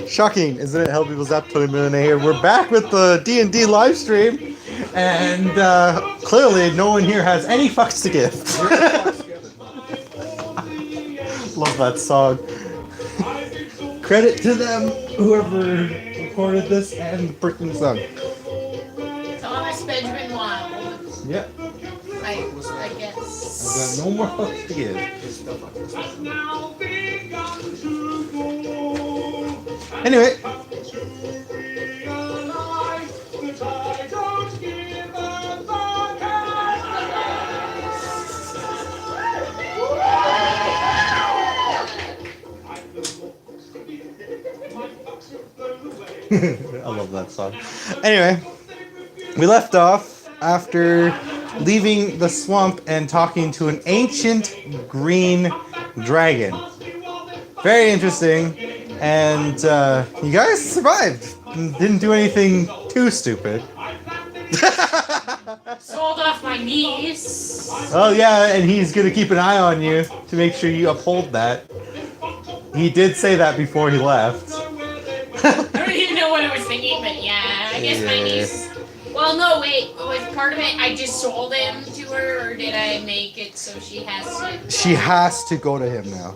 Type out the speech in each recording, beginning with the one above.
Shocking, isn't it? How people's Ep11 here. We're back with the D&D live stream, and clearly no one here has any fucks to give. Love that song. Credit to them, whoever recorded this and the freaking song. Thomas Benjamin Wild. Yep. I guess. I've got no more fucks to give. Anyway. I love that song. Anyway, we left off after leaving the swamp and talking to an ancient green dragon. Very interesting. And you guys survived. Didn't do anything too stupid. Sold off my niece. Oh yeah, and he's going to keep an eye on you to make sure you uphold that. He did say that before he left. I don't even know what I was thinking, but yeah, I guess my niece. Well, no, wait. Was part of it I just sold him to her, or did I make it so she has to? She has to go to him now.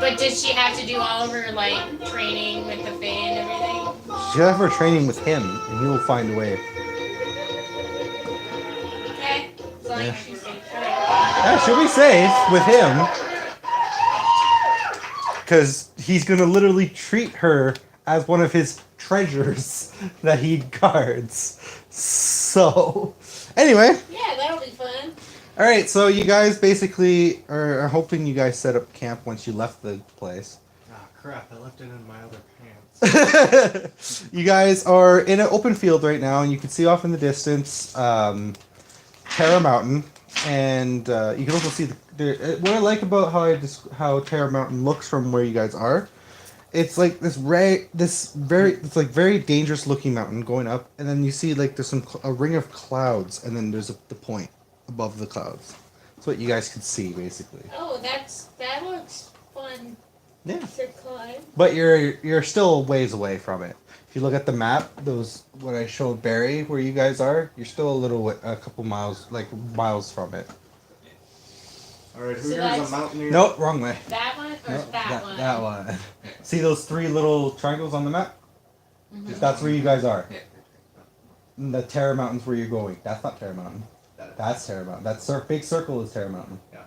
But does she have to do all of her like training with the Fae and everything? She'll have her training with him, and he will find a way. Okay, as long as she's safe. Yeah, she'll be safe with him. Because he's going to literally treat her as one of his treasures that he guards. So, anyway. Yeah, that'll be fun. Alright, so you guys basically are hoping you guys set up camp once you left the place. Ah, crap, I left it in my other pants. You guys are in an open field right now, and you can see off in the distance Terra Mountain. And you can also see what I like about how Terra Mountain looks from where you guys are. It's like this very dangerous looking mountain going up, and then you see like there's a ring of clouds, and then there's the point above the clouds. That's what you guys can see basically. Oh, that looks fun. Yeah. To climb. But you're still a ways away from it. If you look at the map, what I showed Barry where you guys are, you're still a couple miles from it. Alright, who So here's that's- a mountaineer? Nope, wrong way. That one or Nope, that one? That one. See those three little triangles on the map? Mm-hmm. That's where you guys are. The Terra Mountain's where you're going. That's not Terra Mountain. That's Terra Mountain. That big circle is Terra Mountain. Yeah.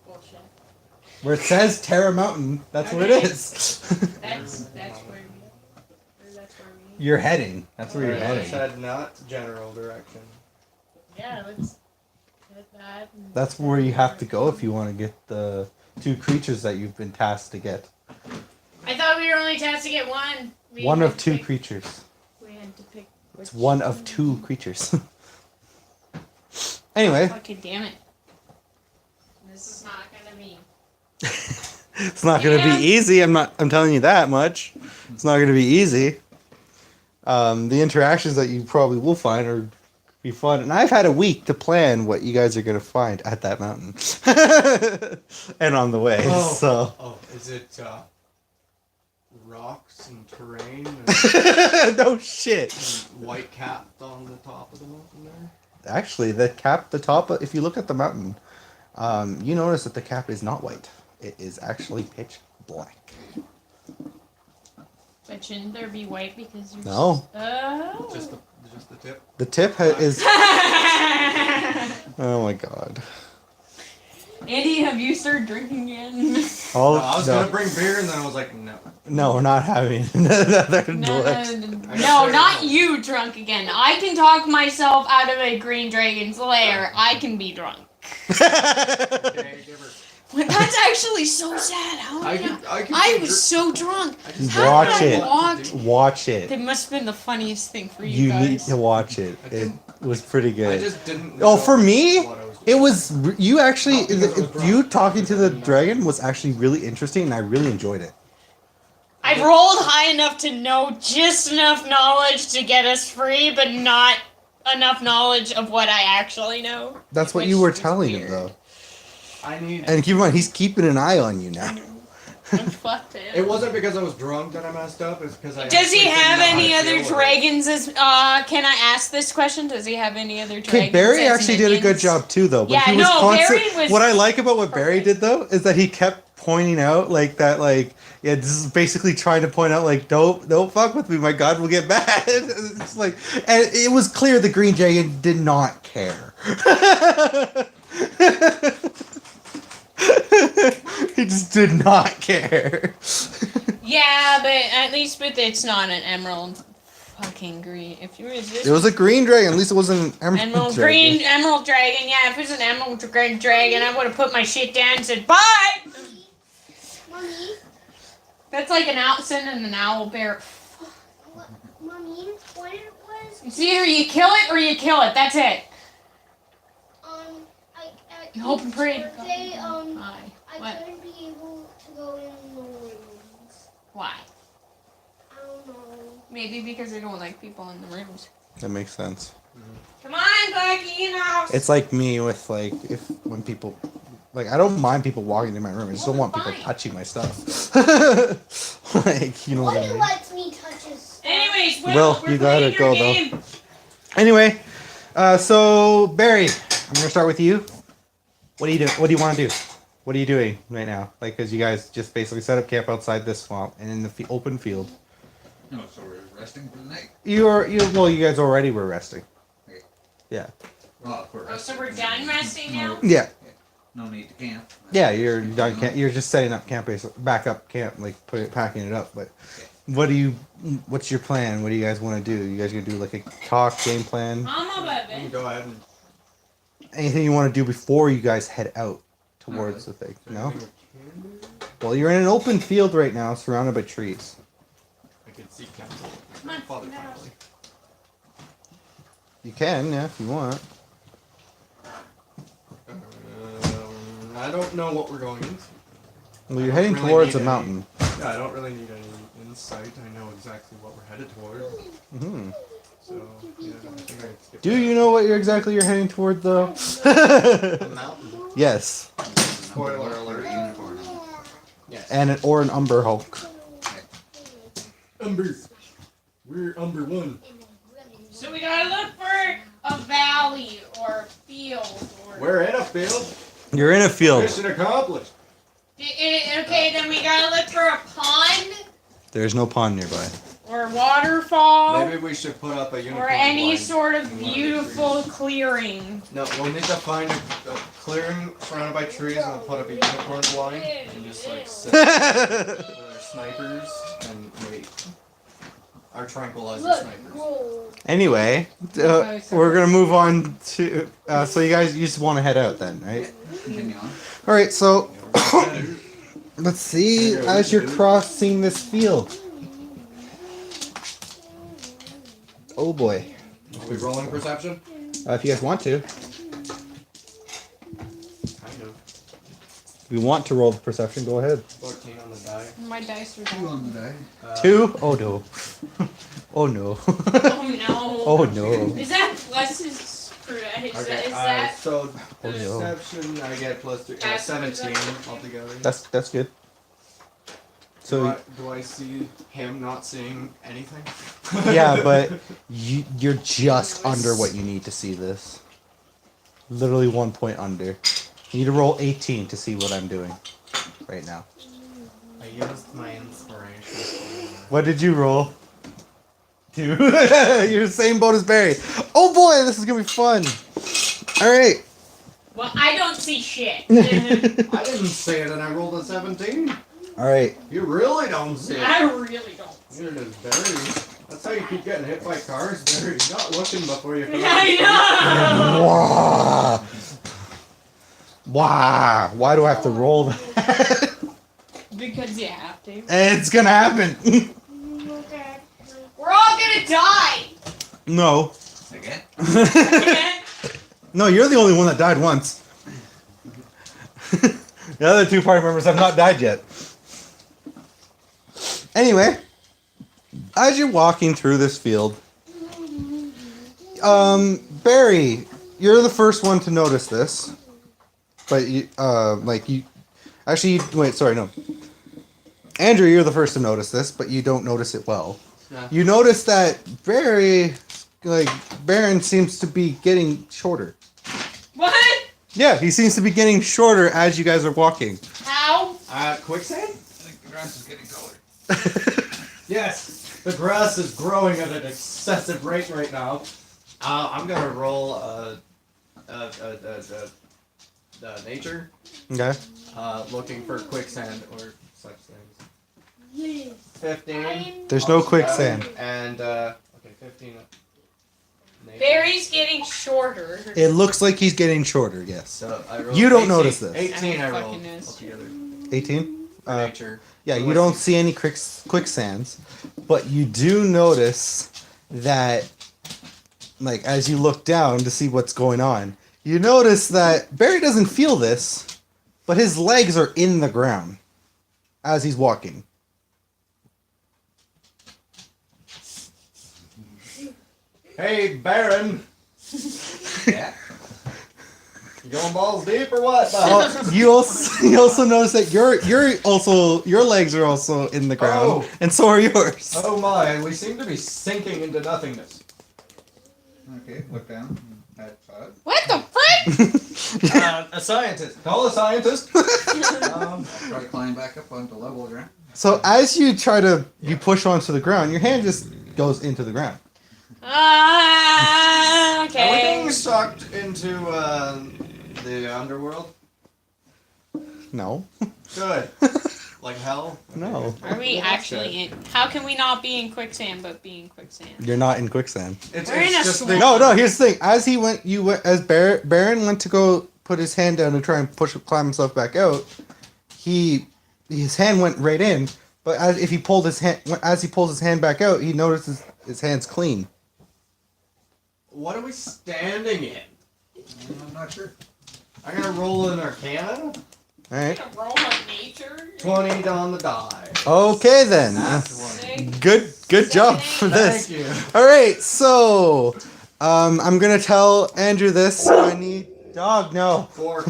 Bullshit. Where it says Terra Mountain, that's where it Okay. is. That's where we. You're heading. That's where you're Alright, I heading. said not general direction. Yeah, let's get that. That's where you have to go if you want to get the two creatures that you've been tasked to get. I thought we were only tasked to get one. One of two creatures. We had to pick. It's one of two creatures. Anyway. Fucking damn it. This is not gonna be. It's not going to be easy. I'm telling you that much. It's not going to be easy. The interactions that you probably will find are be fun. And I've had a week to plan what you guys are going to find at that mountain. And on the way. So. Oh, is it rocks and terrain and No shit. white capped on the top of the mountain there? Actually, the top, if you look at the mountain, you notice that the cap is not white. It is actually pitch black. But shouldn't there be white because you're. No. Oh. Just the tip? The tip is... Oh my god. Andy, have you started drinking again? All I was gonna bring beer and then I was like, no. No, we're not having another No, not you drunk again. I can talk myself out of a green dragon's lair. I can be drunk. Okay, give her. Well, that's actually so sad. How did I was so drunk. Watch it. Walked? Watch That it. must have been the funniest thing for you You guys. need to watch it. It was pretty I good. just didn't Oh, know for me, what I was it was you actually. because it was You drunk. talking to the dragon was actually really interesting, and I really enjoyed it. I rolled high enough to know just enough knowledge to get us free, but not enough knowledge of what I actually know. That's what which you were was telling him, weird. though. And keep in mind, he's keeping an eye on you now. Fuck him. It wasn't because I was drunk that I messed up. It's because I. Does he actually didn't have know how any to other deal with it. dragons? Can I ask this question? Does he have any other dragons? Okay, Barry as actually did a good minions? job too, though. But Yeah, he was no, constant. Barry was What I like about what Barry perfect. did though is that he kept pointing out like that, like yeah, this is basically trying to point out like don't fuck with me, my god will get mad. It's like, and it was clear the Green Dragon did not care. He just did not care. Yeah, but at least with it's not an emerald fucking green. If you resist It was a green dragon. At least it wasn't an emerald emerald dragon. green emerald dragon, yeah, if it was an emerald dragon, I would have put my shit down and said bye. Mommy, That's like an owl sending an owl bear. Mommy, what it was? It's either you kill it or you kill it. That's it. At Hope and pray. birthday, Bye. I What? couldn't be able to go in the rooms. Why? I don't know. Maybe because they don't like people in the rooms. That makes sense. Come on, Bucky, you know. It's like me with like when people like I don't mind people walking in my room. I just don't want people Fine. touching my stuff. Like you know what I Nobody mean. lets me touch his stuff. Anyways, Well, we're you gotta playing go, your though. game. Anyway, so Barry, I'm gonna start with you. What do you do? What do you want to do? What are you doing right now? Like, because you guys just basically set up camp outside this swamp and in the open field. No, so we're resting for the night. You guys already were resting. Okay. Yeah. Well, if we're Oh, so resting, we're done resting now? Yeah. No need to camp. Yeah, you're done. You're just setting up camp, backup camp, like packing it up. But what's your plan? What do you guys want to do? You guys gonna do like a talk game plan? I'm above it. Go ahead and. Anything you want to do before you guys head out towards the thing? No. Anything we can do? Well, you're in an open field right now, surrounded by trees. I could seek counsel. Come on, Father, no. finally. You can, yeah, if you want. I don't know what we're going into. Well, you're I heading don't really towards need a mountain. Yeah, I don't really need any insight. I know exactly what we're headed toward. Hmm. So, yeah, I think I can skip Do that. you know what you're heading toward, though? A mountain? Yes, Spoiler alert. Unicorn. Yes. or an Umber Hulk. Umber. We're Umber 1. So we gotta look for a valley or a field or. We're in a field. You're in a field. Mission accomplished. Okay, then we gotta look for a pond There's no pond nearby. or a waterfall Maybe we should put up a unicorn or any blind. sort of in one of the beautiful trees. clearing. No, we'll need to find a clearing surrounded by trees and we'll put up a unicorn blind and just like sit with our snipers and wait. Our tranquilizer snipers. Anyway, we're gonna move on to. So you just want to head out then, right? Continue on. All right. So let's see. As you're crossing this field. Oh boy. Are we rolling perception? If you guys want to, Kind of. if you want to roll the perception, go ahead. 14 on the die. My dice are Two down. on the day. 2? Oh no. Oh no. Oh no. Oh no. Is that pluses for Okay, is that so Oh, no. perception I get plus 3, Add 17 perception. altogether. That's good. So do I see him not seeing anything? yeah, but you're just under what you need to see this. Literally 1 point under. You need to roll 18 to see what I'm doing right now. I used my inspiration. What did you roll? 2. You're the same boat as Barry. Oh boy, this is gonna be fun. All right. well, I don't see shit. I didn't see it and I rolled a 17. All right. You really don't see it. I really don't. Neither does Barry. That's how you keep getting hit by cars, Barry. You're not looking before you come I know. Wah. Wah. Why do I have to roll that? Because you have to. It's gonna happen. We're all gonna die. No. Again? No, you're the only one that died once. The other 2 party members have not died yet. Anyway, as you're walking through this field, Barry, you're the first one to notice this. but you, actually, wait, sorry, no. Andrew, you're the first to notice this, but you don't notice it well. Yeah. You notice that Baron seems to be getting shorter. What? Yeah, he seems to be getting shorter as you guys are walking. How? Quicksand? I think the grass is getting colored. Yes, the grass is growing at an excessive rate right now. I'm gonna roll nature, Okay. looking for quicksand or such things. Yes. 15. There's no quicksand. And okay, 15. Nature. Barry's getting shorter. It looks like he's getting shorter, yes. So I rolled You don't 18. notice this. 18 I I rolled fucking knows. altogether. 18? For nature. Yeah, What you do I don't see? see any quicksands, but you do notice that, like, as you look down to see what's going on, you notice that Barry doesn't feel this, but his legs are in the ground as he's walking. Hey, Baron, Yeah. you going balls deep or what? You also notice that your legs are also in the ground, Oh. and so are yours. Oh my, we seem to be sinking into nothingness. Okay, look down. That's odd. What the frick? A scientist. Call a scientist. I'll try to climb back up onto level ground. So as you try to you push onto the ground, your hand just goes into the ground. Are we Okay. being sucked into the underworld? No, Good. Like hell? no, Are we actually in? How can we not be in quicksand but be in quicksand? you're not in quicksand. It's, We're in a just swamp. No. Here's the thing: as he went, as Baron went to go put his hand down to try and climb himself back out. His hand went right in, but as he pulls his hand back out, he notices his hand's clean. What are we standing in? I'm not sure. I'm gonna roll an Arcana. All right. Gonna roll on nature. 20 on the die. Okay then. That's one. Six. Good job for this. Thank you. All right, so I'm gonna tell Andrew this. So I need dog. No, 4.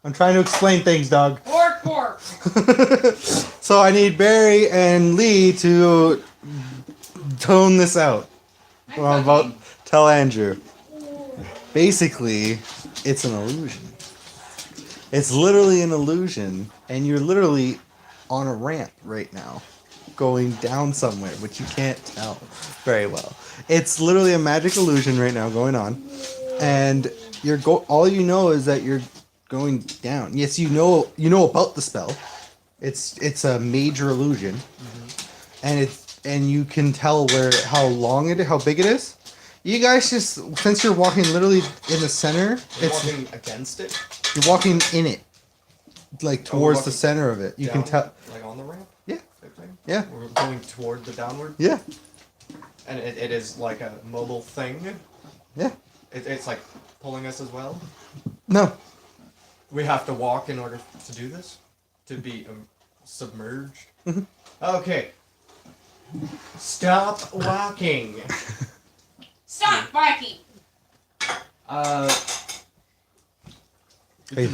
I'm trying to explain things, dog. Pork. So I need Barry and Lee to tone this out. Well, I'm about to tell Andrew. Basically, it's an illusion. It's literally an illusion, and you're literally on a ramp right now, going down somewhere, which you can't tell very well. It's literally a magic illusion right now going on, and all you know is that you're going down. Yes, you know about the spell. It's a major illusion, and you can tell how big it is. You guys just, since you're walking literally in the center, You're walking against it? you're walking in it, like towards the walking center of it. You can Down, tell. Like on the ramp? Yeah. Type thing? Yeah. We're going toward the downward? Yeah. And it is like a mobile thing? Yeah. It's like pulling us as well? No. We have to walk in order to do this? To be submerged? Mhm. Okay. Stop walking. Stop barking. Hey.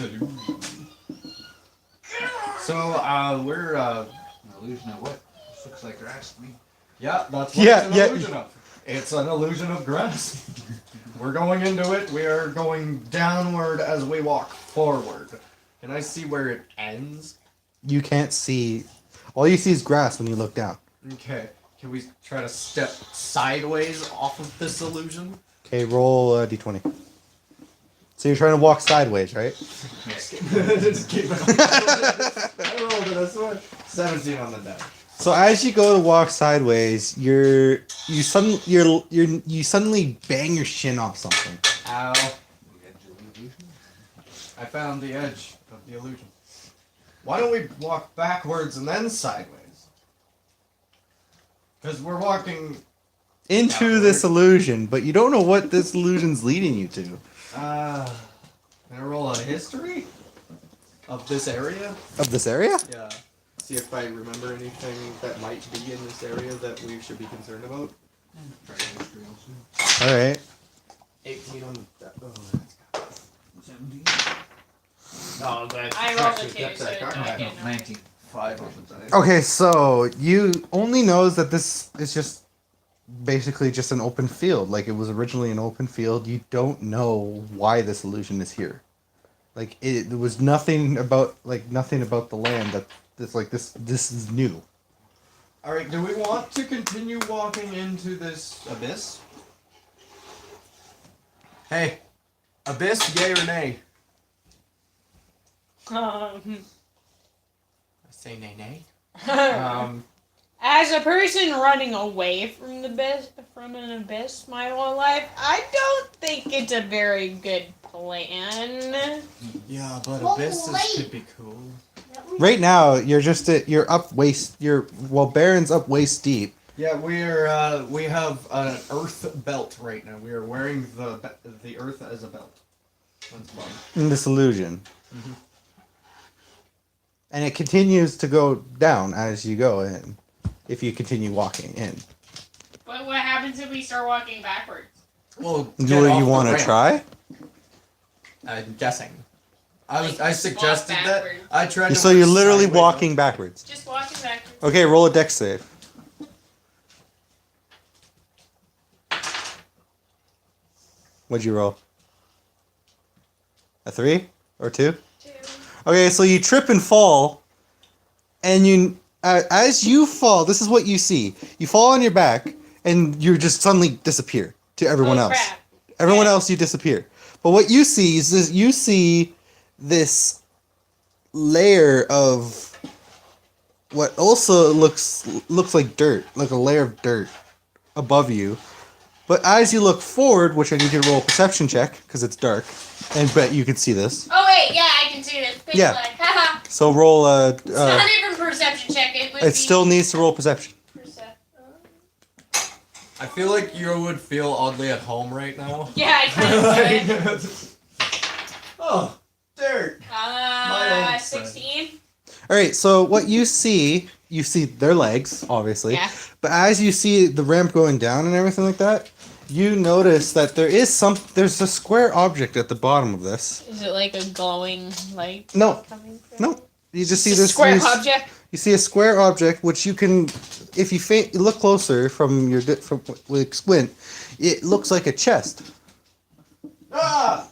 So, we're, An illusion of what? This looks like grass to me. yeah, that's what Yeah, it's yeah. an illusion of. It's an illusion of grass. We're going into it. We are going downward as we walk forward. Can I see where it ends? You can't see. All you see is grass when you look down. Okay. Can we try to step sideways off of this illusion? Okay, roll a d20. So you're trying to walk sideways, right? Just keep it on. I rolled it, I swear. 17 on the die. So as you go to walk sideways, you suddenly bang your shin off something. Ow. The edge of the illusion. I found the edge of the illusion. Why don't we walk backwards and then sideways? Because we're walking... Into this illusion, but you don't know what this illusion's leading you to. Can I roll a history? Of this area? Of this area? Yeah. See if I remember anything that might be in this area that we should be concerned about. Try history also. Alright. 18 on the... Oh, that's 17. Oh, that's I rolled a 2, that's so that no, card. I didn't know. 19. 5 on the dice. Okay, so you only knows that this is just basically just an open field. Like it was originally an open field. You don't know why this illusion is here. Like there was nothing about the land that's like this. This is new. All right. Do we want to continue walking into this abyss? Hey, abyss, yay or nay? I say nay, nay. As a person running away from an abyss my whole life, I don't think it's a very good plan. Yeah, but Oh, abysses wait. could be cool. Right now, you're up waist. Baron's up waist deep. Yeah, we have an earth belt right now. We are wearing the earth as a belt. That's fun. In this illusion. And it continues to go down as you go in. If you continue walking in. But what happens if we start walking backwards? Well, Do you want to try? I'm guessing. I Like, just suggested walk that. backwards. I tried to. So work you're literally sideways walking backwards. Just walking backwards. Okay, roll a dex save. What'd you roll? A 3 or 2? 2. Okay, so you trip and fall, and you as you fall, this is what you see. You fall on your back, and you just suddenly disappear to everyone else. Crap. Everyone else, you disappear. But what you see is this layer of what also looks like dirt, like a layer of dirt above you. But as you look forward, which I need you to roll a perception check because it's dark, and bet you can see this. Oh wait, yeah, I can see this. Pitch Yeah. black. Haha. So roll a. It's not even perception check. It would It be still needs to roll perception. I feel like you would feel oddly at home right now. Yeah, I kind of would. Oh, dirt. My old 16. All right. So what you see their legs, obviously. Yeah. But as you see the ramp going down and everything like that, you notice that there's a square object at the bottom of this. Is it like a glowing light No, coming from? no. You just see It's a this square object. You see a square object, which you can, if you look closer from with squint, it looks like a chest. Ah!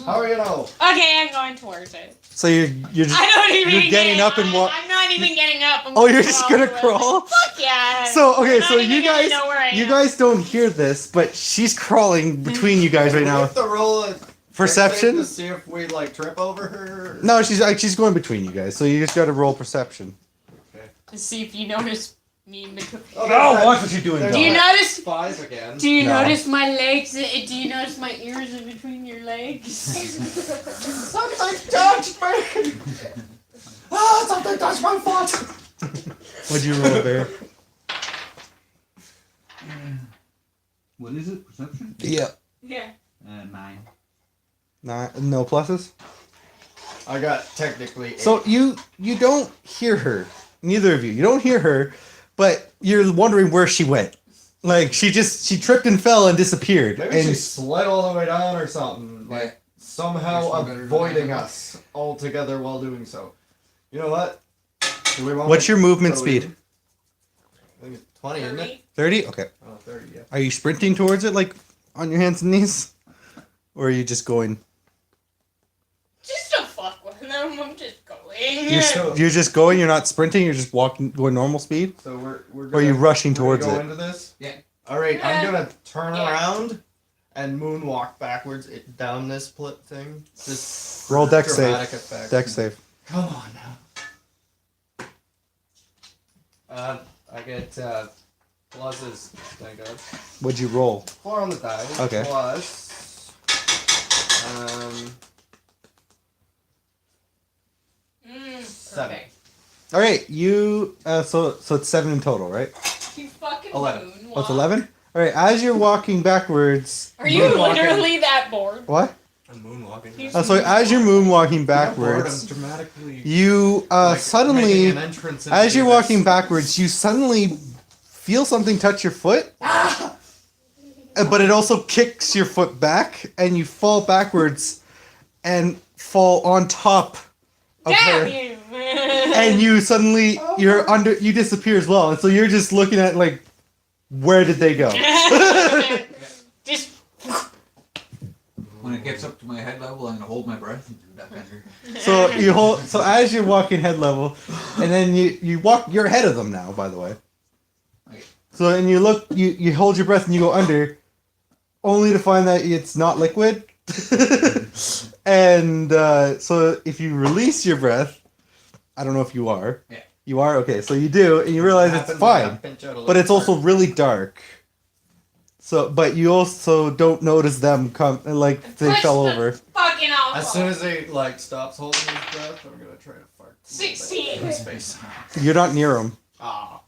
How do you know? Okay, I'm going towards it. So you're just I don't even. you're getting up and walk. I'm not even getting up. I'm Oh, you're just gonna towards it. crawl? Fuck yeah. So okay, I'm so not even you gonna guys know where I you am. guys don't hear this, but she's crawling between you guys right We now. have to roll a Perception? to see if we like trip over her. No, she's going between you guys, so you just got to roll perception. To see if you notice me in the. Oh, there's watch what you're doing. there's Do you that. notice? 5 again. Do you No. notice my legs? Do you notice my ears in between your legs? Something touched me! Ah, something touched my foot! What'd you roll, Bear? What is it? Perception? Yeah. Yeah. 9. No pluses. I got technically 8. So you don't hear her. Neither of you. You don't hear her, but you're wondering where she went. Like she tripped and fell and disappeared. Maybe and she slid all the way down or something. Like somehow Guess we better avoiding go. us altogether while doing so. You know what? Do we want what's to your movement go speed? in? I think it's 20, isn't it? 30? Okay. Oh, 30, yeah. Are you sprinting towards it like on your hands and knees? Or are you just going? Just to fuck with them, I'm just going. You're just going, you're not sprinting, you're just walking going normal speed? So we're Or are you rushing we're towards gonna go it? into this? Yeah. Alright, I'm Yeah. gonna turn Yeah. around and moonwalk backwards down this thing. Just Roll dex dramatic save. effect. Dex save. Come on now. I get pluses, thank God. What'd you roll? 4 on the die. Okay. Plus. Seven. Perfect. Alright, you so it's 7 in total, right? You fucking 11. moonwalk. Oh, it's 11? Alright, as you're walking backwards. Are you Moonwalking. literally that bored? What? I'm moonwalking. You- So as you're moonwalking I'm backwards, dramatically. you like, suddenly, making an entrance into as you're this. walking backwards, you suddenly feel something touch your foot, but it also kicks your foot back, and you fall backwards. And fall on top of Damn her. you! And you suddenly you disappear as well, and so you're just looking at like, where did they go? Just When it gets up to my head level, I'm gonna hold my breath and duck under. So as you're walking head level, and then you walk, you're ahead of them now, by the way. Okay. So and you look, you hold your breath and you go under, only to find that it's not liquid. And so if you release your breath, I don't know if you are. Yeah. You are? Okay, so you do, and you realize it's fine. But it's also really dark. So, but you also don't notice them come, like they push fell the over. fucking off. As soon as he like stops holding his breath, I'm gonna try to fart. 16. In his face. You're not near them. Ah.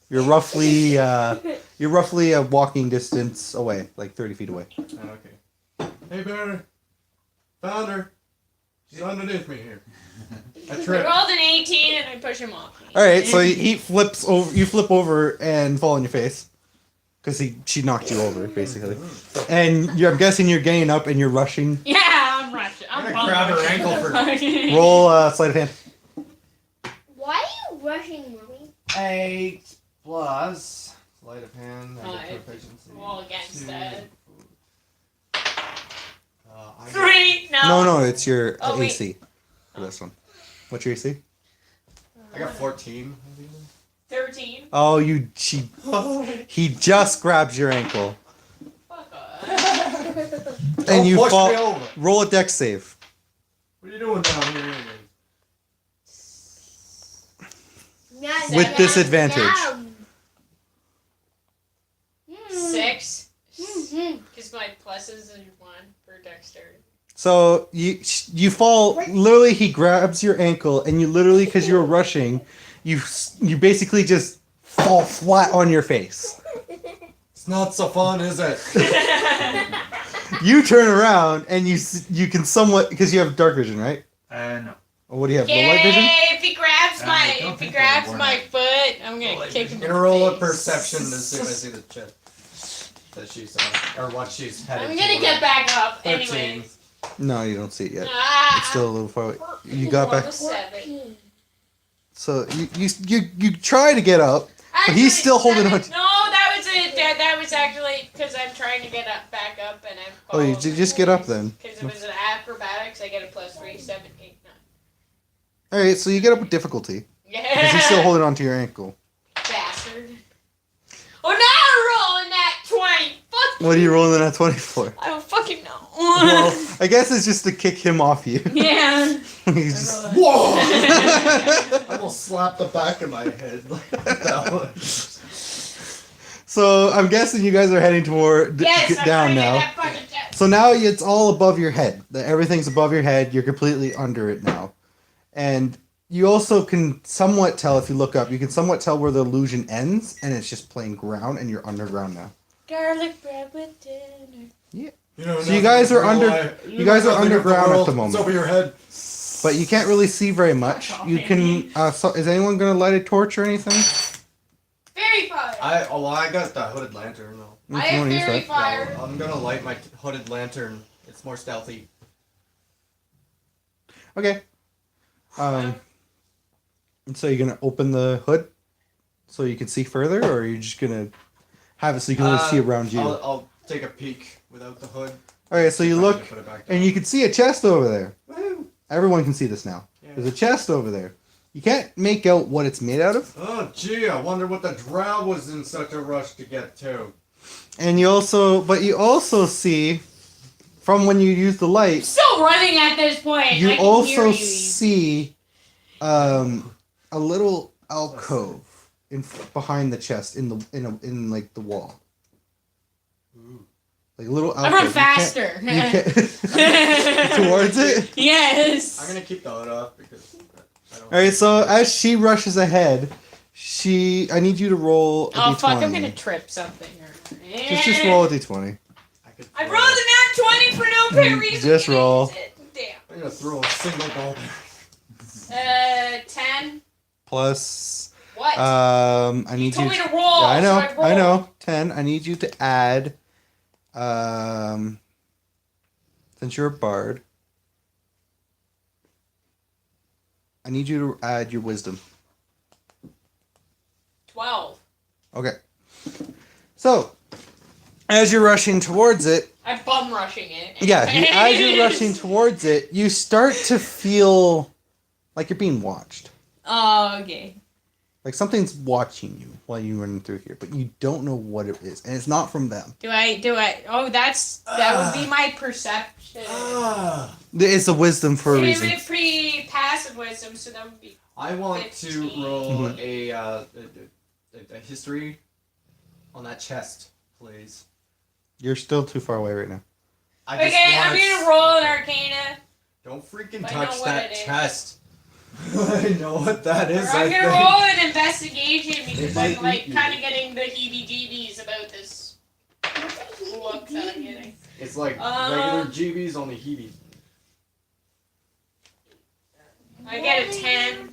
You're roughly a walking distance away, like 30 feet away. Okay. Hey, Barry. Found her. She's underneath me here. I I tripped. rolled an 18 and I push him off. All right, so he flips over. You flip over and fall on your face, because she knocked you over basically. And I'm guessing you're getting up and you're rushing. Yeah, I'm rushing. I'm gonna grab her ankle for Roll sleight of hand. Why are you rushing, Mommy? 8 plus sleight of hand. I get Five. proficiency. Roll against 2. that. I get 3. No. No, it's your Oh, wait. AC for this one. What's your AC? I got 14. 13. Oh, he just grabs your ankle, Fuck off. and Don't you push fall. me over. Roll a dex save. What are you doing down here anyway? With disadvantage. 6. Mhm. Because my pluses are 1 for dexterity. So you fall. Literally, he grabs your ankle, and you literally, because you were rushing, you basically just fall flat on your face. It's not so fun, is it? You turn around, and you can somewhat, because you have dark vision, right? No. Or what do you have? Low light vision. If he grabs I don't think grabs I'm my foot, I'm gonna kick him. I'm in gonna the roll a face. perception as soon as I see the chest that she's on, or what she's headed I'm gonna toward. get back up 13. anyway. No, you don't see it yet. Ah, It's still a little far away. You got back. 7. So you try to get up. But he's still holding on. No, that was it. That was actually because I'm trying to get back up, and I'm. Oh, you just get up then. Because it was an acrobatics, I get a +3, 7, 8, 9. All right, so you get up with difficulty Yeah. because he's still holding on to your ankle. Bastard. Oh, now I'm rolling that 20. Fuck. What are you rolling that 20 for? I don't fucking know. Well, I guess it's just to kick him off you. Yeah. He's just, Whoa! I almost slapped the back of my head like that one. so I'm guessing you guys are heading toward Yes, I'm down trying to now. get that fucking chest. So now it's all above your head. Everything's above your head. You're completely under it now. And you also can somewhat tell, if you look up, you can somewhat tell where the illusion ends, and it's just plain ground, and you're underground now. Garlic bread with dinner. You know, So you guys are nothing in real under- life. you guys are Nothing in underground at world. the moment. It's over your head. But you can't really see very much. You can. So is anyone going to light a torch or anything? Fairy fire. I got the hooded lantern though. I If you have wanna use fairy that. fire. I'm gonna light my hooded lantern. It's more stealthy. Okay. And so you're gonna open the hood so you can see further, or are you just gonna have it so you can only see around you? I'll take a peek without the hood. Okay, so you Trying to look put it back and down. you can see a chest over there. Woo! Everyone can see this now. Yeah. There's a chest over there. You can't make out what it's made out of, Oh gee, I wonder what the drow was in such a rush to get to. and you also see from when you use the light. Still running at this point. You I can also hear you. see a little alcove behind the chest in like the wall, Ooh. like a little alcove. I run You can't- faster. you can't- towards it. Yes. I'm gonna keep the hood off because I don't. All right. So as she rushes ahead, I need you to roll a Oh d20. fuck! I'm gonna trip something. Just roll a d20. I I rolled a nat 20 for no apparent reason. Just roll. Damn. I'm gonna throw a single ball. 10. Plus, What? I you need told you. me to roll. Yeah, I know. So roll. I know. 10. I need you to add. Since you're a bard, need you to add your wisdom. 12. Okay. So, as you're rushing towards it, I'm bum rushing it. as you're rushing towards it, you start to feel like you're being watched. Oh, okay. Like something's watching you while you run through here, but you don't know what it is, and it's not from them. Do I? Oh, that would be my perception. It's a wisdom for a It reason. would pretty passive wisdom, so that would be. I want 15. to roll a history on that chest, please. You're still too far away right now. I just Okay, want I'm gonna roll an Arcana. Don't freaking I know touch what that it is. chest. I know what that is. I'm I gonna think. roll an investigation because It I'm might like eat you. kind of getting the heebie-jeebies about this look that I'm getting. It's like Um, regular GBs, only heebie. I get a 10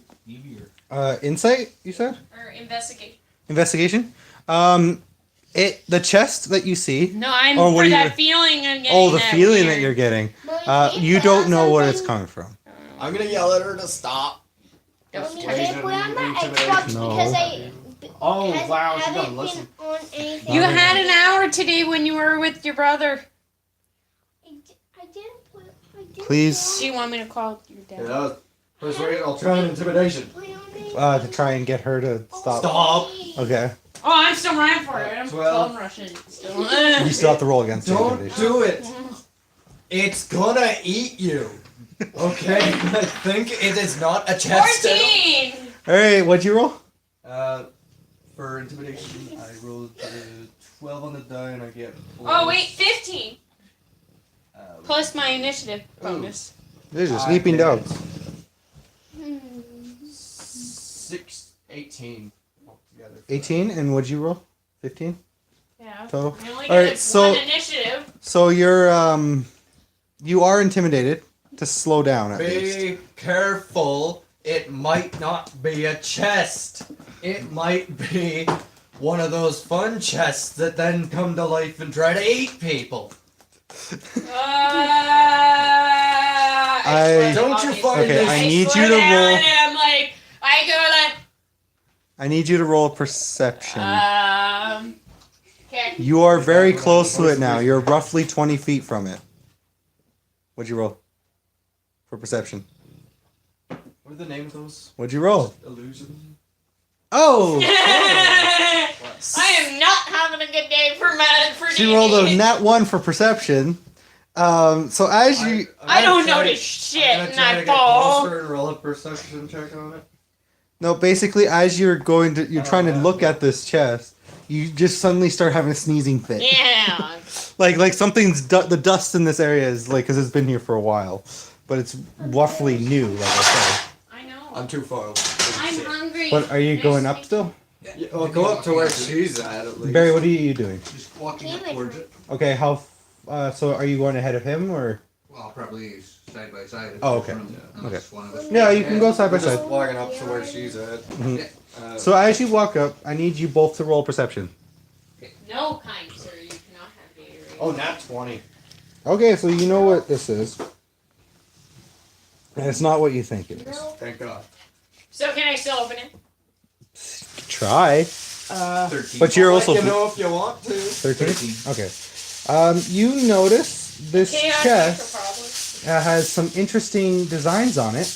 Insight, you said? or investigation. Investigation? The chest that you see. No, I'm Oh, what for do you- that feeling I'm getting. Oh, the that feeling weird. that you're getting. Mommy, You can don't put know what it's something- coming from. I'm gonna yell at her to stop. Don't Mommy, touch can it. I put on my Intimidation. Xbox No. because I Oh, wow, she haven't doesn't listen. been on anything. You had an hour today when you were with your brother. I didn't put. I didn't Please. Do you want me to call your Yeah, dad? that was persuade. I'll try an intimidation. To try and get her to stop. Stop. Okay. Oh, I'm still running for it. I'm 12. Russian still. You still have to roll against the Don't intimidation. do it. It's gonna eat you. Okay? I think it is not a chest. 14! Alright, what'd you roll? For intimidation, I rolled 12 on the die and I get. Oh, wait, 15! Uh, Plus my initiative bonus. There's a I sleeping get dog. 18 altogether. 18, and what'd you roll? 15 Yeah. total? I only Alright, get so- one initiative. So you are intimidated to slow down at least. Be careful. It might not be a chest. It might be one of those fun chests that then come to life and try to eat people. Don't you find Okay, this? I need slow you to down roll- And I'm like, I go I need you to roll perception. okay. You are very close to it now. You're roughly 20 feet from it. What'd you roll? For perception. What are the name of those? What'd you roll? Illusion? Oh! I am not having a good day for She rolled a nat 1 for perception. So as you... I don't try- notice shit I'm gonna and try I to get fall. closer and roll a perception check on it. No, basically, as you're trying to look at this chest, you just suddenly start having a sneezing fit. Yeah. Like something's the dust in this area is like because it's been here for a while, but it's roughly new. Like I said. I know. I'm too far. I'm hungry. But are you Nice going to up meet still? Yeah, I'll go up to where she's at least. Barry, what are you doing? Just walking up David. towards it. Okay, so are you going ahead of him or? Well, probably side by side. if Oh, there's okay. room, unless one of us- Yeah, you can go side by We're just side. walking up to where she's at. Mhm. Uh, So as you walk up, I need you both to roll perception. No, kind sir, you cannot have Gatorade. oh, nat 20. Okay, so you know what this is. And it's not what you think it is. Thank God. So can I still open it? Try. 13. But you're I'll also let you know if you want to. 13. Okay. You notice this Chaos chest problem. has some interesting designs on it,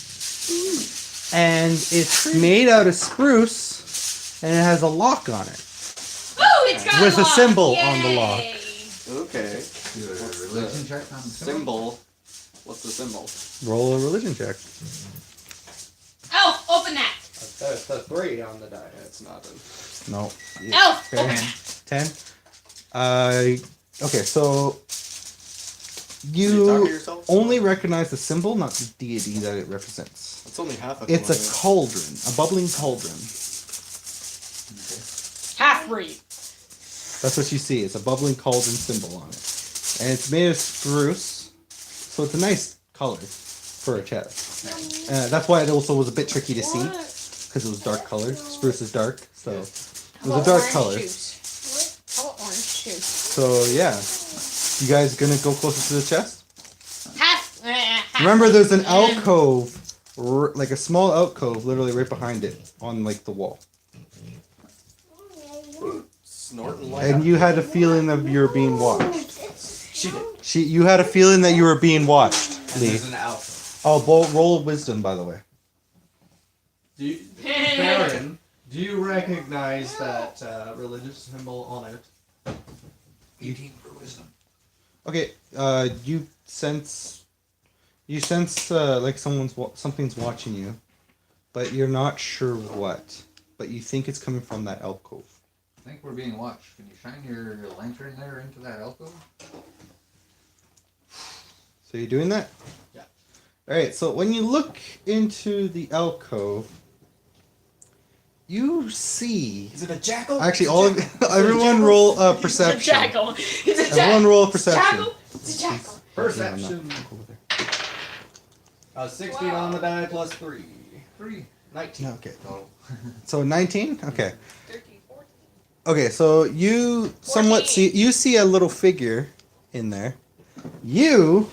and it's made out of spruce, and it has a lock on it. Oh, it's got With a lock. symbol on the lock. Yay. Okay. Do a What's religion the check on the symbol? What's the symbol? Roll a religion check. Elf, open that. That's the 3 on the die. It's not a... No. Elf, Okay. open that. 10. Okay, so Did you talk to you yourself? only recognize the symbol, not the deity that it represents. It's only half a It's a kilometer. cauldron, a bubbling cauldron. Half breed. That's what you see. It's a bubbling cauldron symbol on it. And it's made of spruce, so it's a nice color for a chest. That's why it also was a bit tricky to see, because it was dark color. Spruce is dark, so it was a dark color. How about orange juice? So yeah. You guys gonna go closer to the chest? Half. Remember, there's an alcove like a small alcove, literally right behind it on like the wall. Snorting like And you had a feeling of you're being watched. She did. You had a feeling that you were being watched, And Lee. there's an alpha. Oh, roll wisdom, by the way. Baron, do you recognize that religious symbol on it? 18 for wisdom. Okay, you sense like something's watching you, but you're not sure what. But you think it's coming from that alcove. I think we're being watched. Can you shine your lantern there into that alcove? So you're doing that? Yeah. All right. So when you look into the alcove, you see. Is it a jackal? Actually, everyone roll a perception. It's a jackal. It's a jackal. Everyone roll a perception. Jackal. It's a jackal. Perception. Yeah, I'm not- 16 on the die plus 3. 3. 19. Okay. Total. So 19. Okay. 13, 14. Okay. So you somewhat 14. see a little figure in there. You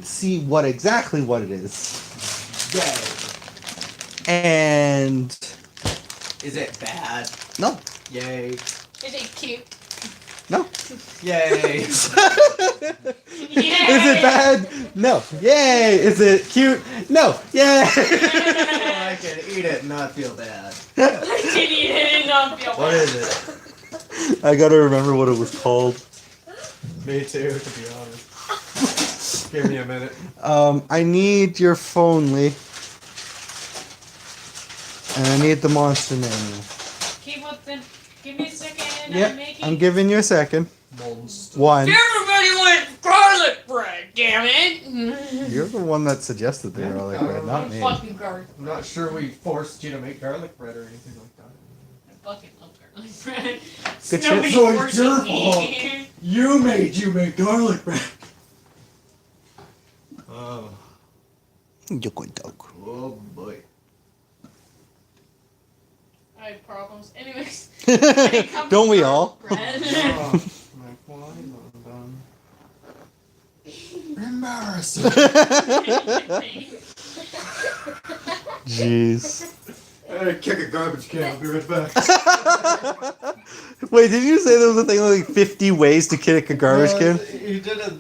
see exactly what it is, Yay. and Is it bad? no, Yay. Is it cute? no. Yay. Is it bad? No. Yay! Is it cute? No. Yay! I can eat it and not feel bad. I didn't eat it and not feel What bad. is it? I gotta remember what it was called. Me too, to be honest. Give me a minute. I need your phone, Lee. And I need the monster manual. Keep up the. Give me a second. I'm Yep, making. I'm giving you a second. Monster. One. Everybody wants garlic bread. Damn it! You're the one that suggested the garlic bread, not me. Fucking garlic. I'm not sure we forced you to make garlic bread or anything like that. I fucking love garlic bread. Good shit. Nobody So it's forcing your me. You made you make garlic bread. Oh. You good dog. Oh boy. I have problems. Anyways. Don't we all? Bread. Oh, my wine undone. Embarrassing. Jeez. Hey, kick a garbage can. I'll be right back. Wait, did you say there was a thing like 50 ways to kick a garbage can? He did a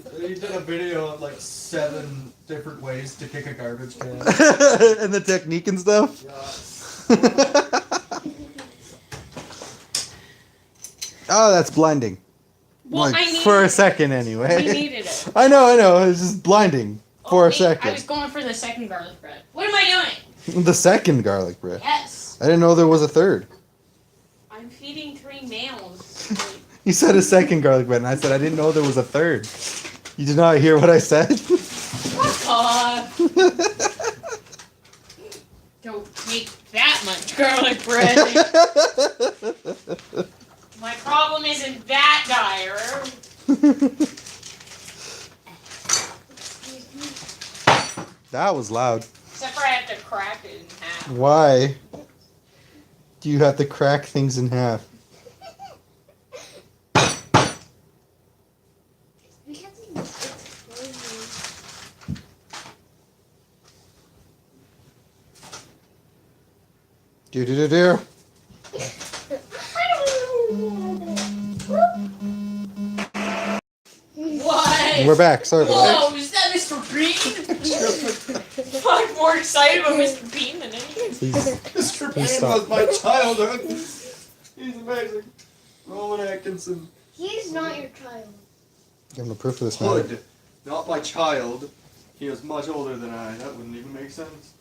video of like 7 different ways to kick a garbage can. And the technique and stuff? Oh, that's blinding. Well, Like, I needed for a it. second, We anyway. needed it. I know. It's just blinding for a Wait, I was second. going for the second garlic bread. What am I doing? The second garlic bread. Yes. I didn't know there was a third. I'm feeding 3 males. You said a second garlic bread, and I said I didn't know there was a third. You did not hear what I said? Fuck off. Don't make that much garlic bread. My problem isn't that dire. That was loud. Except for I have to crack it in half. Why do you have to crack things in half? Do. What? We're back. Sorry about that. Whoa, is that Mr. Bean? I'm more excited about Mr. Bean than anything. Please. Mr. Please Bean stop. was my childhood. He's amazing. Rowan Atkinson. He's not your child. Give him the proof of this matter. Hood. Not my child. He was much older than I. That wouldn't even make sense.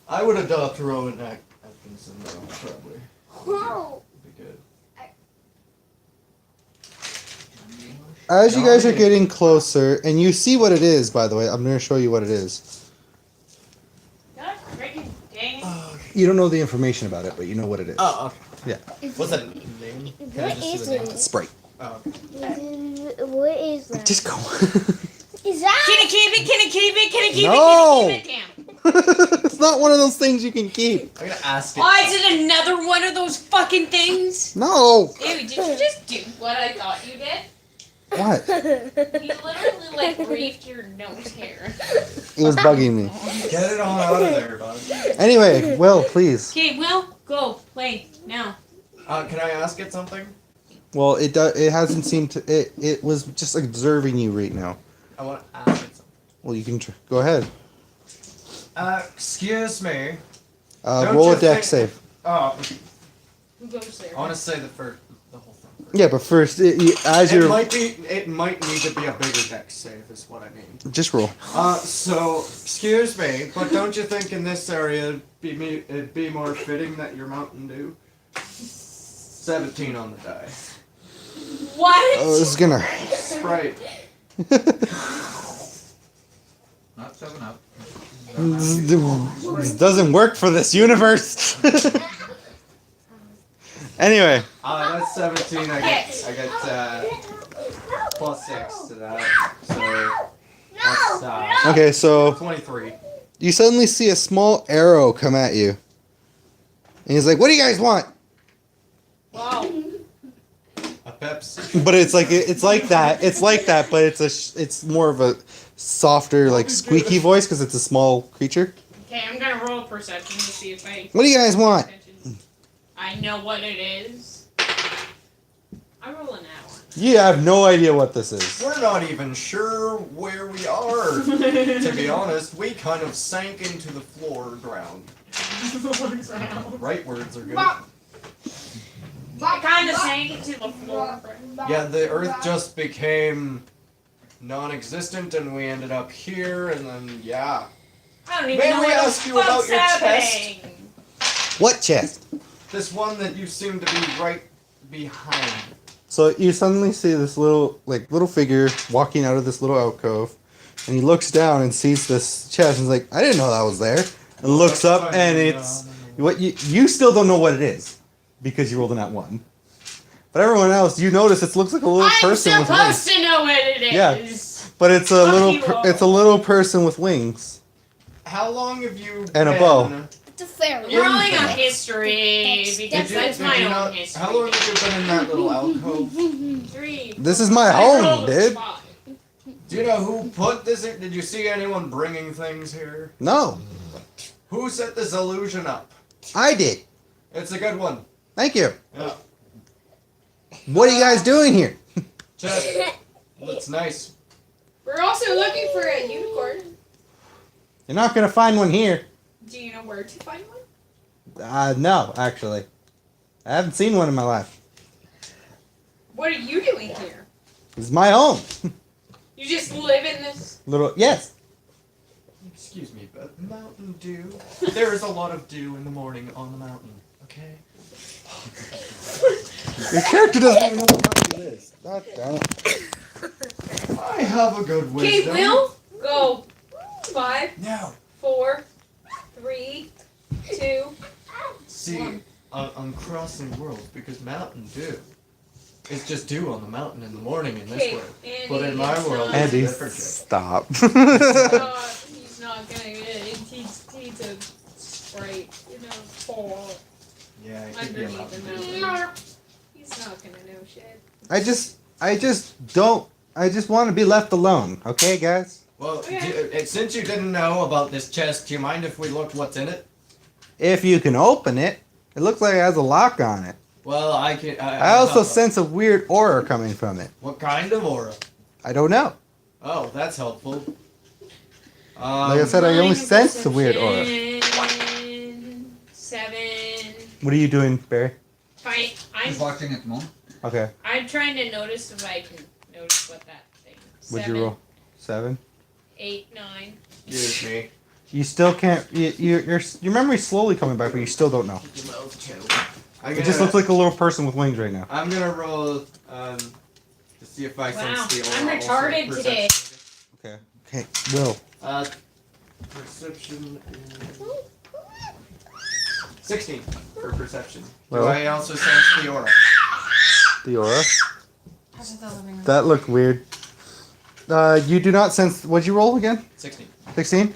I would adopt Rowan Atkinson though, probably. No. Would be good. As you guys are getting closer, and you see what it is, by the way, I'm going to show you what it is. God freaking dang. You don't know the information about it, but you know what it is. Oh, okay. Yeah. What's that name? Can I What just see is the name? it? Sprite. Oh. What is that? Just go. Is that? Can I keep it? Can I keep it? Can I keep No. it? Can I keep it? Damn. It's not one of those things you can keep. I'm gonna ask it. Oh, is it another one of those fucking things? No. Ew, did you just do what I thought you did? What? You literally like briefed your nose hair. It was bugging me. Get it all out of there, bud. Anyway, Will, please. Okay, Will, go play now. Can I ask it something? Well, it hasn't seemed to. It was just observing you right now. I want to ask it something. Well, you can go ahead. Excuse me. Don't Roll you a dex think- save. Oh, Who goes there? I want to say the whole thing. First. Yeah, but first, as It you're might need to be a bigger dex save, is what I mean. just roll. So excuse me, but don't you think in this area it'd be more fitting that your Mountain Dew? 17 on the die. What? Oh, this is gonna. Sprite. Not 7-Up. This doesn't work for this universe. Anyway, That's 17. I get plus 6 to that. So that's okay, so 23. you suddenly see a small arrow come at you, and he's like, "What do you guys want?" Wow. A Pepsi. But it's like that. It's like that, but it's more of a softer, like squeaky voice because it's a small creature. Okay, I'm gonna roll perception to see if I. What do you guys want? I know what it is. I'm rolling that one. You have no idea what this is. We're not even sure where we are. To be honest, we kind of sank into the floor ground. Right words are good. I kind of sank into the floor. Yeah, the earth just became non-existent and we ended up here and then, yeah. I don't even May know we what ask the you about fuck's your happening. What chest? This one that you seem to be right behind. So you suddenly see this little figure walking out of this little alcove, and he looks down and sees this chest and is like, "I didn't know that was there." And looks up and it's what you still don't know what it is because you rolled in that one. But everyone else, you notice it looks like a little I'm person with supposed wings. to know what it is. Yeah. But it's a Fuck you all. little person with wings How long have you and a been- bow. It's a fairy. You're rolling on history Did because Did you, that's did my you own not, history. how long have you been in that little alcove? 3. This is my I home, rolled a dude. 5. Do you know who put this in? Did you see anyone bringing things here? No, Who set this illusion up? I did. It's a good one. Thank you. Yeah. What are you guys doing here? Just, looks nice. We're also looking for a unicorn. You're not gonna find one here. Do you know where to find one? No, actually, I haven't seen one in my life. What are you doing here? This is my home. You just live in this. Yes. Excuse me, but Mountain Dew. There is a lot of dew in the morning on the mountain. Okay. Your character doesn't even know what mountain it is. God damn it. I have a good Okay, wisdom. Will, go. 5, No. 4, 3, 2. See, I'm crossing worlds because Mountain Dew is just dew on the mountain in the morning in this Okay, world. Andy But in my gets world, none. it's a Andy, different joke. stop. He's not gonna get it. He's a Sprite, fall Yeah, it could be a underneath the Mountain Dew. mountain. He's not gonna know shit. I just want to be left alone. Okay, guys. Well, Okay. since you didn't know about this chest, do you mind if we look what's in it? If you can open it, it looks like it has a lock on it. Well, I can. I also sense a weird aura coming from it. What kind of aura? I don't know. Oh, that's helpful. Like I said, I only sense a weird aura. 7. What are you doing, Barry? Just watching at the moment. Okay. I'm trying to notice if I can notice what that thing is. What'd you roll? 7. 8, 9. Excuse me. You still can't. Your memory's slowly coming back, but you still don't know. Your mouth too. I'm It just looks like a little person with wings right now. I'm gonna roll to see if I Wow, sense the aura. I'm also. retarded today. Okay. Okay. Will. Perception is 16 for perception. Well. Do I also sense the aura? The aura. That looked weird. You do not sense. What'd you roll again? 16. 16.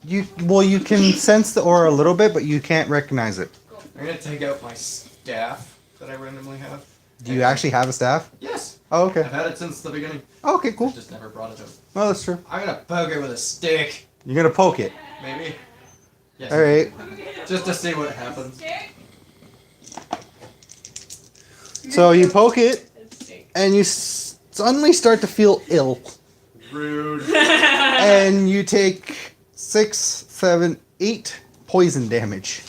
You can sense the aura a little bit, but you can't recognize it. I'm gonna take out my staff that I randomly have. Do you actually have a staff? Yes. Oh, okay. I've had it since the beginning. Oh, okay, cool. Just never brought it out. Oh, that's true. I'm gonna poke it with a stick. You're gonna poke it. Maybe. Yes. All right. Just to see what happens. So you poke it, and you suddenly start to feel ill, Rude. and you take 6, 7, 8 poison damage.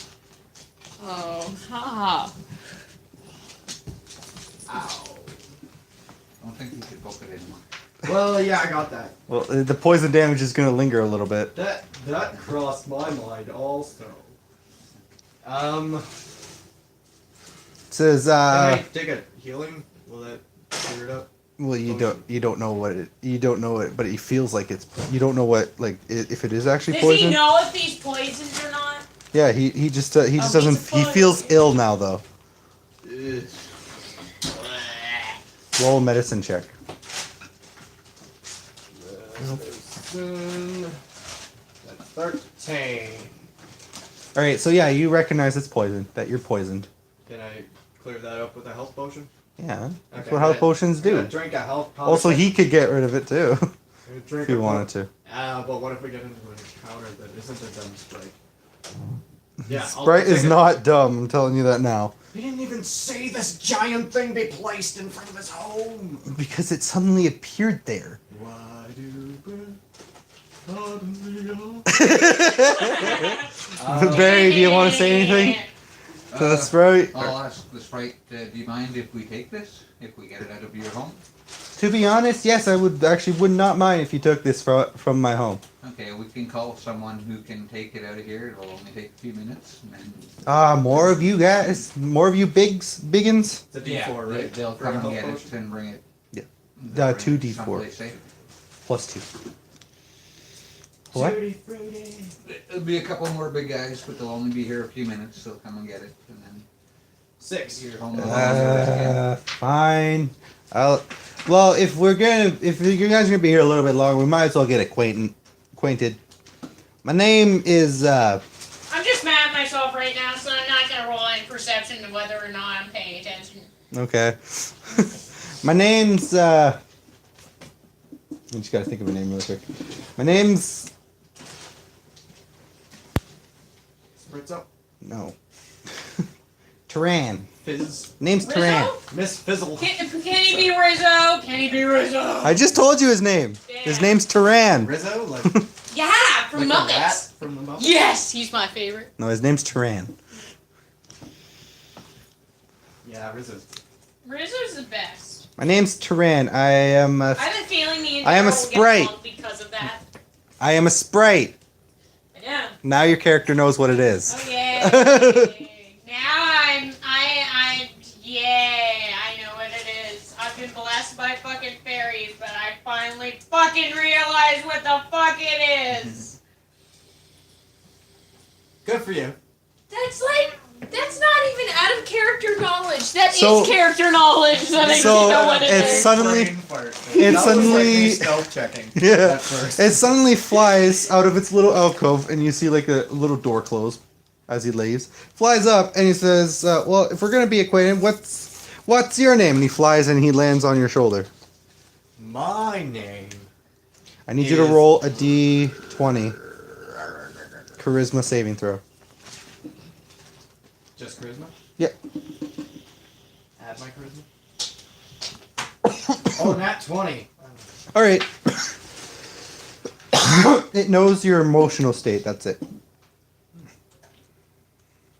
Oh, ha. Ow. I don't think you should book it anymore. Well, yeah, I got that. Well, the poison damage is gonna linger a little bit. That crossed my mind also. It says, Can I take a healing? Will that clear it up? well, you don't know what it, but it feels like it's. You don't know what if it is actually Does poison. he know if he's poisoned or not? Yeah, he just he's doesn't. He feels ill now though. Ugh. Roll a medicine check. That's 13. All right, so yeah, you recognize it's poison. That you're poisoned. Can I clear that up with a health potion? Yeah, that's Okay, what health potions I'm gonna do. drink a health potion. Also, he could get rid of it too, I'm gonna drink if he wanted to. But what if we get into an encounter that isn't a dumb Sprite? Yeah, Sprite is not dumb. I'm telling you that now. He didn't even say this giant thing be placed in front of his home. Because it suddenly appeared there. Why do birds suddenly all- Barry, do you want to say anything to the sprite? I'll ask the sprite, do you mind if we take this? If we get it out of your home? To be honest, yes, I would not mind if you took this from my home. Okay, we can call someone who can take it out of here. It'll only take a few minutes. And then More of you guys, more of you biggins. It's a D4, they- right? they'll For a come and health get it potion? and bring it. Yeah. They'll bring 2 it D4. someplace safe. Plus 2. What? Tutti frutti. There'll be a couple more big guys, but they'll only be here a few minutes. They'll come and get it, and then 6. you're home. Again. Fine. Well, if you guys are gonna be here a little bit longer, we might as well get acquainted. My name is I'm just mad at myself right now, so I'm not gonna roll any perception of whether or not I'm paying attention. okay. My name's I just gotta think of a name really quick. My name's Spritz up. no. Taran. Fizz. Name's Taran. Rizzo? Miss Fizzle. Can he be Rizzo? Can he be Rizzo? I just told you his name. His Damn. name's Taran. Rizzo? Like, Yeah, from like the rat Muppets. from the Muppets? Yes, he's my favorite. No, his name's Taran. Yeah, Rizzo's. Rizzo's the best. My name's Taran. I am a I have a feeling the I am a intro will get sprite. long because of that. sprite. Yeah. Now your character knows what it is. Oh yeah. Now I know what it is. I've been blessed by fucking fairies, but I finally fucking realized what the fuck it is. Good for you. That's not even out of character knowledge. That So- is character knowledge that I So, know what it it's is. suddenly- Brain fart. it's That was suddenly- like me stealth checking. Yeah. At first. It suddenly flies out of its little alcove, and you see like a little door close as he leaves. Flies up, and he says, "Well, if we're gonna be acquainted, what's your name?" And he flies, and he lands on your shoulder. My name. I need you to Is- roll a d20 charisma saving throw. Just charisma? Yep. Add my charisma. Oh, nat 20. All right. It knows your emotional state. That's it.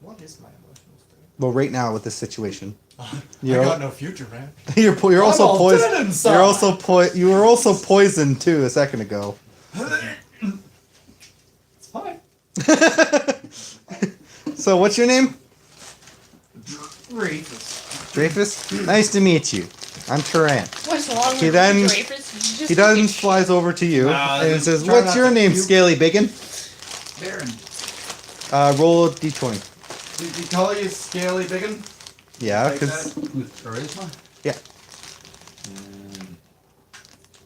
What is my emotional state? Well, right now with this situation, I You're- got no future, man. you're I'm also all poisoned. dead inside. You were also poisoned too a second ago. It's fine. So what's your name? Reef. Dreyfus. Nice to meet you. I'm Taran. What's wrong He with then- you, Dreyfus? You just He then fucking flies over to you and he says, try "What's not your to name, puke." Scaly Biggin?" Baron. Roll a d20. Did he call you Scaly Biggin? Yeah, Like because With charisma? Yeah.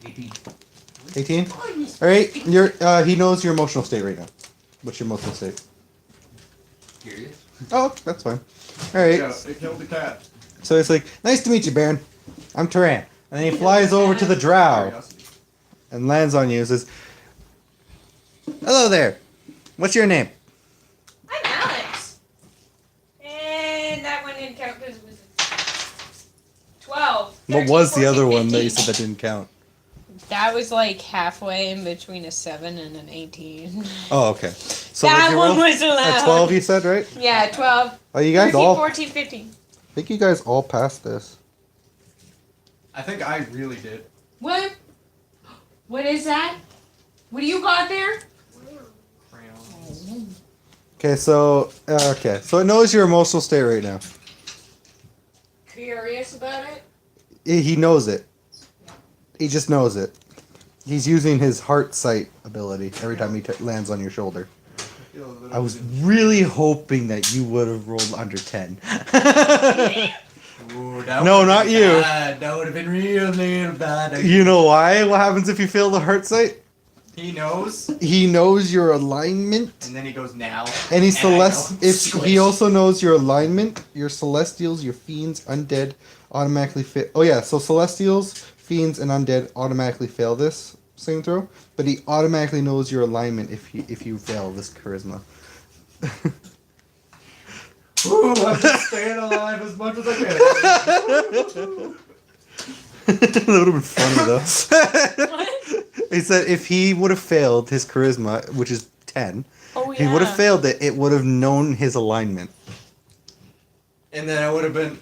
18. 18. All right, he knows your emotional state right now. What's your emotional state? Curious. Oh, that's fine. All right. Yeah, it killed the cat. So it's like, "Nice to meet you, Baron. I'm Taran. And then he flies over to the drow Curiosity. and lands on you and says, "Hello there. What's your name?" I'm Alex. And that one didn't count because it was 12. What 13, was the 14, other one that you 15. said that didn't count? That was like halfway in between a 7 and an 18. Oh, okay. So That what'd you one roll? was allowed. At 12 you said, right? Yeah, 12. Oh, you guys 13, all... 14, 15. I think you guys all passed this. I think I really did. What? What is that? What do you got there? Crayons. Okay, so it knows your emotional state right now. Curious about it? He knows it. He just knows it. He's using his heart sight ability every time he lands on your shoulder. I was really hoping that you would have rolled under 10. Ooh, that No, would've not been you. Bad. That would have been real bad. You know why? What happens if you fail the heart sight? He knows, He knows your alignment. and then he goes now. And he's And I celest. know. If Squish. he also knows your alignment, your celestials, your fiends, undead, automatically fit. Oh yeah, so celestials, fiends, and undead automatically fail this saving throw, but he automatically knows your alignment if you fail this charisma. Ooh, I'm just staying alive as much as I can. That would have been funny though. What? He said if he would have failed his charisma, which is 10, Oh, he would have failed it. It would have known his alignment. And then I would have been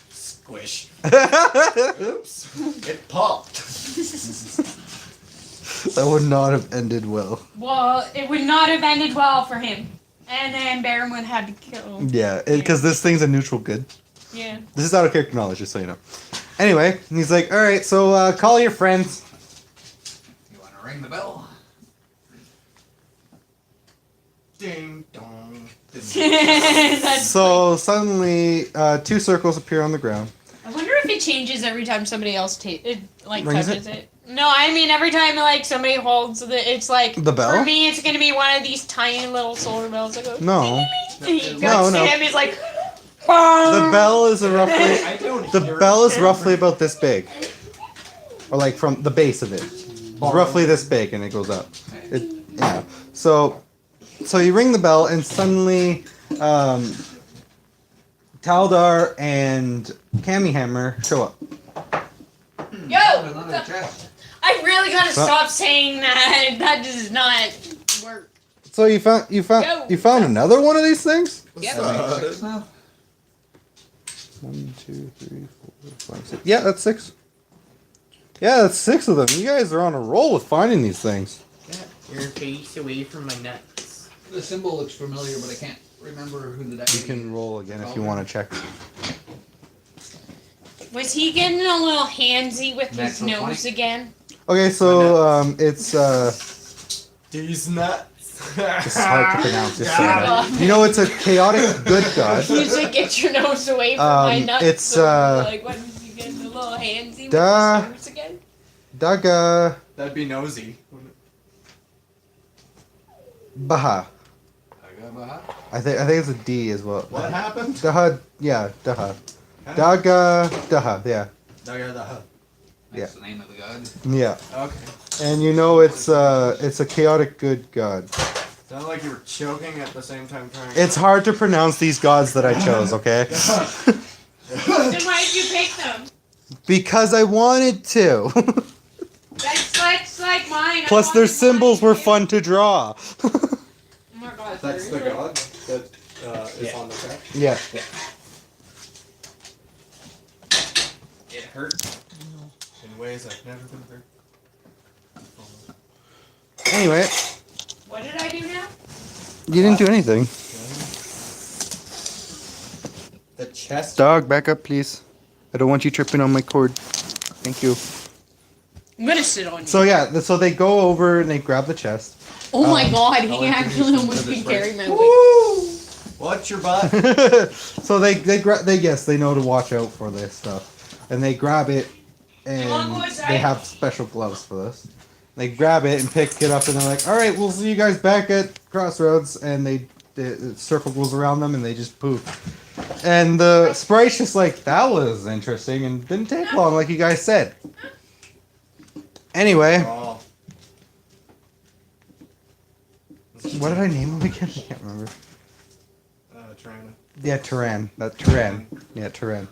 squish. That Oops. It popped. would not have ended well. Well, it would not have ended well for him. And then Baron would have had to kill him. Yeah, because this thing's a neutral good. Yeah. This is out of character knowledge, just so you know. Anyway, he's like, all right, so call your friends. You want to ring the bell? Ding dong. That's So suddenly, 2 circles appear on the ground. I wonder if it changes every time somebody else like Rings touches it. No, I mean every time like somebody holds it's like The bell? For me, it's gonna be one of these tiny little solar bells that goes. No. He goes No, to no. him. He's like. The bell is roughly I don't the hear bell it. is roughly about this big, or like from the base of it. It's roughly this big, and it goes up. Yeah. So you ring the bell, and suddenly, Taldar and Hammer show up. Yo, Another chest. I really gotta So- stop saying that. That does not work. So you found another one of these things? Yep. Six now? 1, 2, 3, 4, 5, 6. Yeah, that's 6. Yeah, that's 6 of them. You guys are on a roll with finding these things. Get your face away from my nuts. The symbol looks familiar, but I can't remember who the You can roll again if you want to check. Was he getting a little handsy with his Natural nose 20. again? Okay, so it's These nuts. this is hard to pronounce. Just so you know. Yeah. You know, it's a chaotic good god. He's like, get your nose away from my nuts. it's, So, like, what is he getting a little handsy with Duh. his nose again? Daga That'd be nosy. Baha. Agabaha? I think it's a D as well. What happened? Daha, yeah, Daha. Daga, Daha, yeah, That's the name of the god. yeah. Okay. And you know it's a chaotic good god. Sounded like you were choking at the same time trying. It's hard to pronounce these gods that I chose, okay? Then why did you pick them? Because I wanted to. That's like mine. Plus, their symbols were fun to draw. Oh my god. That's the god that is on the back. Yeah. It hurt in ways I've never been hurt. Anyway, What did I do now? you didn't do anything. The chest. Dog, back up, please. I don't want you tripping on my cord. Thank you. I'm gonna sit on you. So yeah, so they go over and they grab the chest. Oh my god, I'll he introduce actually him almost to this can place. carry my weight. Woo! Watch your butt. So they they know to watch out for this stuff, and they grab it, wanna and go inside? they have special gloves for this. They grab it and pick it up, and they're like, "All right, we'll see you guys back at Crossroads." And the circle goes around them, and they just poof. And the sprite's just like, "That was interesting, and didn't take long, like you guys said." Anyway, Oh. what did I name him again? I can't remember. Trying Yeah, Turan. That Turan. Yeah, Turan.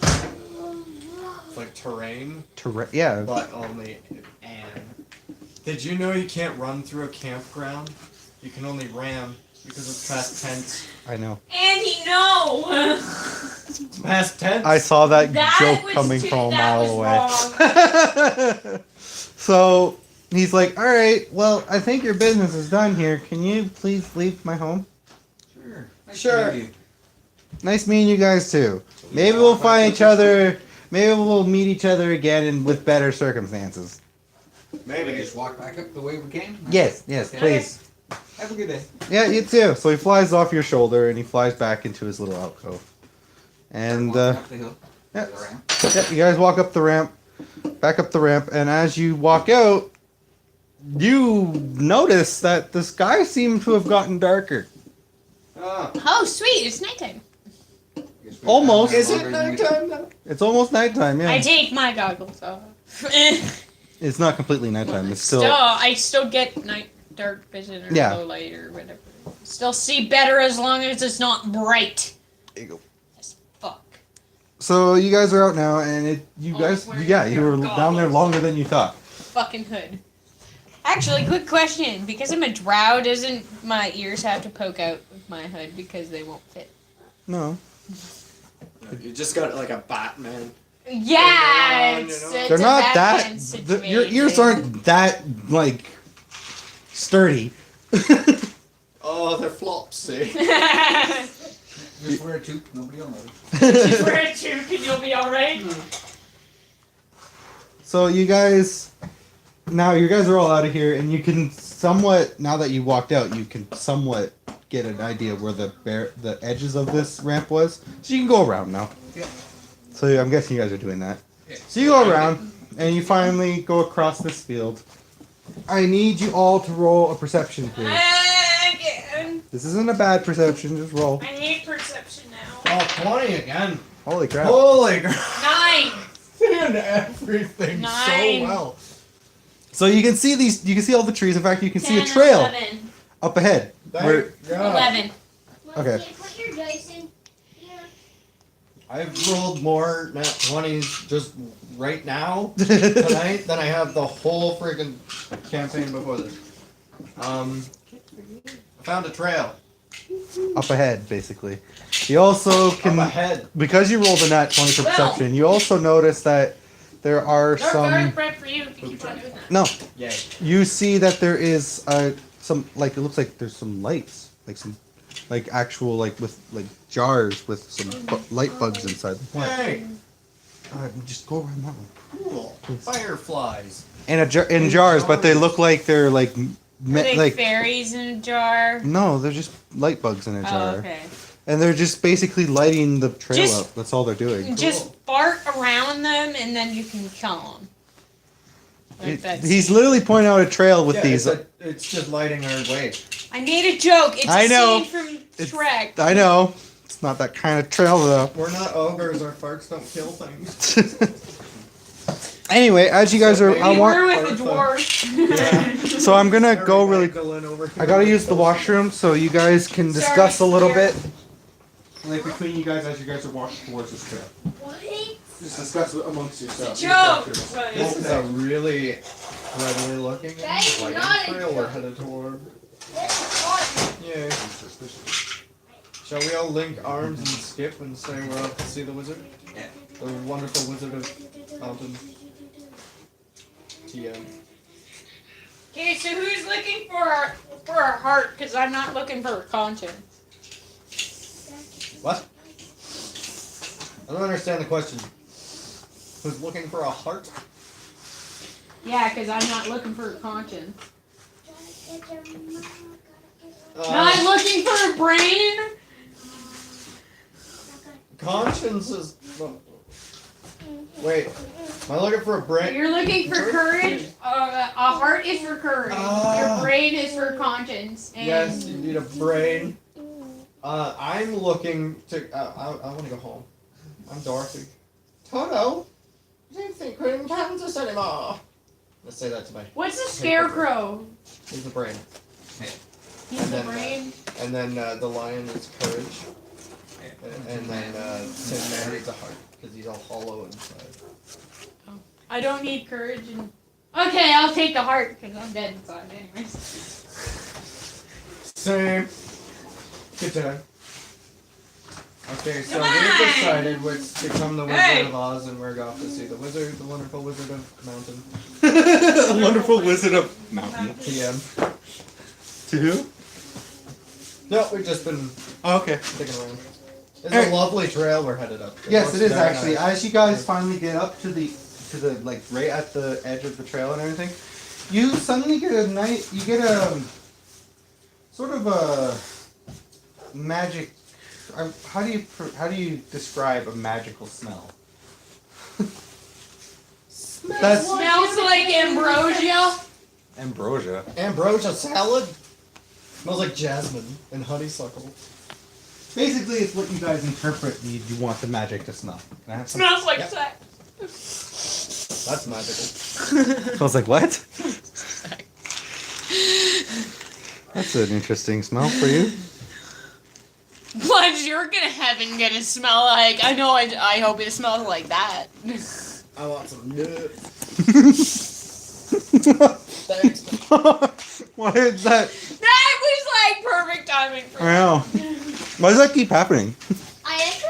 It's like terrain, Turan. Yeah. but only and. Did you know you can't run through a campground? You can only ram because it's past tense. I know. Andy, no! It's past tense. I saw that, That joke was coming too- from a that mile was away. So he's like, "All right, well, I think your business is done here. Can you please leave my home? Sure. Nice Sure. to meet you. Nice meeting you guys too. Maybe we'll find each other. Maybe we'll meet each other again and with better circumstances." Maybe just walk back up the way we came. Yes, yes, Okay. please. Have a good day. Yeah, you too. So he flies off your shoulder and he flies back into his little alcove. And Walking up the hill. yeah. The ramp. Yeah, you guys walk up the ramp, back up the ramp, and as you walk out, you notice that the sky seems to have gotten darker. Ah. Oh, sweet, it's nighttime. Guess we Almost. found Is that it longer than we nighttime now? It's almost nighttime, I yeah. take my goggles off. It's not completely nighttime. It's still. I still get night dark vision or Yeah. low light or whatever. Still see better as long as it's not bright. There you go. As fuck. So you guys are out now, and you Oh, guys, wearing yeah, you your were down there goggles. longer than you thought. Fucking hood. Actually, quick question. Because I'm a drow, doesn't my ears have to poke out of my hood because they won't fit? No, You just got like a Batman. Yeah, You know, it's they're a they're not Batman that. Your ears situation. aren't that like sturdy. Oh, they're flops, see? Just wear a tube. Nobody will notice. Just wear a tube and you'll be alright. So you guys, now you guys are all out of here, and you can somewhat, now that you walked out, you can somewhat get an idea where the edges of this ramp was. So you can go around now. Yeah. So I'm guessing you guys are doing that. Yeah. So you go around, and you finally go across this field. I need you all to roll a perception, please. Again. This isn't a bad perception, just roll. I need perception now. Oh, 20 again. Holy crap. Holy crap. 9. Doing everything Nine. so well. So you can see you can see all the trees. In fact, you can see a 10, trail 11. up ahead. Where, Thank God. 11. Okay. Put your dice in here. I've rolled more nat 20s just right now, tonight, than I have the whole freaking campaign before this. I found a trail. up ahead, basically. You also Up can, ahead. because you rolled a nat 20 for Well. perception, you also notice that there are Dark some. bread for you if you keep on doing that. No, Yay. you see that there is some, like, it looks like there's some lights, like some, like actual, like with like jars with some light bugs inside them. What? Hey, Just go around that one. cool. Fireflies. In jars, but they look like they're like, Are they like fairies in a jar? no, they're just light bugs in a jar, Oh, okay. and they're just basically lighting the trail Just- up. That's all they're doing. Just fart around them and then you can kill them. He's literally pointing out a trail with Yeah, these. it's just lighting our way. I need a joke. It's I a know. scene from It's- Shrek. I know. It's not that kind of trail though. We're not ogres, our farts don't kill things. Anyway, as you guys are, We I were want. with the dwarf. Yeah. So I'm gonna go really. Magdalene over here. I gotta use the washroom so you guys can discuss a Sorry, little here. bit. Like between you guys as you guys are walking towards this trail. What? Just discuss it amongst yourselves. Joke. This is a really friendly looking Guys, lighting not a trail we're joke. headed toward. This is fun. Yay. Shall we all link arms and skip and say we're off to see the wizard? Yeah. The wonderful wizard of mountain. TM. Okay, so who's looking for a heart? Because I'm not looking for a conscience. What? I don't understand the question. Who's looking for a heart? Yeah, because I'm not looking for a conscience. Uh, Not looking for a brain? Conscience is. Wait. Am I looking for a brain? You're looking for courage? A heart is for courage. Your brain is for conscience. And Yes, you need a brain. I'm looking to. I want to go home. I'm Dorothy. Toto, I don't think we're in Kansas anymore. Let's say that to my. What's a scarecrow? He's the brain. He's And the then, brain. And then the lion is courage. And then Tin Man is a heart because he's all hollow inside. I don't need courage and. Okay, I'll take the heart because I'm dead inside, anyways. Same. Good time. Okay, so Come we've on! decided which to become the Wizard Hey! of Oz, and we're off to see the wizard, the wonderful Wizard of Mountain. A wonderful wizard of mountain. PM. To who? No, we've just been Oh, okay. sticking around. It's Alright. a lovely trail we're headed up. Yes, looks it is very actually. nice. As you guys finally get up to the like right at the edge of the trail and everything, you suddenly get a sort of a magic. How do you describe a magical smell? That's Smells like ambrosia. ambrosia. Ambrosia salad? Smells like jasmine and honeysuckle. Basically, it's what you guys interpret you want the magic to smell. Can I have some? Smells like Yep. sex. That's magical. Smells like what? That's an interesting smell for you. What's your heaven gonna smell like? I know. I hope it smells like that. I want some nuts. Thanks. Why is that? That was like perfect timing for I know. Why does that keep happening? I actually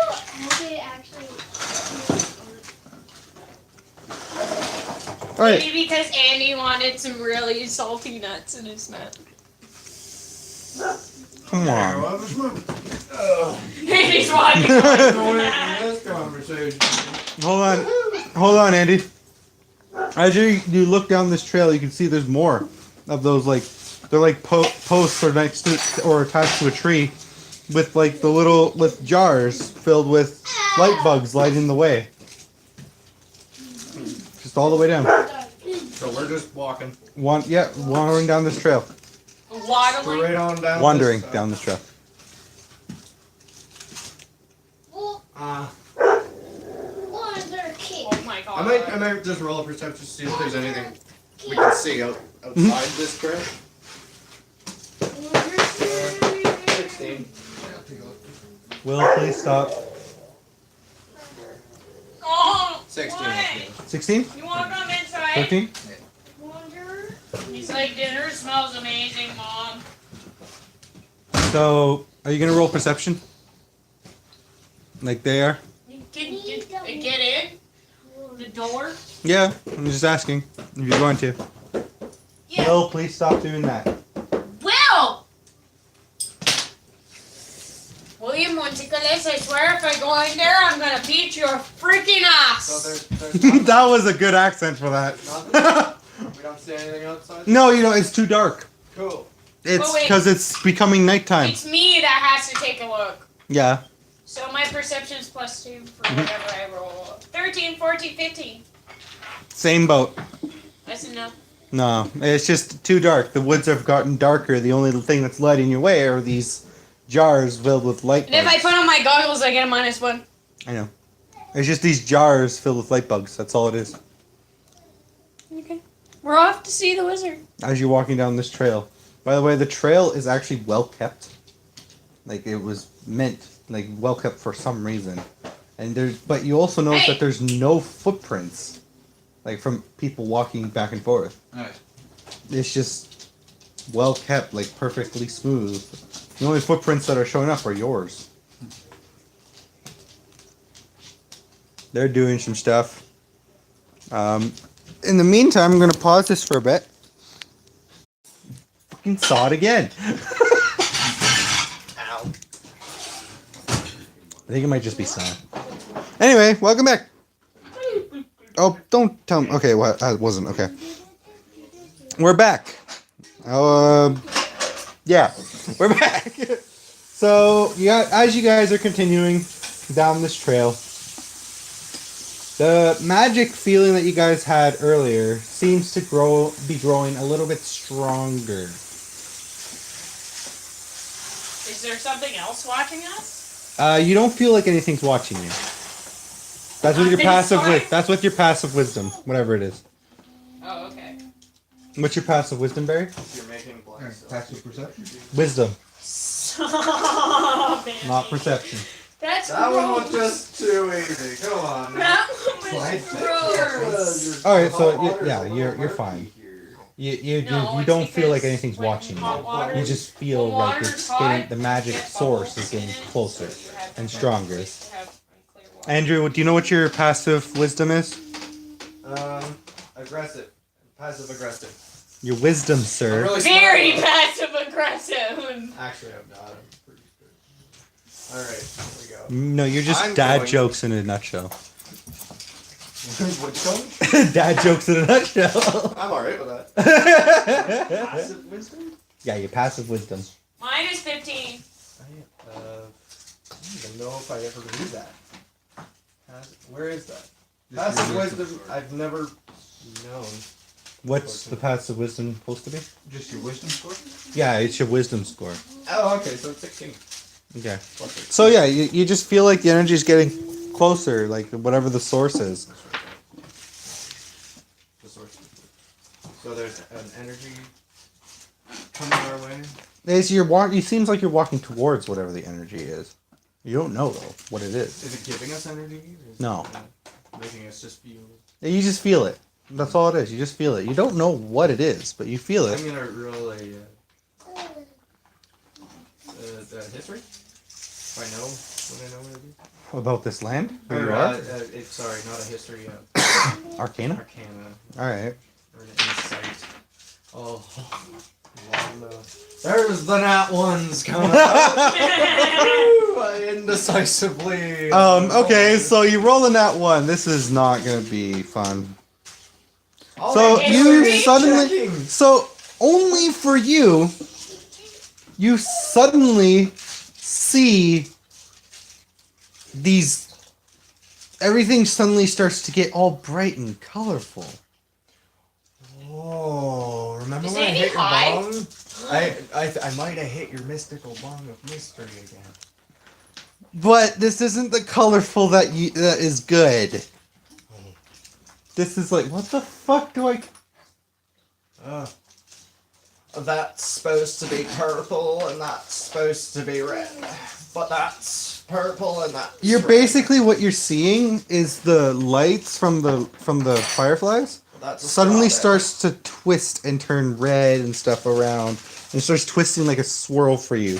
Alright. Maybe because Andy wanted some really salty nuts in his mouth. Come on. Andy's walking This conversation. Hold on, Andy. As you look down this trail, you can see there's more of those they're like posts or next to or attached to a tree, with like with jars filled with light bugs lighting the way. Just all the way down. So we're just walking. Wandering down this trail. waddling. Straight on down. Wandering this, down this trail. well, what is their cake? Oh my god. I might just roll a perception to see if there's anything we can see outside this trail. 16. Will, please stop. Oh, 16. why? 16? You want to come inside? 13? Wonder. He's like, dinner smells amazing, Mom. So, are you gonna roll perception? Like they are? Can you get in the door? Yeah, I'm just asking if you're going to. Yeah. Will, please stop doing that. Will! William Monticoles, I swear if I go in there, I'm gonna beat your freaking ass. So there's nothing, That was a good accent for that. we don't see anything outside? No, it's too dark. Cool. It's Oh, wait. because it's becoming nighttime. It's me that has to take a look. Yeah. So my perception's +2 for Mhm. whatever I roll. 13, 14, 15. Same boat. That's enough. No, it's just too dark. The woods have gotten darker. The only thing that's lighting your way are these jars filled with light And if I bugs. put on my goggles, I get a -1. I know. It's just these jars filled with light bugs. That's all it is. Okay. We're off to see the wizard. As you're walking down this trail. By the way, the trail is actually well kept. Like it was meant, like well kept for some reason. And but you also notice Hey! that there's no footprints, like from people walking back and forth. Alright. It's just well kept, like perfectly smooth. The only footprints that are showing up are yours. They're doing some stuff. In the meantime, I'm gonna pause this for a bit. Fucking saw it again. Ow. I think it might just be sound. Anyway, welcome back. Oh, don't tell me. Okay, well, I wasn't. Okay. We're back. Yeah, we're back. So, as you guys are continuing down this trail, the magic feeling that you guys had earlier seems to be growing a little bit stronger. Is there something else watching us? You don't feel like anything's watching you. That's with your Nothing's passive fine. That's with your passive wisdom, whatever it is. Oh, okay. What's your passive wisdom, Barry? You're making black Alright, stuff. passive perception. Wisdom, Stop it. not perception. That's That one was gross. just too easy. Come on. That one was gross. All right, so you're fine. You No, it's don't feel like because anything's when watching hot you. water- You just feel when like water's it's hot, getting the magic it source bubbles is getting in it, closer so you have and to stronger. have clear water. Andrew, do you know what your passive wisdom is? Aggressive. Passive aggressive. Your wisdom, I'm sir. really Very smart. passive aggressive. Actually, I'm not. I'm pretty good. Alright, here we go. No, you're just I'm dad going- jokes in a nutshell. Which one? Dad jokes in a nutshell. I'm alright with that. Yeah, Passive wisdom? your passive wisdom. Mine is 15. I don't even know if I ever knew that. Where is that? Just Passive your wisdom, score. I've never known. What's the passive wisdom supposed to be? Just your wisdom score? Yeah, it's your wisdom score. Oh, okay, so it's 16. Okay. Plus 16. So yeah, you just feel like the energy is getting closer, like whatever the source is. The source. So there's an energy coming our way. As you seems like you're walking towards whatever the energy is. You don't know though what it is. Is it giving us energy? Or is No. it making us just feel? You just feel it. That's all it is. You just feel it. You don't know what it is, but you feel I'm it. gonna roll a history. If I know what what it is. About this land? Where you Or, are? sorry, not a history. Arcana? Arcana. Alright. Or an insight. Oh, well, there's the nat ones coming out. Indecisively. Okay, so you roll a nat 1. This is not gonna be fun. Oh, So my you history suddenly checking. so only for you suddenly see these everything suddenly starts to get all bright and colorful. Oh, remember Is when I Andy hit your high? bong? I might have hit your mystical bong of mystery again. But this isn't the colorful that is good. This is like, what the fuck do I That's supposed to be purple and that's supposed to be red. But that's purple and that's You're red. basically what you're seeing is the lights from the fireflies That's a suddenly strawberry. starts to twist and turn red and stuff around and starts twisting like a swirl for you.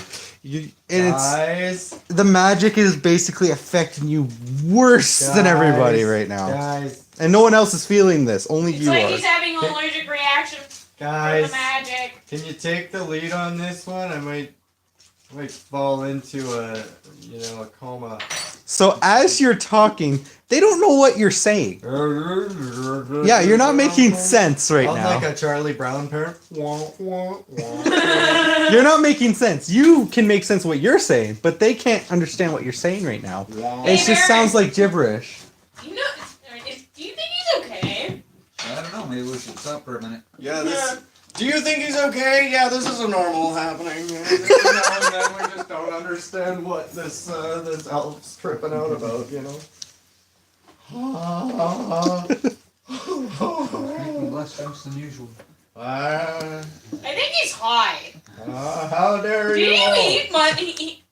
Guys, The magic is basically affecting you worse than everybody right now. Guys, And no one else is feeling this. Only It's you like are. he's having an allergic reaction from the guys, magic. can you take the lead on this one? I might fall into a coma. So as you're talking, they don't know what you're saying. Yeah, you're not making sense right I'm now. like a Charlie Brown parent. Wah, wah, wah. You're not making sense. You can make sense of what you're saying, but they can't understand what you're saying right now. Wah. It just Barry. sounds like gibberish. You know, do you think he's okay? I don't know, maybe we should stop for a minute. Yeah, this. Do you think he's okay? Yeah, this is a normal happening. Now and then we just don't understand what this elf's tripping out about, you know. Drinking less drinks than usual. I think he's high. How dare Did you? you all. eat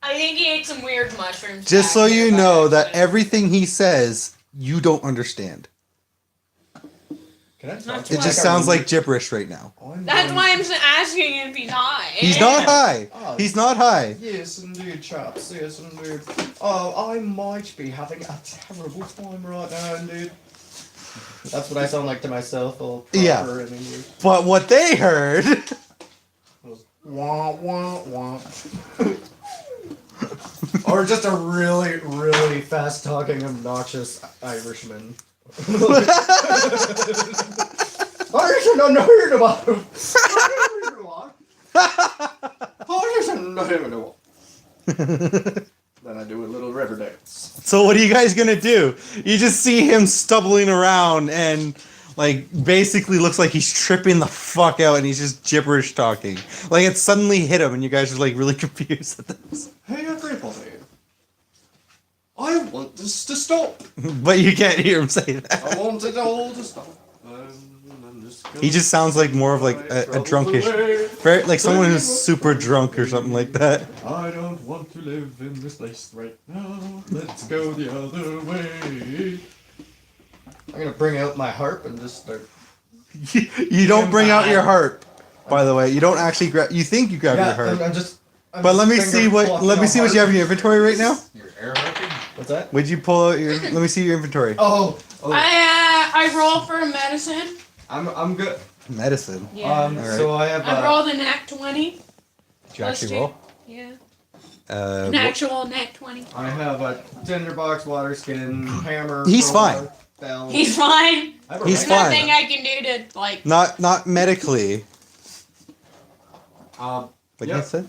I think he ate some weird mushrooms. Just so back you there, know but- that everything he says, you don't understand. Can I talk That's to It why- just sounds like gibberish right now. That's why I'm asking if he's high. He's not high. Oh, He's not high. Yes, indeed, chaps. Yes, indeed. Oh, I might be having a terrible time right now, indeed. That's what I sound like to myself, all proper Yeah. in English. But what they heard. Wah, wah, wah. Or just a really, really fast talking, obnoxious Irishman. I should have heard about him. Then I do a little river dance. So what are you guys gonna do? You just see him stumbling around and like basically looks like he's tripping the fuck out and he's just gibberish talking. Like it suddenly hit him and you guys are like really confused at this. Hey everybody. I want this to stop. But you can't hear him say that. I want it all to stop. I'm just He just sounds like more of like a drunkish, very like someone who's super drunk or something like that. I don't want to live in this place right now. Let's go the other way. I'm gonna bring out my harp and just start. You don't bring out your harp, by the way. You don't actually grab. You think you grab your harp, but let me see what you have in your inventory right now. Your air harping? What's that? Would you pull out your? Let me see your inventory. Oh. I roll for medicine. I'm good. Medicine. Yeah. Alright. So I have. I rolled a nat 20. Did you Plus actually two. roll? Yeah. Uh, An actual nat 20. I have a tinderbox, water skin, hammer. He's crowbar, fine. Bell. He's fine. I have a He's There's regular- fine. nothing I can do to, like. not medically, like Yeah. you said.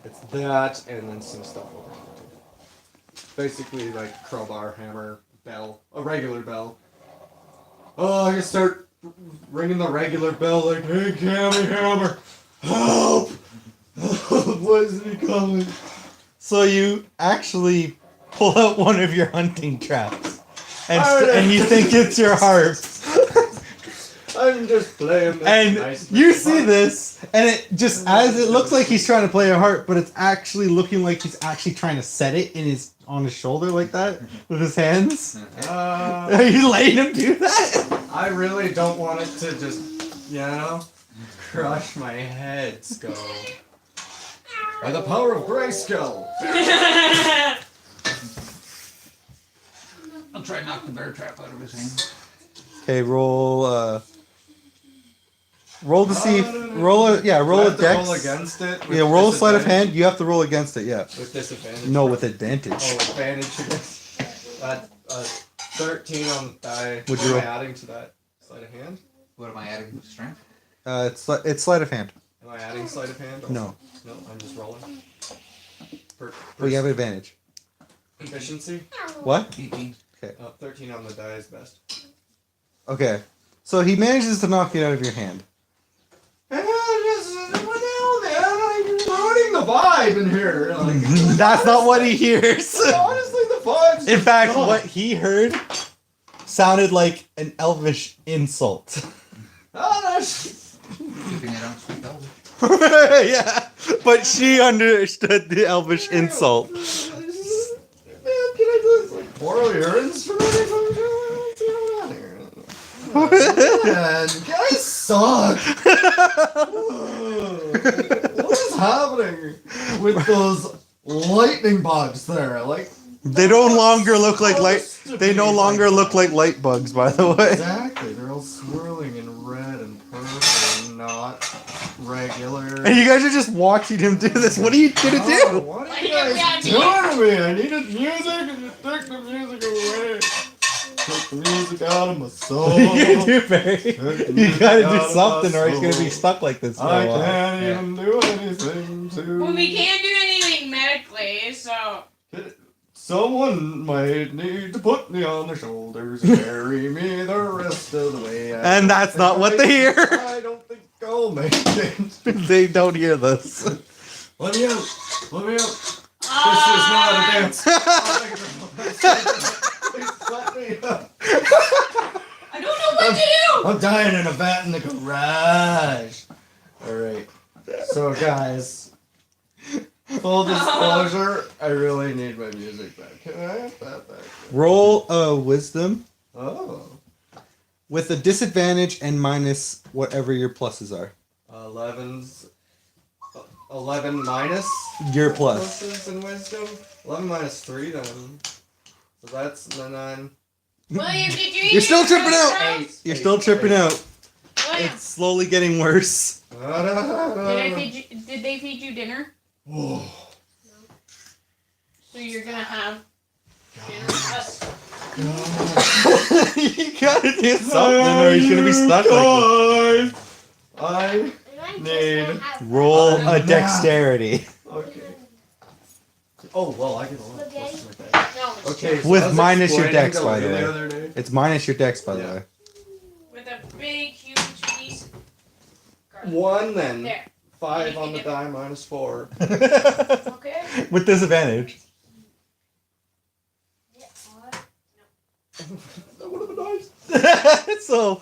It's that and then some stuff over here too. Basically like crowbar, hammer, bell, a regular bell. Oh, I can start ringing the regular bell like, hey, Cammy Hammer, help! Help! Why isn't he coming? So you actually pull out one of your hunting traps, and Alright. and you think it's your harp, I'm just playing this and nice you little see harp. this, and it just as it looks like he's trying to play a harp, but it's actually looking like he's actually trying to set it on his shoulder like that with his hands. Are you letting him do that? I really don't want it to just, crush my head, Skull. By the power of Grayskull. I'll try and knock the bear trap out of his hand. Okay, roll to see. Roll a Do I dex. have to roll against it. With Roll a sleight of disadvantage? hand. You have to roll against it. Yeah. With disadvantage. No, with advantage. Oh, advantage against. 13 on the die. Would What you am I roll? adding to that? Sleight of hand? What am I adding to strength? It's sleight of hand. Am I adding sleight of hand? No. No, I'm just rolling. Well, you have advantage. Efficiency? What? 18. 13 on the die is best. Okay. So he manages to knock it out of your hand. What the hell, man? I'm ruining the vibe in here. Like, That's not what he hears. honestly, the vibe's In fact, gone. what he heard sounded like an elvish insult. Oh, that's... Keeping it on sweet velvet. Yeah, but she understood the elvish insult. Man, can I just like borrow your instrument or something? Man, guys suck. What is happening with those lightning bugs there? Like They no longer look like supposed to They be no longer look like light bugs, by the way. Exactly, they're all swirling in red and purple and not regular. And you guys are just watching him do this. What are you gonna Oh, do? what are Why you do you guys have doing to me? I needed music and you took the music away. Took the music out of my soul. You do, Barry. You gotta do something, or he's gonna be stuck like this for I a while. can't even do anything to. Well, we can't do anything medically, so. Someone might need to put me on their shoulders and carry me the rest of the way. And that's not what they hear. I don't think I'll make it. They don't hear this. Let me out! Let me out! This is not a dance. Please let me out. I don't know what to do! I'm dying in a vat in the garage. Alright. So, guys, full disclosure, I really need my music back. Can I have that back? Roll a wisdom Oh. with a disadvantage and minus whatever your pluses are. 11 minus Your plus. pluses in wisdom. 11 minus 3 then. So that's the 9. William, did you You're still tripping out. 8. You're still tripping out. William, It's slowly getting worse. did they feed you dinner? Oh. So you're gonna have dinner with us. You gotta do something, or he's gonna be stuck like this. I need. Roll a dexterity. Okay. Oh well, I can roll it. Plus my dex. No, Okay. So With I was minus your explaining dex, to by the Lee way. other day. It's minus your dex, by the Yeah. way. with a big, huge piece. Garlic. 1 then. There. 5 on the die minus 4. Okay. With disadvantage. That would have been nice. So,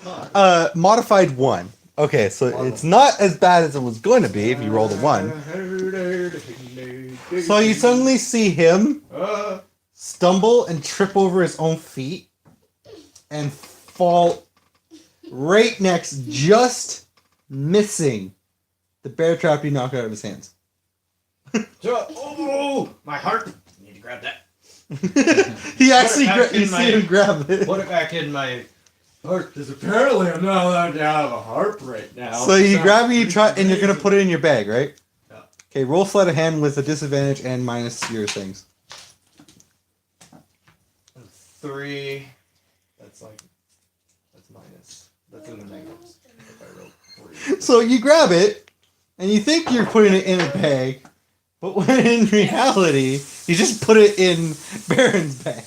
modified 1. Okay, so it's not as bad as it was going to be if you rolled a 1. So you suddenly see him stumble and trip over his own feet and fall right next, just missing the bear trap you knocked out of his hands. Oh, my heart. I need to grab that. He actually back in you see my- him grab it. Put it back in my heart, because apparently I'm not allowed to have a harp right now. So you grab it, you try, pretty and you're gonna amazing. put it in your bag, right? Yeah. Okay, roll sleight of hand with a disadvantage and minus your things. 3. That's minus. That's in the negatives. If I roll 3. So you grab it, and you think you're putting it in a bag, but when in reality, you just put it in Baron's bag.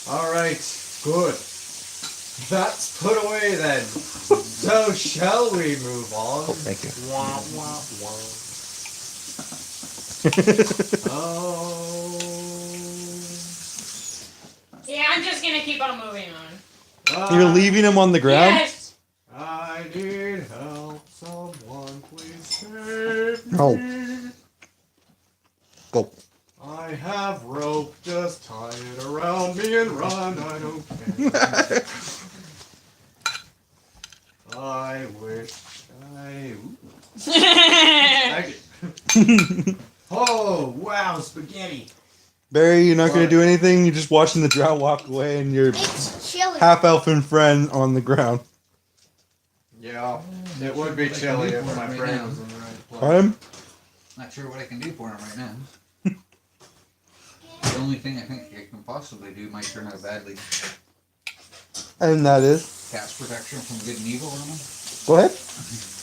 Alright, good. That's put away then. So shall we move on? Oh, thank you. Wah, wah, wah. Oh. Yeah, I'm just gonna keep on moving on. You're leaving him on the ground? Yes! I need help. Someone please save me. Oh. Go. I have rope, just tie it around me and run, I don't care. I wish I... Thank you. Oh, wow, spaghetti. Barry, you're not gonna do anything? You're just watching the drow walk away and your It's chilly. half-elfin friend on the ground. Yeah, it would be chilly if my brain was in the right place. I'm Not sure what I can do for him right now. The only thing I think I can possibly do might turn out badly. and that is... Cast protection from good and evil on him. Go ahead.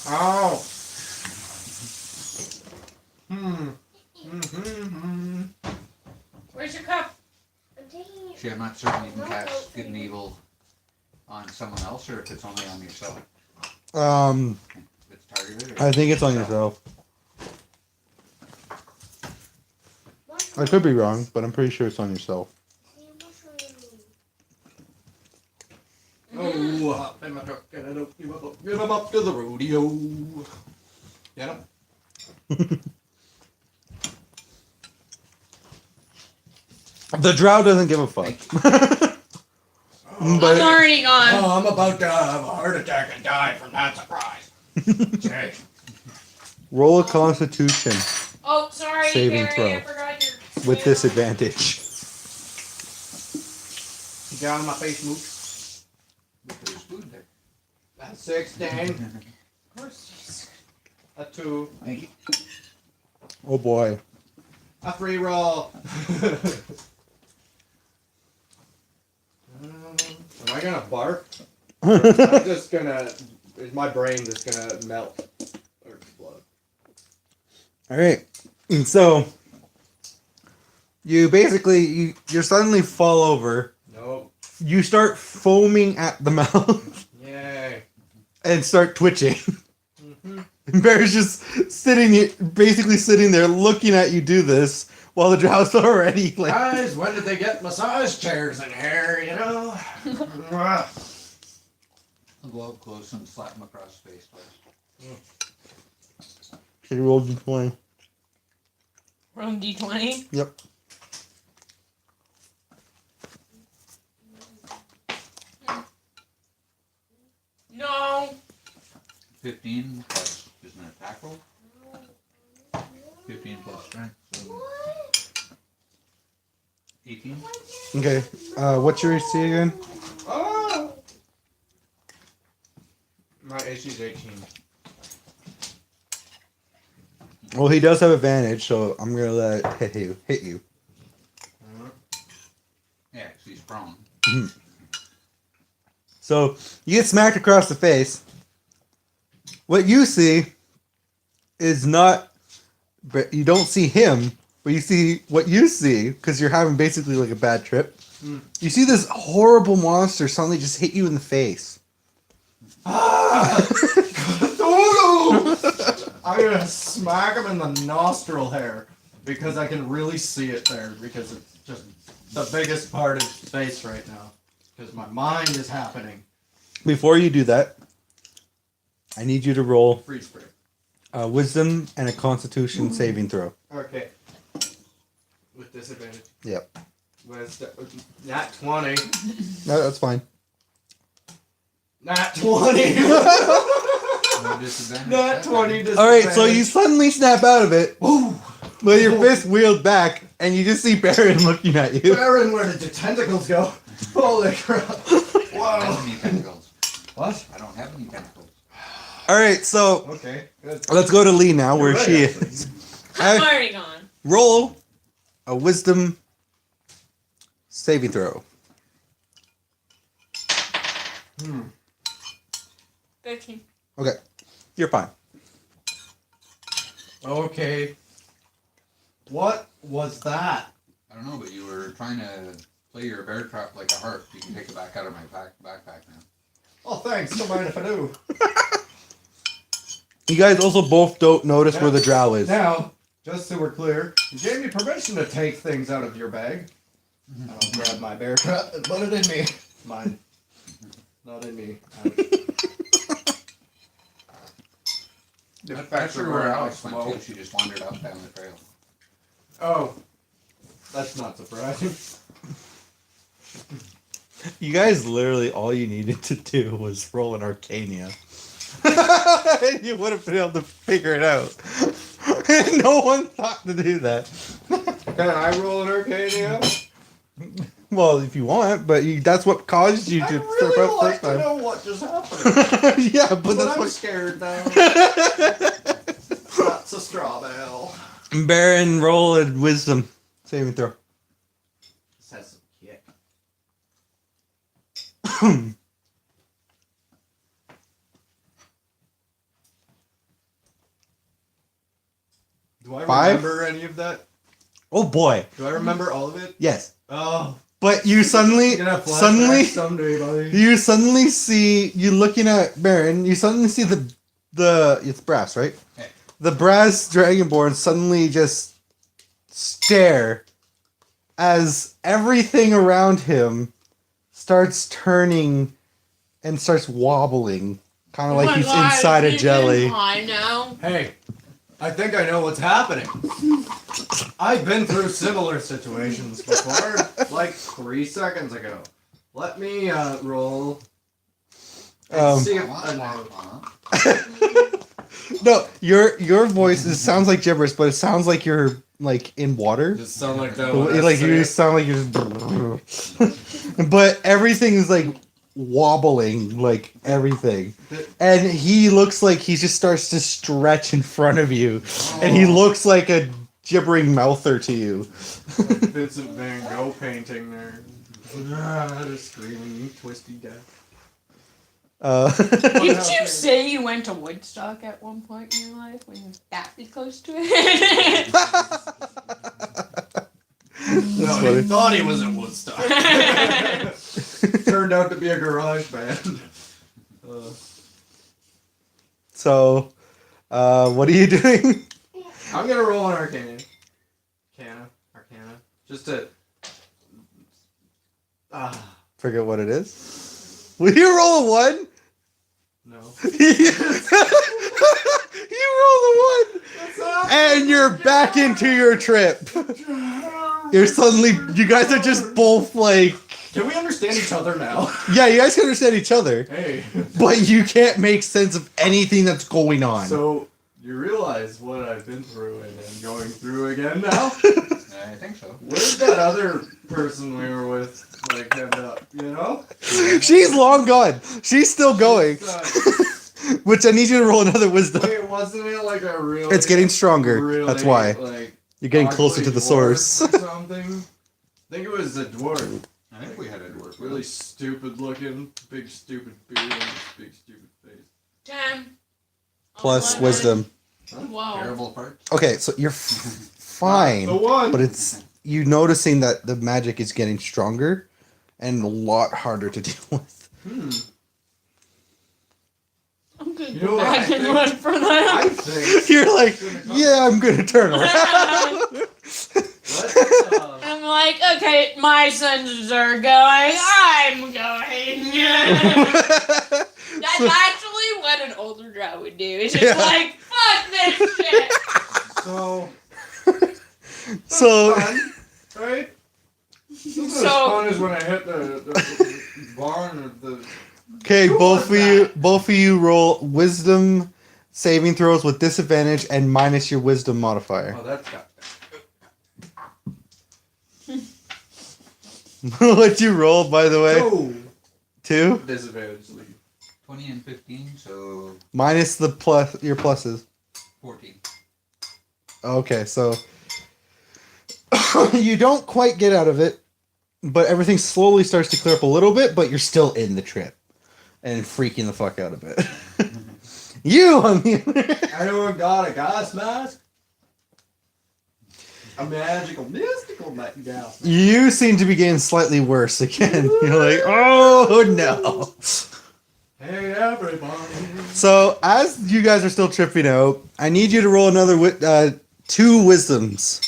Oh. Mm-hmm. Where's your cup? I'm taking it. See, I'm not certain you can cast good and evil on someone else, or if it's only on yourself. Um, If it's targeted. Or I think it's on yourself. I could be wrong, but I'm pretty sure it's on yourself. Oh, hop in my truck and I don't give up. Get 'em up to the rodeo. Get 'em? The drow doesn't give a fuck. I'm But already gone. Oh, I'm about to have a heart attack and die from that surprise. Okay. roll a constitution Oh, sorry, Saving Barry, I throw. forgot your with spoon. disadvantage. Get out of my face, Mook. Look at his food there. That's 16. Of course, jeez. A 2. Thank you. Oh boy. A 3 roll. Am I gonna bark? I'm just gonna. Is my brain just gonna melt or explode? Alright. And so you basically you suddenly fall over. Nope. You start foaming at the mouth Yay. and start twitching. Mm-hmm. And Bear's just basically sitting there looking at you do this while the drow's already like. Guys, when did they get massage chairs in here? You know. I'll go up close and slap him across the face twice. She rolled d20. From D20. Yep. No. 15 plus is an attack roll. 15 plus strength. So 18. Okay. What's your AC again? Oh. My AC's 18. Well, he does have advantage, so I'm gonna let it hit you. Yeah, 'cause he's prone. So you get smacked across the face. What you see is not, but you don't see him, but you see what you see because you're having basically like a bad trip. You see this horrible monster suddenly just hit you in the face. I'm gonna smack him in the nostril hair because I can really see it there because it's just the biggest part of his face right now. because my mind is happening. Before you do that, I need you to roll Freeze spray. a wisdom and a constitution saving throw. Okay. With disadvantage. Yep. Nat 20. No, that's fine. Nat 20. No disadvantage. Nat 20 disadvantage. Alright, so you suddenly snap out of it Ooh. with your fist wheeled back, and you just see Baron looking at you. Baron, where did your tentacles go? Holy crap. I don't Wow. have any tentacles. What? I don't have any tentacles. Alright, so Okay, good. let's go to Lee now, where You're she right, actually. is. I'm already gone. Roll a wisdom saving throw. 13. Okay, you're fine. Okay. What was that? I don't know, but you were trying to play your bear trap like a harp. You can take it back out of my backpack now. Oh, thanks. Don't mind if I do. You guys also both don't notice where the drow is. Now, just so we're clear, you gave me permission to take things out of your bag. I'll grab my bear trap and put it in me. Mine. Not in me. That's actually where Alex went too. She just wandered up down the trail. Oh. That's not surprising. You guys literally all you needed to do was roll an Arcania. You would have been able to figure it out. No one thought to do that. Can I roll an Arcania? Well, if you want, but that's what caused you I to really step up like first to time. know what just happened. Yeah, but But that's I'm what scared now. That's a straw bell. Baron roll a wisdom saving throw. This has some kick. Do I 5? remember any of that? Oh boy, Do I remember all of it? yes. Oh, But you suddenly, you're gonna have suddenly, flashbacks someday, buddy. you suddenly see you looking at Baron. You suddenly see the it's brass, right? Okay. The brass dragonborn suddenly just stare as everything around him starts turning and starts wobbling, kind of Oh like my he's God, inside a he's jelly. in high now. Hey, I think I know what's happening. I've been through similar situations before, like 3 seconds ago. Let me roll. And see if No, your voice sounds like gibberish, but it sounds like you're like in water. Does it sound like that? when I Like say you it? sound like you're just but everything is like wobbling, like everything. And he looks like he just starts to stretch in front of you. And he looks like a gibbering mouther to you. Like Vincent Van Gogh painting there. Just screaming, twisty guy. Did you say you went to Woodstock at one point in your life when you were that close to it? No, funny. he thought he was at Woodstock. Turned out to be a garage band. So, what are you doing? I'm gonna roll an Arcana. Arcana. Just to. Forget what it is. Will you roll a 1? No. You roll a 1! And you're back into your trip. You're suddenly, you guys are just both like, Can we understand each other now? yeah, you guys can understand each other, Hey. but you can't make sense of anything that's going on. So, you realize what I've been through and am going through again now? I think so. Where's that other person we were with? Like, end up, you know? She's long gone. She's still going. Which I need you to roll another wisdom. Wait, wasn't it like a real? It's getting stronger. Really, That's why. Like, You're getting closer to the ugly source. dwarf or something. I think it was a dwarf. I think we had a dwarf. Really stupid looking, big stupid beard, and big stupid face. 10. Plus 11. wisdom. Whoa. Terrible part. Okay, so you're fine. The one. But it's you noticing that the magic is getting stronger and a lot harder to deal with. I'm gonna You go know what back I and think? look for that. I think. You're like, yeah, I'm gonna turn around. Let's, I'm like, okay, my senses are going. I'm going. That's So- actually what an older drow would do. It's just Yeah. like, fuck this shit. So, So, fun, right? This is as So- fun as when I hit the barn of the. okay, Who both was of you roll wisdom saving throws with disadvantage and minus your wisdom modifier. Oh, that's got. What'd you roll, by the way? Oh! 2? Disadvantage lead. 20 and 15, so Minus the plus your pluses. 14. Okay, so you don't quite get out of it, but everything slowly starts to clear up a little bit, but you're still in the trip and freaking the fuck out a bit. You, on the other Anyone got a gas mask? A magical, mystical gas mask. you seem to be getting slightly worse again. You're like, oh no. Hey, everybody. So as you guys are still tripping out, I need you to roll another 2 wisdoms.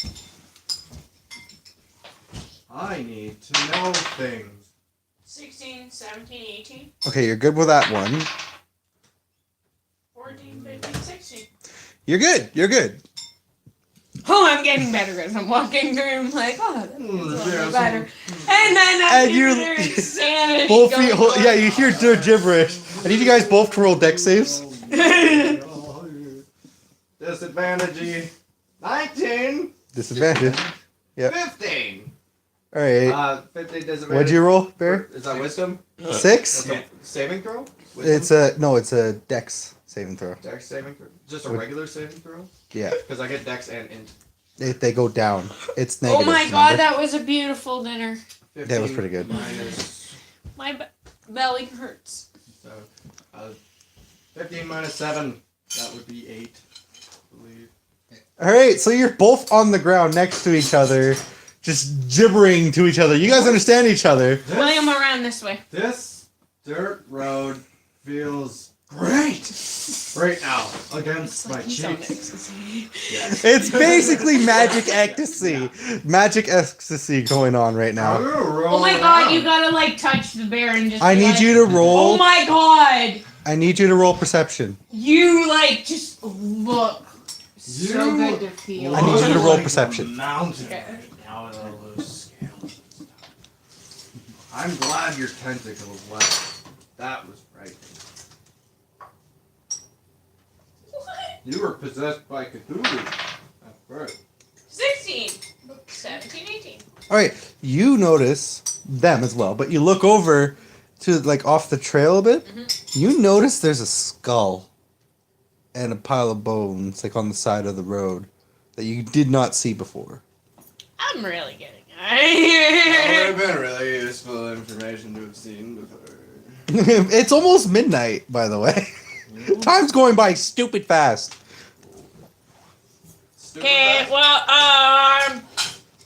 I need to know things. 16, 17, 18, Okay, you're good with that one. 14, 15, 16. You're good. You're good. Oh, I'm getting better as I'm walking through. I'm like, oh, that's a little yeah, bit better. And then I'm And you- hearing insanity Both going you, on. yeah, you hear gibberish. I need you guys both to roll dex saves. Disadvantage. 19. Disadvantage. Yep. 15. All right. 15 disadvantage. What'd you roll, Bear? Is that wisdom? 6? Okay. Saving throw? It's a dex saving throw. Dex saving throw? Just a What? regular saving throw? Yeah, Because I get dex and int. they go down. It's Oh negative. my god, remember? that was a beautiful dinner. 15 That was pretty good. Minus, My belly hurts. so, 15 minus 7. That would be 8. I believe. All right, so you're both on the ground next to each other, just gibbering to each other. You guys understand each other. William, around this way. This dirt road feels great right now against my He's on cheeks. ecstasy. It's basically magic ecstasy. Magic ecstasy going on right I'm now. gonna roll Oh my god, around. you gotta like touch the bear and just. I be need like, you to Oh roll. my god! I need you to roll perception. You like just look so You good to feel. I need you to roll Like a perception. Mountain Okay. right now with all those scales and stuff. I'm glad your tentacles left. That was frightening. What? You were possessed by Cthulhu at first. 16, 17, 18. All right, you notice them as well, but you look over to like off the trail a bit. You notice there's a skull and a pile of bones like on the side of the road that you did not see before. I'm really getting That would it. have been really useful information to have seen before. It's almost midnight, by the way. Time's going by stupid fast. Stupid Okay, fast. well,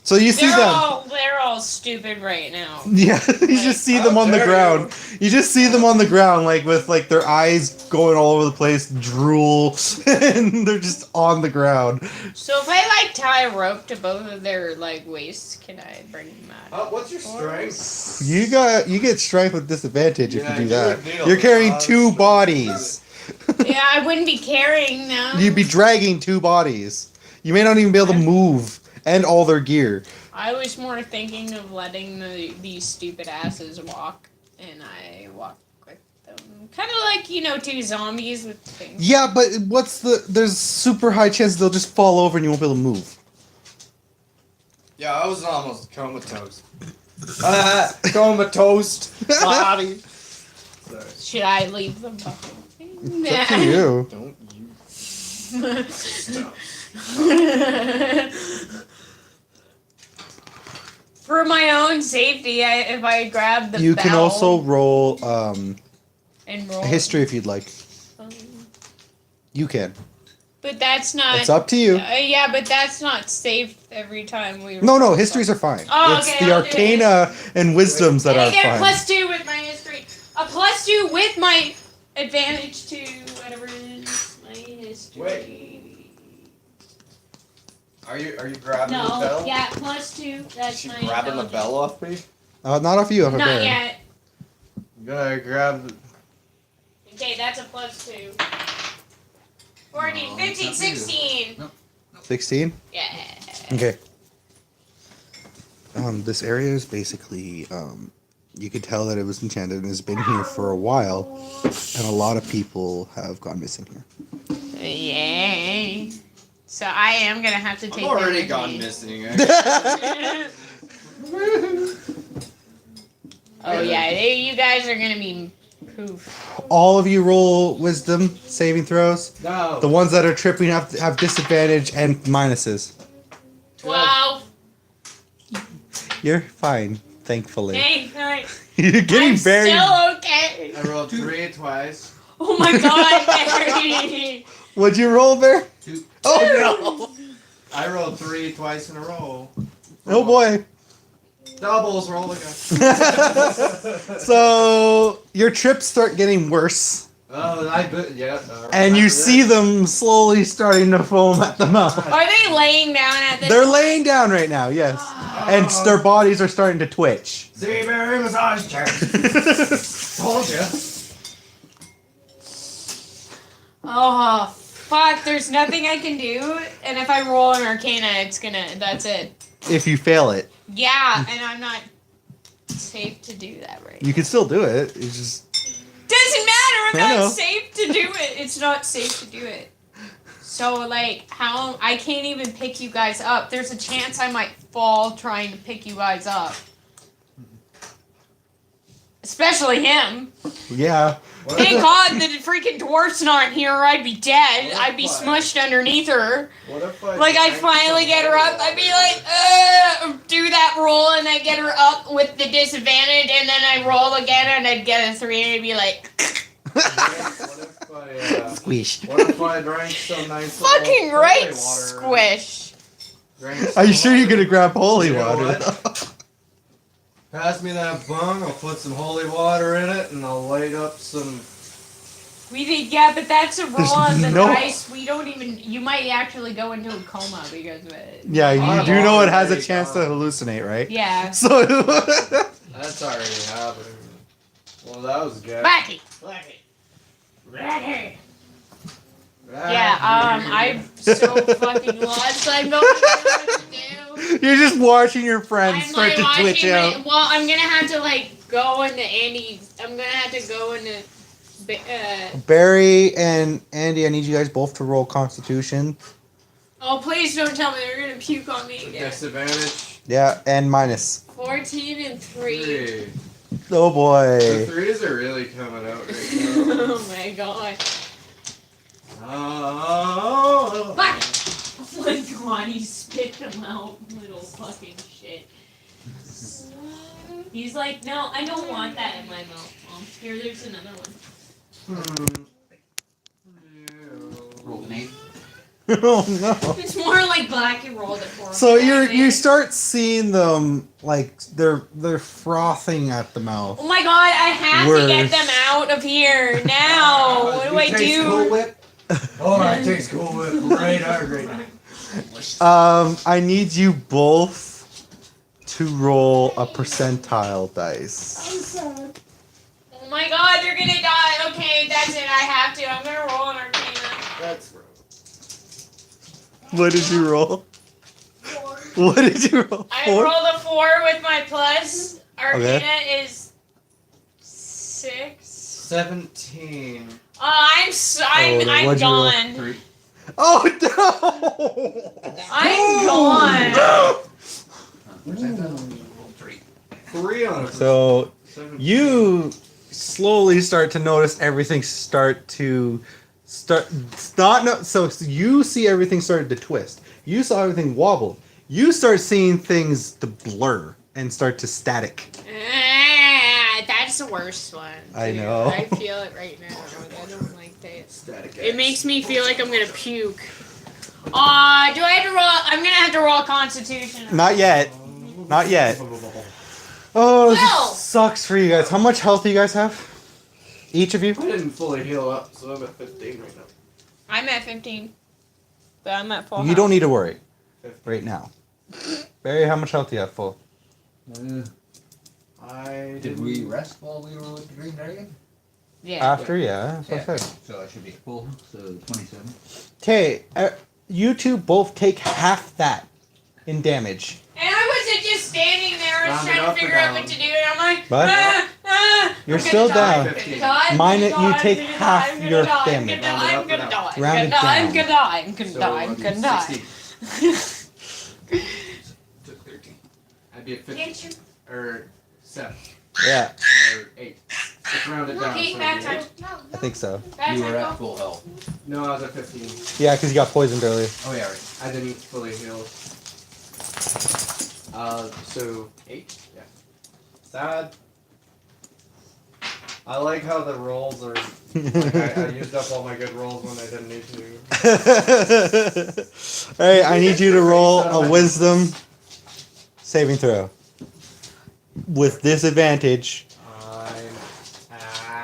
So you see them. they're all stupid right now. Yeah, you just see them How on the dare ground. You just see them on the ground, like with like their eyes going all over the place, drool, and they're just on the ground. So if I like tie a rope to both of their like waists, can I bring them out? What's your strength? You get strength with disadvantage if Yeah, you do you that. would need a You're carrying lot of 2 strength. bodies. Yeah, I wouldn't be carrying them. You'd be dragging 2 bodies. You may not even be able to move and all their gear. I was more thinking of letting these stupid asses walk, and I walk with them. Kind of like, you know, 2 zombies with things. Yeah, but there's super high chance they'll just fall over and you won't be able to move. Yeah, I was almost comatose. Comatose body. Sorry. Should I leave them behind? It's up to you. Don't you stop. For my own safety, if I grab the You bell can also roll and roll history if you'd like. You can. But that's not. It's up to you. Yeah, but that's not safe every time we. No, histories are fine. Oh, It's okay, the I'll do arcana and wisdoms that And I are get a fine. +2 with my history. A +2 with my advantage to whatever is my history. Wait. Are you grabbing the No, bell? yeah, +2. That's She my grabbing the intelligence. bell off me? Not off you, off a Not bear. yet. I'm gonna grab the... Okay, that's a +2. 14, No, 15, it's not you. 16. 16? Yeah. Okay. This area is basically, you could tell that it was enchanted and has been here for a while, and a lot of people have gone missing here. Yay. So I am gonna have to take I've already care of gone me. missing. Oh yeah, you guys are gonna be poof. All of you roll wisdom saving throws. No. The ones that are tripping have disadvantage and minuses. 12. You're fine, thankfully. Hey, alright. You're getting I'm very. still okay. I rolled 3 twice. Oh my god, Barry. What'd you roll, Bear? 2. Oh I rolled 3 twice in a row. no! Oh boy. Doubles, roll again. So your trips start getting worse, Yeah. and you see them slowly starting to foam at the mouth. Are they laying down at this? They're laying down right now, yes, and their bodies are starting to twitch. See, Barry, massage chair. Told you. Oh, fuck, there's nothing I can do. And if I roll an arcana, that's it. If you fail it, Yeah, and I'm not safe to do that right. you can still do it. It's just Doesn't matter, I'm I know. not safe to do it. It's not safe to do it. So, like, how I can't even pick you guys up. There's a chance I might fall trying to pick you guys up. Especially him. yeah. Thank God the freaking dwarf's not here or I'd be dead. I'd be smushed underneath her. What if Like, I'd finally get her up. I'd be like, do that roll and I'd get her up with the disadvantage and then I'd roll again and I'd get a 3 and I'd be like, What if I, Squish. what if I drank some nice fucking little right, holy water? squish. Drank Are you some sure you're gonna water? grab holy You know water? what? Pass me that bung, I'll put some holy water in it, and I'll light up some... Yeah, but that's a roll There's on the no- dice. We don't even, you might actually go into a coma because of it. Yeah, you I'm do know it has a already chance to gone. hallucinate, right? Yeah. So That's already happening. Well, that was good. Blackie. Blackie. Yeah, I'm so fucking lost. I don't know what to do. you're just watching your friends I'm start like to twitch watching out. it. Well, I'm gonna have to like go into Andy's. I'm gonna have to go into. Barry and Andy, I need you guys both to roll Constitution. Oh, please don't tell me they're gonna puke on me again. Disadvantage. Yeah, and minus. 14 and 3. 3. Oh The boy. 3s are really coming out right now. Oh my god. Oh. Fuck! Oh my god, he spit them out, little fucking shit. He's like, no, I don't want that in my mouth, Mom. Here, there's another one. Roll an 8. Oh no. It's more like Blackie rolled it for him. So you start seeing them like they're frothing at the mouth. Oh my god, I have to get Worse. them out of here now. What do I do? Whip? Oh, I taste Cool Whip right out right now. I need you both to roll a percentile dice. Oh my god, you're gonna die. Okay, that's it. I have to. I'm gonna roll an arcana. That's gross. What did you roll? What did you roll? I 4? rolled a 4 with my plus. Arcana is 6. 17. I'm then I'm what'd you roll? gone. 3. Oh no! I'm gone. Roll 3. 3 on a So 17. you slowly start to notice everything so you see everything started to twist. You saw everything wobble. You start seeing things to blur and start to static. That's the worst one. I too. know. I feel it right now. I don't like that. Static It X. makes me feel like I'm gonna puke. Do I have to roll? I'm gonna have to roll Constitution. Not yet. Not yet. Oh, this Will! sucks for you guys. How much health do you guys have? Each of you? I didn't fully heal up, so I'm at 15 right now. I'm at 15, but I'm at full. You don't need to worry. right now. Barry, how much health do you have full? Did we rest while we were with the Green Dragon? Yeah. After, yeah, that's what I said. So I should be full, so 27. Okay, you two both take half that in damage. And I wasn't just standing there. I was Round it trying to up or figure out down? what to do. And I'm like, What? I'm You're gonna still die, down. I'm gonna die, I'm Mine, gonna you die, take I'm gonna half die, I'm gonna your die, damage. I'm gonna die. I'm Round it gonna die. I'm down. gonna die. I'm gonna So die. it'd I'm be gonna die. 60. Took 13. I'd be at 50. Get your Or 7. Yeah, Or 8. Let's round it down. Okay, so bad it'd be time. eight. no, I think so. Bad You were time, at go. full health. No, I was at 15. Yeah, because you got poisoned earlier. Oh yeah, right. I didn't fully heal. So 8? Yeah. Sad. I like how the rolls are. Like I used up all my good rolls when I didn't need to. Alright, I need you to roll a wisdom saving throw. With disadvantage, I'm.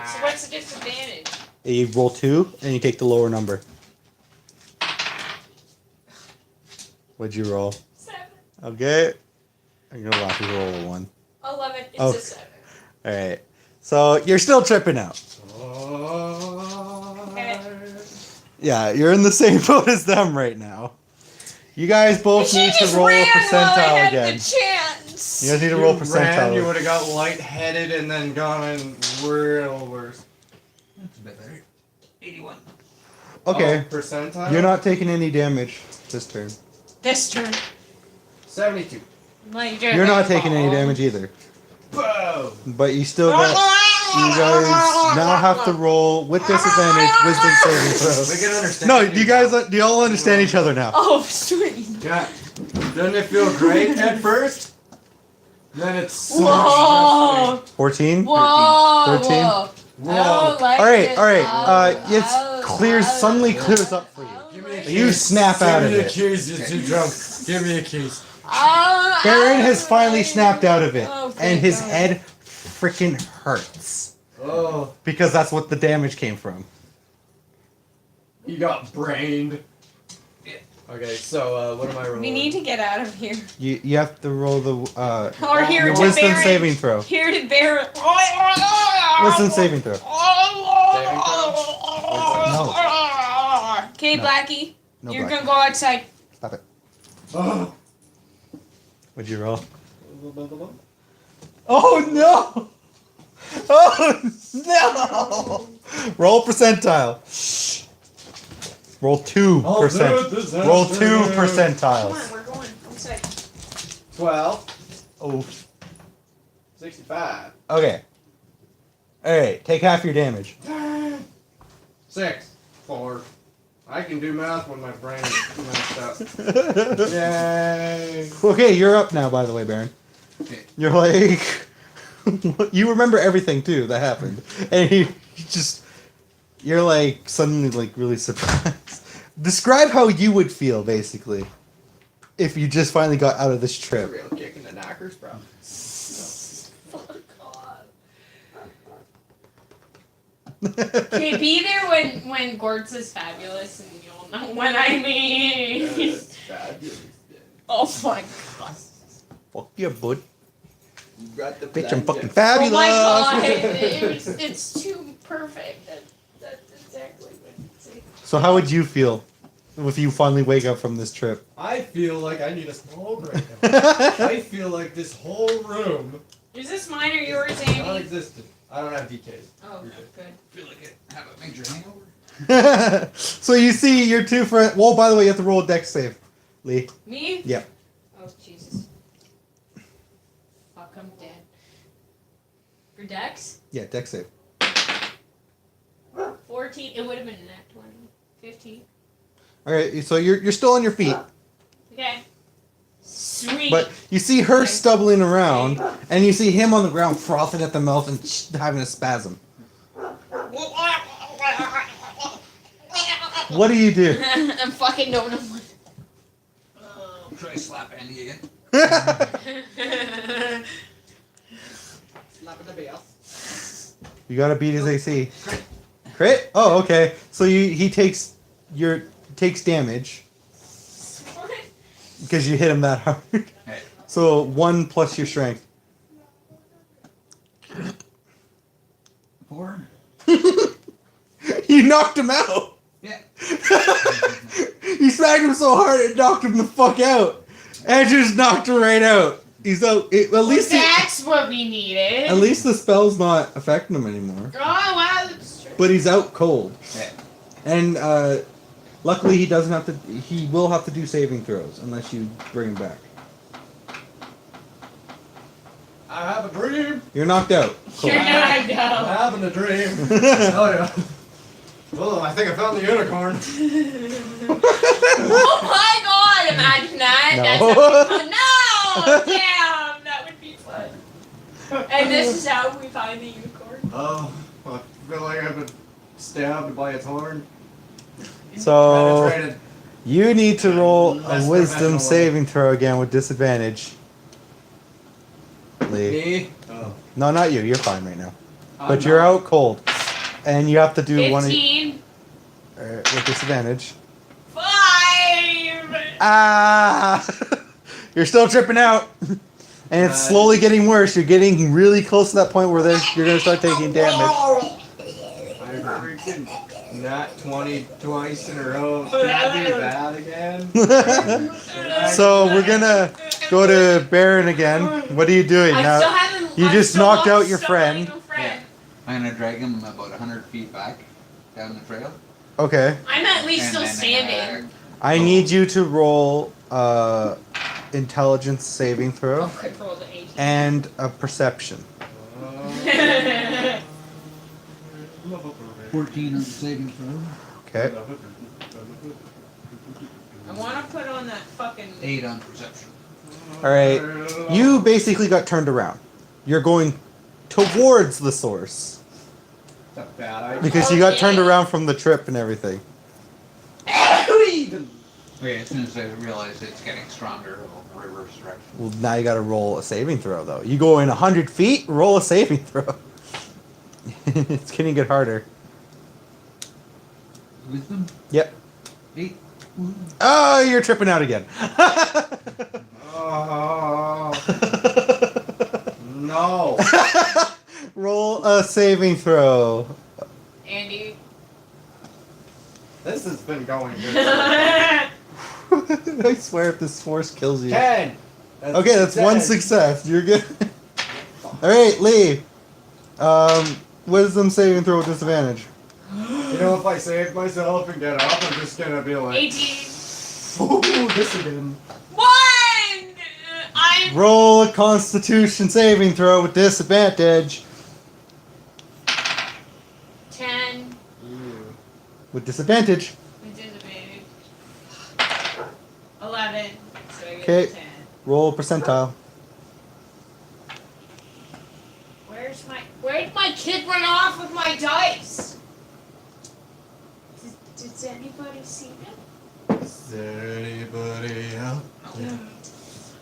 So what's the disadvantage? you roll 2 and you take the lower number. What'd you roll? 7. Okay. I'm gonna watch you roll a 1. 11. It's Oh. a 7. Alright. So you're still tripping out. Yeah, you're in the same boat as them right now. You guys both need to roll a percentile again. Chance. You guys need to roll You percentile. would have got lightheaded and then gone real worse. That's a bit better. 81. Okay. Oh, percentile? You're not taking any damage this turn. This turn. 72. You're not taking any damage either. Boom! But you still got. You guys now have to roll with disadvantage wisdom saving We throws. can understand. No, you guys, you all understand each other now. Oh, sweet. Yeah. Doesn't it feel great at first? Then it's so much Whoa. 14? Whoa. 13? Whoa. Whoa. Alright, Alright. Suddenly clears up for you. Give me a You keys. snap out of Give me a it. keys, you're too drunk. Give me a keys. Baron has finally snapped out of it. Oh, And thank his God. head freaking hurts. Oh, Because that's what the damage came from. you got brained. Okay, so what am I rolling? We need to get out of here. You have to roll the Or here your to wisdom Baron. saving throw. Here to Baron. Wisdom saving throw. Okay, No. Blackie. No You're black. gonna go outside. Stop it. Oh. What'd you roll? Oh no! Oh no! Roll percentile. Roll 2%. Roll 2 Come percentiles. on, we're going outside. 12. Oh. 65. Okay. Alright, take half your damage. 6. 4. I can do math when my brain is messed up. Yay! Okay, you're up now, by the way, Baron. Okay. You're like. You remember everything, too, that happened. And you just. You're like suddenly like really surprised. Describe how you would feel, basically, if you just finally got out of this A trip. real kick in the knockers, bro. Fuck off. Okay, be there when Gord says fabulous and you'll know what I mean. That's fabulous. Oh my god. Fuck yeah, bud. You got the Bitch, I'm plan, fucking yeah. fabulous. Oh my god. It's too perfect. That's exactly what it's like. So how would you feel if you finally wake up from this trip? I feel like I need a small break. I feel like this whole room Is this mine or yours, is Amy? non-existent. I don't have DKs. Oh, You're good. good. I feel like I have a major hangover. So you see your two friends. Well, by the way, you have to roll a dex save, Lee. Me? Yep. Oh, Jesus. Fuck, I'm dead. For Dex? Yeah, dex save. 14. It would have been net 20. 15. All right, so you're still on your feet, Okay. Sweet. but you see her stumbling around, and you see him on the ground frothing at the mouth and having a spasm. What do you do? I'm fucking don't know what. Try slap Andy again. Slapping the bell. You gotta beat his AC. Crit? Oh, okay. So he takes damage. What? because you hit him that hard. Hey. So 1 plus your strength. 4. You knocked him out. Yeah. You smacked him so hard it knocked him the fuck out. And just knocked him right out. He's out. At least That's what we needed. at least the spell's not affecting him anymore. Oh wow, that's true. But he's out cold. Yeah. And luckily he doesn't have to. He will have to do saving throws unless you bring him back. I have a dream. You're knocked out. Cool. You're not I'm no. having a dream. Oh yeah. Oh, I think I found the unicorn. Oh my god! Imagine that. No. That's no. Damn, that would be fun. And this is how we find the unicorn. Oh, I feel like I've been stabbed by its horn. So Penetrated. you need to roll Less a wisdom professional. saving throw again with disadvantage. Lee. Me? Oh. No, not you. You're fine right now. I'm But you're not. out cold, and you have to do 15. with disadvantage. 5. Ah! You're still tripping out, and it's slowly getting worse. You're getting really close to that point where you're gonna start taking damage. I freaking nat 20 twice in a row. Can't be bad again. So we're gonna go to Baron again. What are you doing I now? still haven't. you I'm just still knocked not out your friend. Yeah. I'm gonna drag him about 100 feet back down the trail. Okay. I'm at least And still then, standing. I need you to roll intelligence saving throw Oh, could roll the 18. and a perception. 14 on the saving throw. Okay. I want to put on that fucking. 8 on perception. All right. You basically got turned around. You're going towards the source That's a bad idea. because you got turned Okay. around from the trip and everything. Okay, as soon as I realize it's getting stronger, I'll reverse direction. Well, now you got to roll a saving throw though. You go in 100 feet, roll a saving throw. It's gonna get harder. Wisdom? Yep. 8. Oh, you're tripping out again. Oh, no. Roll a saving throw. Andy. This has been going good. I swear if this force kills you. 10. Okay, that's one success. You're good. All right, Lee. Wisdom saving throw with disadvantage. You know, if I save myself and get up, I'm just gonna be like, 18. ooh, this again. 1. I'm. Roll a Constitution saving throw with disadvantage. 10. With disadvantage. With disadvantage. 11. So I get Okay. 10. Roll percentile. Where'd my kid run off with my dice? Did anybody see him? Is there anybody out?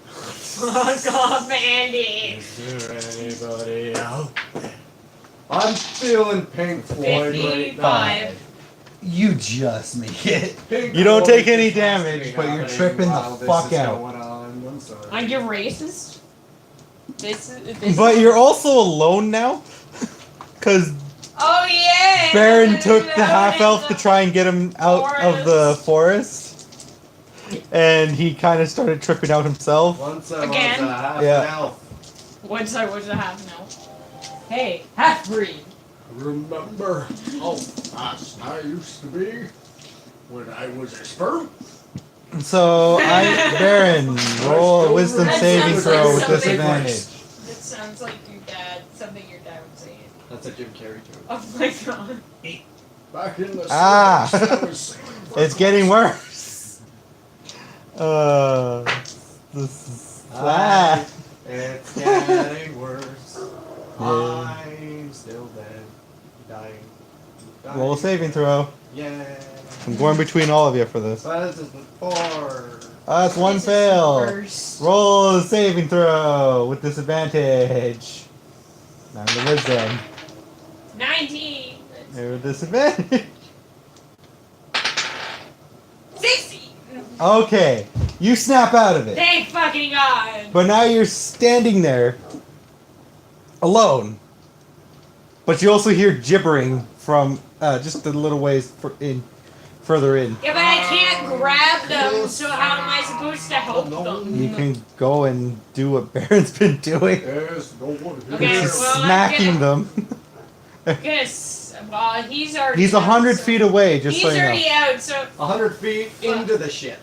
Fuck off, Andy. Is there anybody out? I'm feeling Pink Floyd right now. 55. You just make it. Pink You don't Floyd take any just has to damage, be but you're happening tripping the while this fuck is out. going on. I'm sorry. Are you racist? This But you're also alone now, because Oh yeah! Baron took the Out half in elf to the- try and get him out of the forest, and he kind of started tripping out himself. Once I Again? was a half Yeah. elf. Once I was a half now. Hey, half breed. Remember how fast I used to be when I was a sperm? So Baron, roll a wisdom That saving sounds throw like with something- disadvantage. That sounds like your dad. Something your dad would say. That's a Jim Carrey joke. Oh my god. Back in the Ah. 60s, I was singing for It's getting worse. This is Ah, it's getting worse. Yeah. I'm still dead. Dying. Roll a saving throw. Yeah. I'm going between all of you for this. That's just 4. That's one This is fail. worse. Roll a saving throw with disadvantage. Now the wisdom. 19. With disadvantage. 60. Okay. You snap out of it. Thank fucking God. But now you're standing there alone. But you also hear gibbering from just a little ways further in. Yeah, but I can't grab them, so how am I supposed to help them? You can go and do what Baron's been doing. There's no one here. Okay, Just well, smacking them. Well, he's already He's 100 feet away, just He's so you know. already out, so 100 feet into the shit.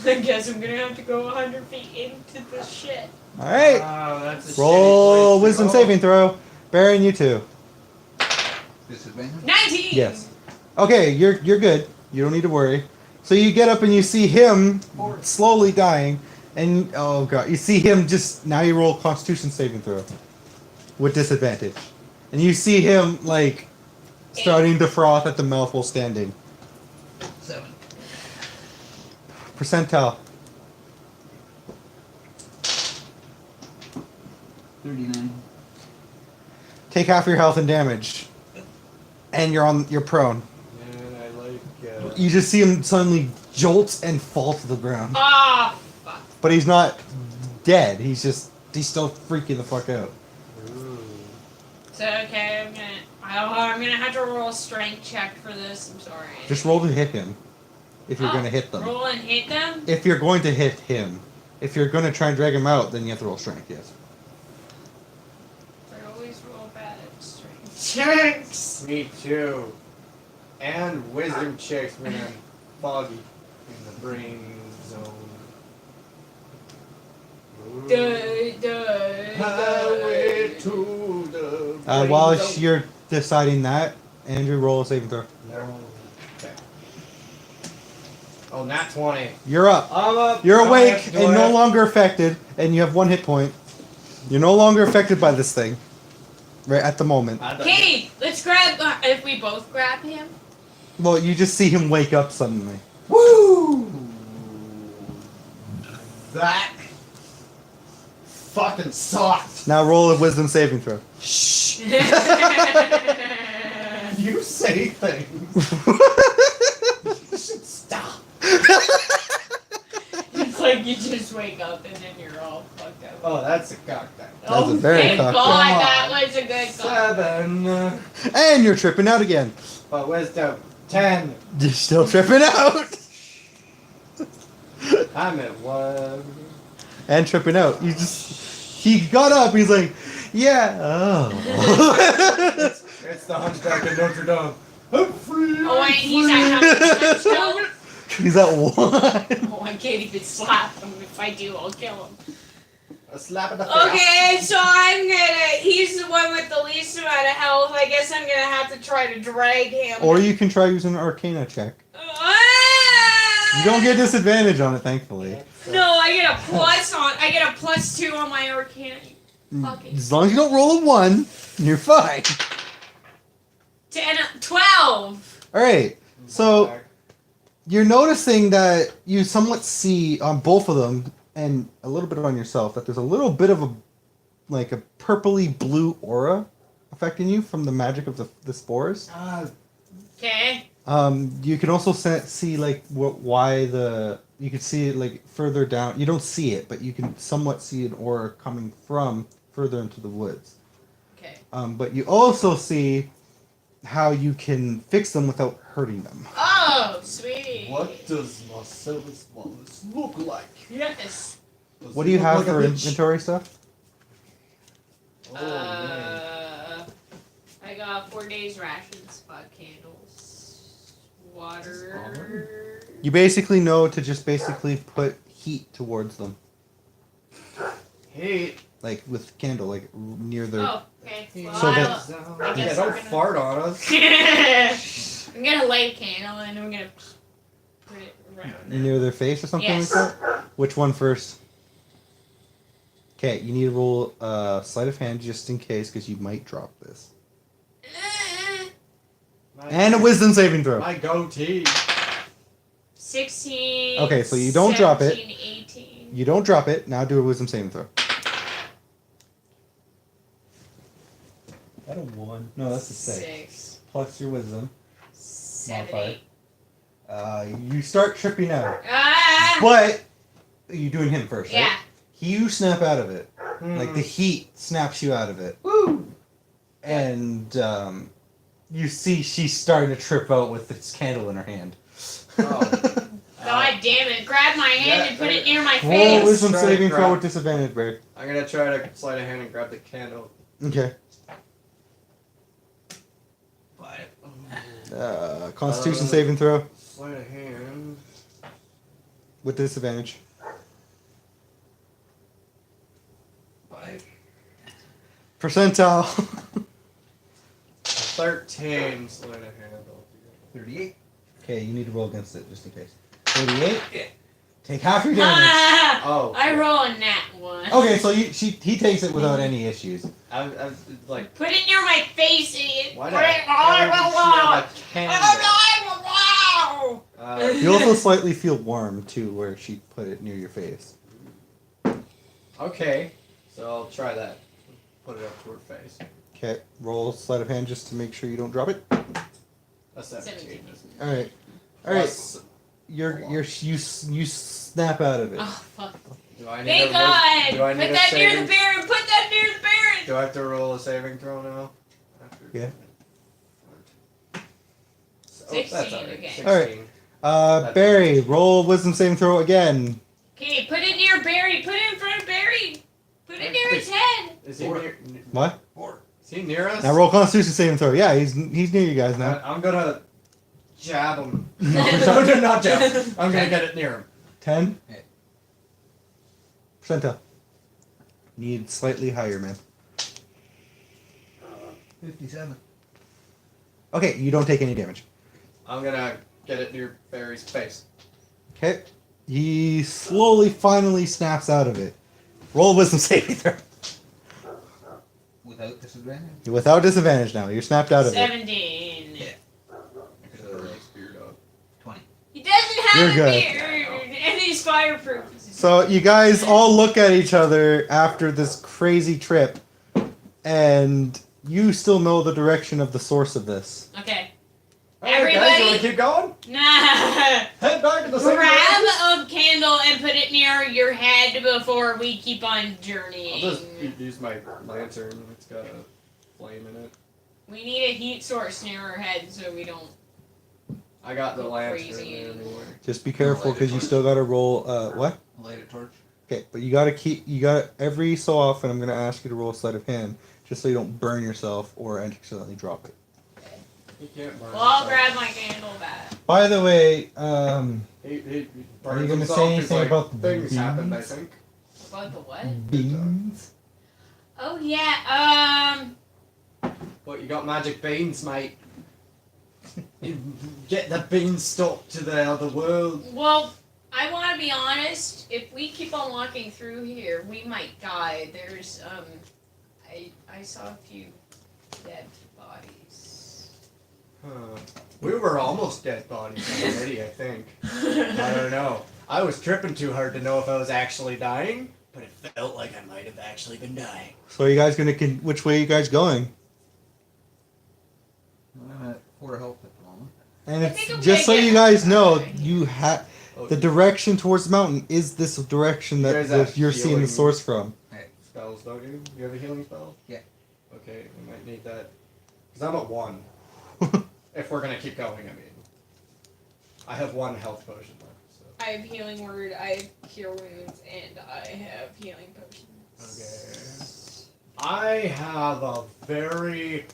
I guess I'm gonna have to go 100 feet into the shit. Alright. Wow, that's a shitty Roll place to wisdom go. saving throw. Baron, you too. Disadvantage? 19! Yes. Okay, you're good. You don't need to worry. So you get up and you see him slowly dying, and oh god, you see him just now. You roll Constitution saving throw with disadvantage, and you see him like starting to froth at the mouth while standing. 7. Percentile. 39. Take half your health and damage, and you're prone. And I like. You just see him suddenly jolt and fall to the ground, Ah, fuck. but he's not dead. He's still freaking the fuck out. Ooh. So, okay, I'm gonna have to roll a strength check for this, I'm sorry. Just roll to hit him, if you're gonna hit them. Roll and hit them? If you're going to hit him. If you're going to try and drag him out, then you have to roll strength, yes. I always roll bad at strength checks. Me too. And wisdom checks when I'm foggy in the brain zone. Ooh. Highway to the brain While zone. you're deciding that, Andrew, roll a saving throw. No. Okay. Oh, nat 20. You're up. I'm up. You're Do I awake have to- and no longer affected, and you have 1 hit point. You're no longer affected by this thing. Right at the moment. Okay, let's grab, if we both grab him. Well, you just see him wake up suddenly. Woo! That fucking sucked. Now roll a wisdom saving throw. Shh. You say things. You should stop. It's like you just wake up and then you're all fucked up. Oh, that's a cock thing. That's a very thank cocked God, up. that was a good call. 7. And you're tripping out again. But wisdom 10. You're still tripping out. I'm at 1. And tripping out. He got up, he's like, yeah, oh. It's the Hunchback of Notre Dame. I'm free. Oh wait, I'm he's free. at how still? He's at 1. Oh, I can't even slap him. If I do, I'll kill him. A slap in the face. Okay, so he's the one with the least amount of health. I guess I'm gonna have to try to drag him. Or you can try using an Arcana check. You don't get disadvantage on it, thankfully. No, I get a +2 on my Arcana. Fucking As long as you don't roll a 1, you're fine. 12. Alright, so you're noticing that you somewhat see on both of them, and a little bit on yourself, that there's a little bit of a purpley blue aura affecting you from the magic of the spores. Okay. You can also see you can see it further down. You don't see it, but you can somewhat see an aura coming from further into the woods. Okay. But you also see how you can fix them without hurting them. Oh, sweet. What does Marcellus Wallace look like? Yes. Does What he do you look have like a for bitch? inventory stuff? Oh, man. I got 4 days rations, 5 candles, water. You basically know to just put heat towards them, Hey. like with candle, like near their. Oh, okay. Well, So that- I Yeah, guess don't we're gonna- fart on us. I'm gonna light a candle and I'm gonna put it around them. Near their face or something Yes. like that? Which one first? Okay, you need to roll sleight of hand just in case, because you might drop this. And a wisdom saving throw. My goatee. 16. Okay, so you don't drop it. 17, 18. You don't drop it. Now do a wisdom saving throw. That a 1? No, that's a 6. Plus your wisdom. 7, Modifier. 8. You start tripping out. Ah! But You're doing him first, right? Yeah. You snap out of it. Hmm. Like the heat snaps you out of it. Woo! And you see she's starting to trip out with this candle in her hand. Oh. God damn it! Grab my hand Yeah, and put it near my Roll face. wisdom Try to saving throw grab- with disadvantage, Barry. I'm gonna try to slide a hand and grab the candle. Okay. 5. Constitution saving throw Sleight of hand. with disadvantage. 5. Percentile. 13 sleight of hand. 38. Okay, you need to roll against it just in case. 38. Yeah. Take half your damage. Ah, Oh. I roll a nat 1. Okay, so he takes it without any issues. I'm like. Put it near my face, idiot. Why Put not? it on Candle. You also slightly feel warm too, where she put it near your face. Okay, so I'll try that. Put it up to her face. Okay, roll sleight of hand just to make sure you don't drop it. A 17. All right, all right. Plus- You snap out of it. Oh, fuck. Do I need Thank a God! do I Put need a that near the saving? Baron! Put that near the Baron! Do I have to roll a saving throw now? Yeah. Oh, 16 that's all right. again. 16. Alright. Barry, roll wisdom saving throw again. Okay, put it near Barry. Put it in front of Barry. Put it near his head. Is he Four. near? What? 4. Is he near us? Now roll Constitution saving throw. Yeah, he's near you guys now. I'm gonna jab him. No, not jab. I'm gonna get it near him. 10. Yeah. Percentile. Need slightly higher, man. 57. Okay, you don't take any damage. I'm gonna get it near Barry's face. Okay. He slowly, finally snaps out of it. Roll wisdom saving throw. Without disadvantage? Without disadvantage now. You're snapped out of it. 17. Yeah. Because of the spear dog. 20. He doesn't have You're a good. beard, and he's fireproof. So you guys all look at each other after this crazy trip, and you still know the direction of the source of this. Okay. Alright, guys, you Everybody- wanna keep going? Nah. Head back to the same Grab direction. a candle and put it near your head before we keep on journeying. I'll just use my lantern. It's got a flame in it. We need a heat source near our head so we don't. I got the Go lantern crazy there anymore. anyway. Just be careful because you still got to roll. What? Light a torch. Okay, but you got to keep. You got every so often. I'm gonna ask you to roll a sleight of hand, just so you don't burn yourself or accidentally drop it. You can't burn Well, I'll himself. grab my candle back. By the way, He Are you burns gonna himself say 'cause, anything like, about the things happened? I beans? think. About the what? beans. Oh yeah. But you got magic beans, mate. You get the beanstalk to the other world. Well, I want to be honest. If we keep on walking through here, we might die. There's I saw a few dead bodies. Huh. We were almost dead bodies already, I think. I don't know. I was tripping too hard to know if I was actually dying, but it felt like I might have actually been dying. So are you guys gonna? Which way are you guys going? I'm at 4 health at the moment. And I it's think I'm just so gonna you get- guys know, you have Oh, the direction towards the mountain is this direction You that guys have you're seeing the healing. source from. spells, don't you? You have a healing spell? Yeah. Okay, we might need that. Because I'm at 1. If we're gonna keep going, I mean. I have 1 health potion left, so. I have healing word. I have cure wounds, and I have healing potions. Okay. I have a very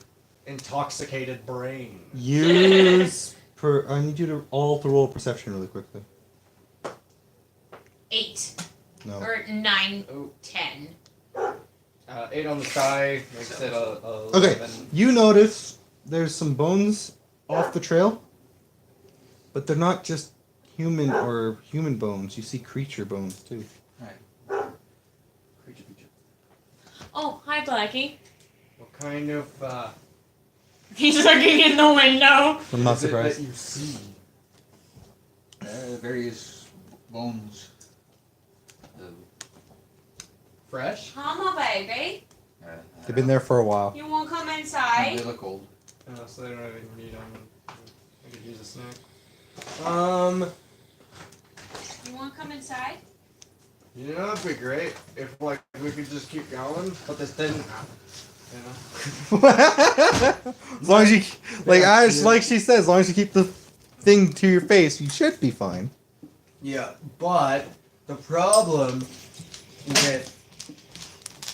intoxicated brain. Use I need you to all to roll perception really quickly. 8 No. or 9, Oh. 10. 8 on the sky makes it a Okay. 11. You notice there's some bones off the trail, but they're not just human or human bones. You see creature bones too. Creature. Oh, hi, Blackie. What kind of He's looking in the window. I'm not is it surprised. that you see? Various bones. Fresh? Mama, baby. They've been there for a while. You won't come They inside? look old. So they don't have anything to eat on them. I could use a snack. You won't come inside? You know, it'd be great if like we could just keep going, but this didn't happen. You know. As long as you, like, Yeah, like she says, as long as you keep the thing to your face, you should be fine. Yeah, but the problem with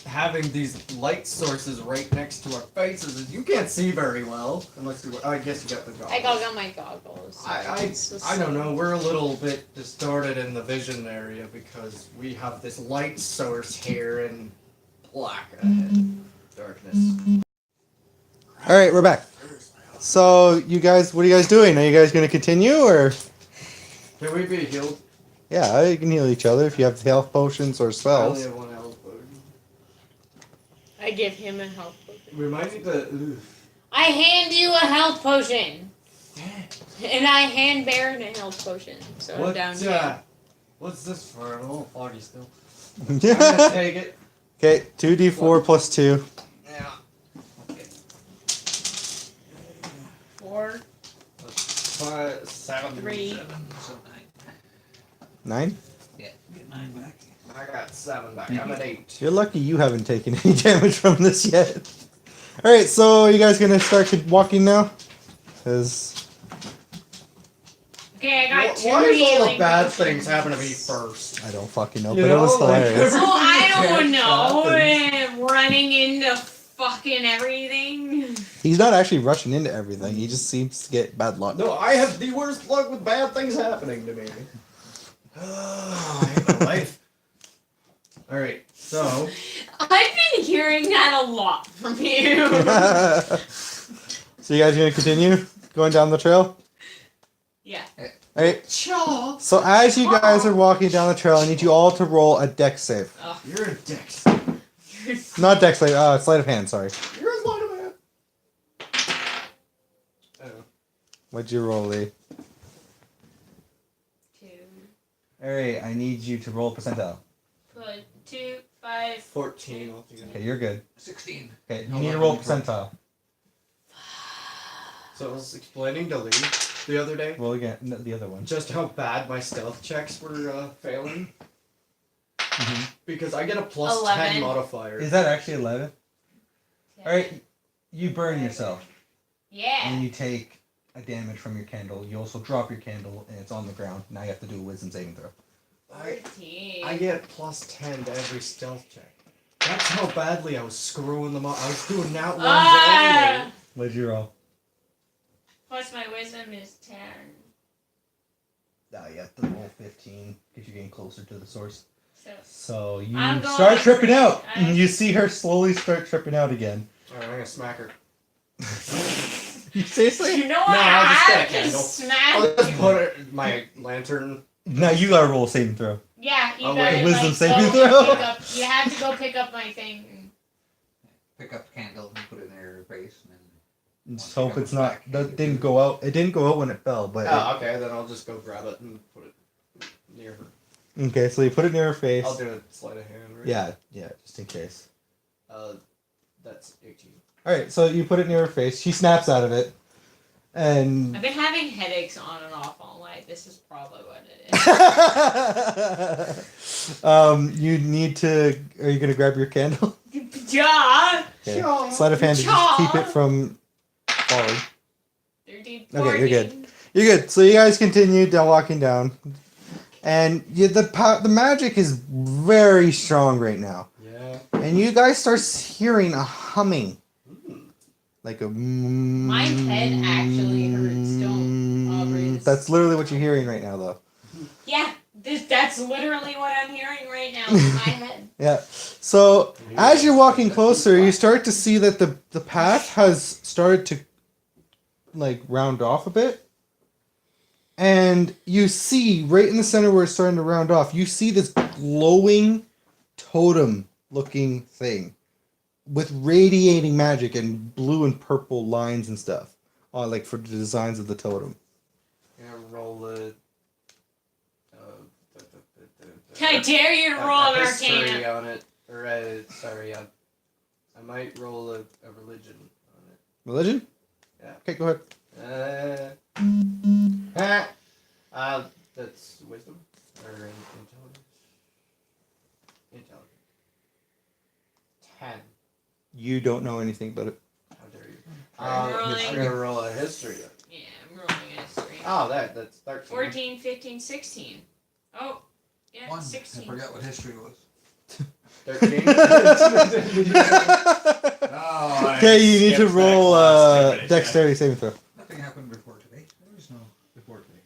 having these light sources right next to our faces is you can't see very well unless you. I guess you got the goggles. I got my goggles. I don't know. We're a little bit distorted in the vision area because we have this light source here and black ahead, darkness. All right, we're back. So, you guys, what are you guys doing? Are you guys going to continue, or? Can we be healed? Yeah, you can heal each other if you have health potions or I only spells. have one health potion. I give him a health potion. We might need to. I hand you a health potion. Damn. And I hand Baron a health potion. So I'm down here. What's this for? I'm a little foggy still. I'm gonna take it. Okay, 2d4 plus 2. Yeah. Okay. 4, 5, 7, 3. 7, so 9? yeah, get 9 back. I got 7 back. I'm at 8. You're lucky you haven't taken any damage from this yet. Alright, so you guys gonna start walking now? Because... Okay, I got 2 Why is all the healing bad potions. things happen to me first? I don't fucking know, You but it was know, like, hilarious. Oh, I don't Happens. know. Running into fucking everything. He's not actually rushing into everything, he just seems to get bad luck. No, I have the worst luck with bad things happening to me. I hate my life. Alright, so. I've been hearing that a lot from you. So you guys gonna continue going down the trail? Yeah. Alright, Chaw! so as you guys are walking down the trail, I need you all to roll a dex save. You're a dick. Not dex save, sleight of hand, sorry. You're a slight of man. Oh. What'd you roll, Lee? 2. Alright, I need you to roll percentile. Put 2, 5. 14 altogether. Okay, you're good. 16. Okay, you need to roll percentile. So I was explaining to Lee the other day Roll again, no, the other one. just how bad my stealth checks were failing. Because I get a plus 10 11. modifier. Is that actually 11? Alright, you burn yourself. Yeah. And you take a damage from your candle. You also drop your candle and it's on the ground. Now you have to do a wisdom saving throw. I get plus 10 to every stealth check. That's how badly I was screwing them up. I was doing that ones anyway. What'd you roll? Plus my wisdom is 10. Now you have to roll 15 because you're getting closer to the source. So So you I'm going start to tripping out. I'm- And you see her slowly start tripping out again. Alright, I'm gonna smack her. You seriously? you know what? No, I'll just I get a have to candle. smack I'll just you. put her, my lantern. Now you gotta roll a saving throw. Yeah, you Oh, gotta wait. Wisdom like, saving go throw? pick up. You have to go pick up my thing. Pick up the candle and put it in her face. And then Just hope it's not. That didn't go out. It didn't go out when it fell, but. Oh, okay, then I'll just go grab it and put it near her. Okay, so you put it near her face. I'll do a sleight of hand, right? Yeah, just in case. That's 18. Alright, so you put it near her face. She snaps out of it. And. I've been having headaches on and off all night. This is probably what it is. You need to. Are you gonna grab your candle? Ja! Okay. Sure. Sleight of hand to just keep it from falling. 13, Okay, you're good. 14. You're good. So you guys continue down, walking down, and the magic is very strong right now. Yeah. And you guys start hearing a humming, like a. My head actually hurts. Don't Aubrey. That's literally what you're hearing right now, though. Yeah, that's literally what I'm hearing right now in my head. Yeah. So as you're walking closer, you start to see that the path has started to like round off a bit. And you see right in the center where it's starting to round off, you see this glowing totem looking thing with radiating magic and blue and purple lines and stuff. Like for the designs of the totem. I'm gonna roll a. I dare you to roll an history arcana. on it. Or, sorry, I might roll a religion on it. Religion? Yeah. Okay, go ahead. That's wisdom or intelligence. 10. You don't know anything about it. How dare you? I'm rolling. I'm gonna roll a history. Yeah, I'm rolling a history. Oh, that's 13. 14, 15, 16. Oh, yeah, 1. I 16. forgot what history was. 13. Oh, Okay, you need to skipped that roll class. Stupid dexterity saving throw. Nothing happened before today. There was no before today.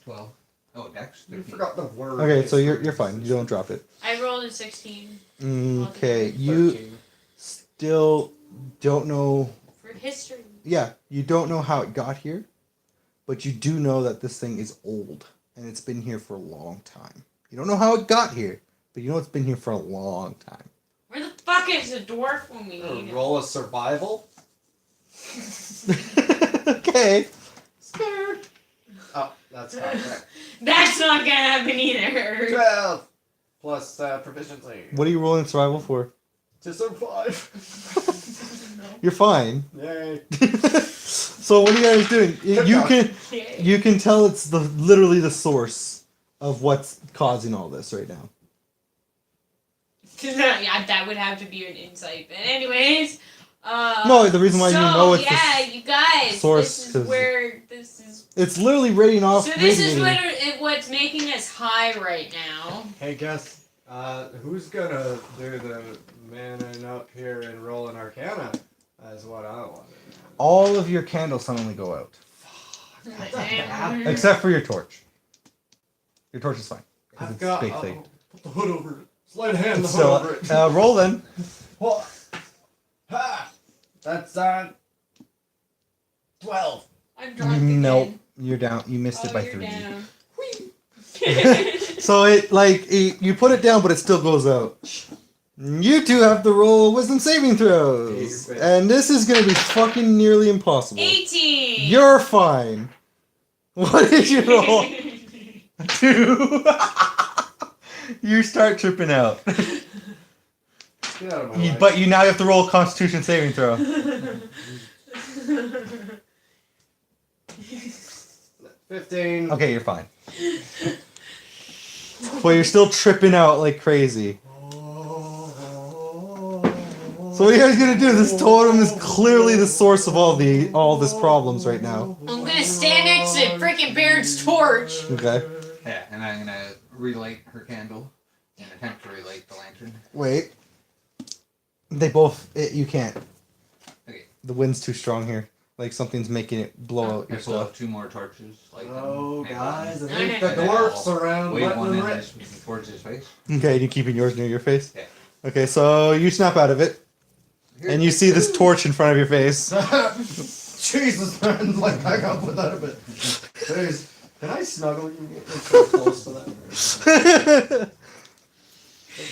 12. Oh, Dex. You 13. forgot the word. Okay, so you're history. fine. You don't drop it. I rolled a 16 Okay, you 13. still don't know. for history. Yeah, you don't know how it got here, but you do know that this thing is old and it's been here for a long time. You don't know how it got here, but you know it's been here for a long time. Where the fuck is the dwarf when we need him? Roll a survival. Okay. Scared. Oh, that's not right. That's not gonna happen either. 12 plus proficiency What are you rolling survival for? to survive. You're fine. Yay. So what are you guys doing? You can tell it's literally the source of what's causing all this right now. Yeah, that would have to be an insight. But anyways, No, the reason why you know it's you guys, source this is 'cause- where this is. it's literally radiating off. So this is radiating. what's making us high right now. Hey, guess who's gonna do the manning up here and roll an arcana? That's what I want. All of your candles suddenly go out, Damn. except for your torch. Your torch is fine. 'cause I've it's got. big thing. Put the hood over it. Slide a hand the hood So over it. roll then. What? Ha! That's 12. I'm drunk again. Nope, you're down. You missed it Oh, by you're 3. down. So you put it down, but it still goes out. You two have to roll wisdom saving throws, Okay, and this is gonna be fucking nearly impossible. 18. You're fine. What did you roll? 2. You start tripping out. Get out of my way. But you now have to roll a Constitution saving throw. 15. Okay, you're fine. But you're still tripping out like crazy. So what are you guys gonna do? This totem is clearly the source of all this problems right now. I'm gonna stand next to freaking Baird's torch. Okay. Yeah, and I'm gonna relight her candle and attempt to relight the lantern. Wait. They both. You can't. Okay. The wind's too strong here. Like something's making it blow out I your pull out stuff. 2 more torches. Light them, Oh, and guys, I Okay. think the And then dwarfs I'll around. wave Let one them in rip. towards his face. Okay, you keeping yours near your face? Yeah. Okay, so you snap out of it, and you see this torch in front of your face. Jesus, man, like back up with that a bit. Please, can I snuggle you? Get so close to that.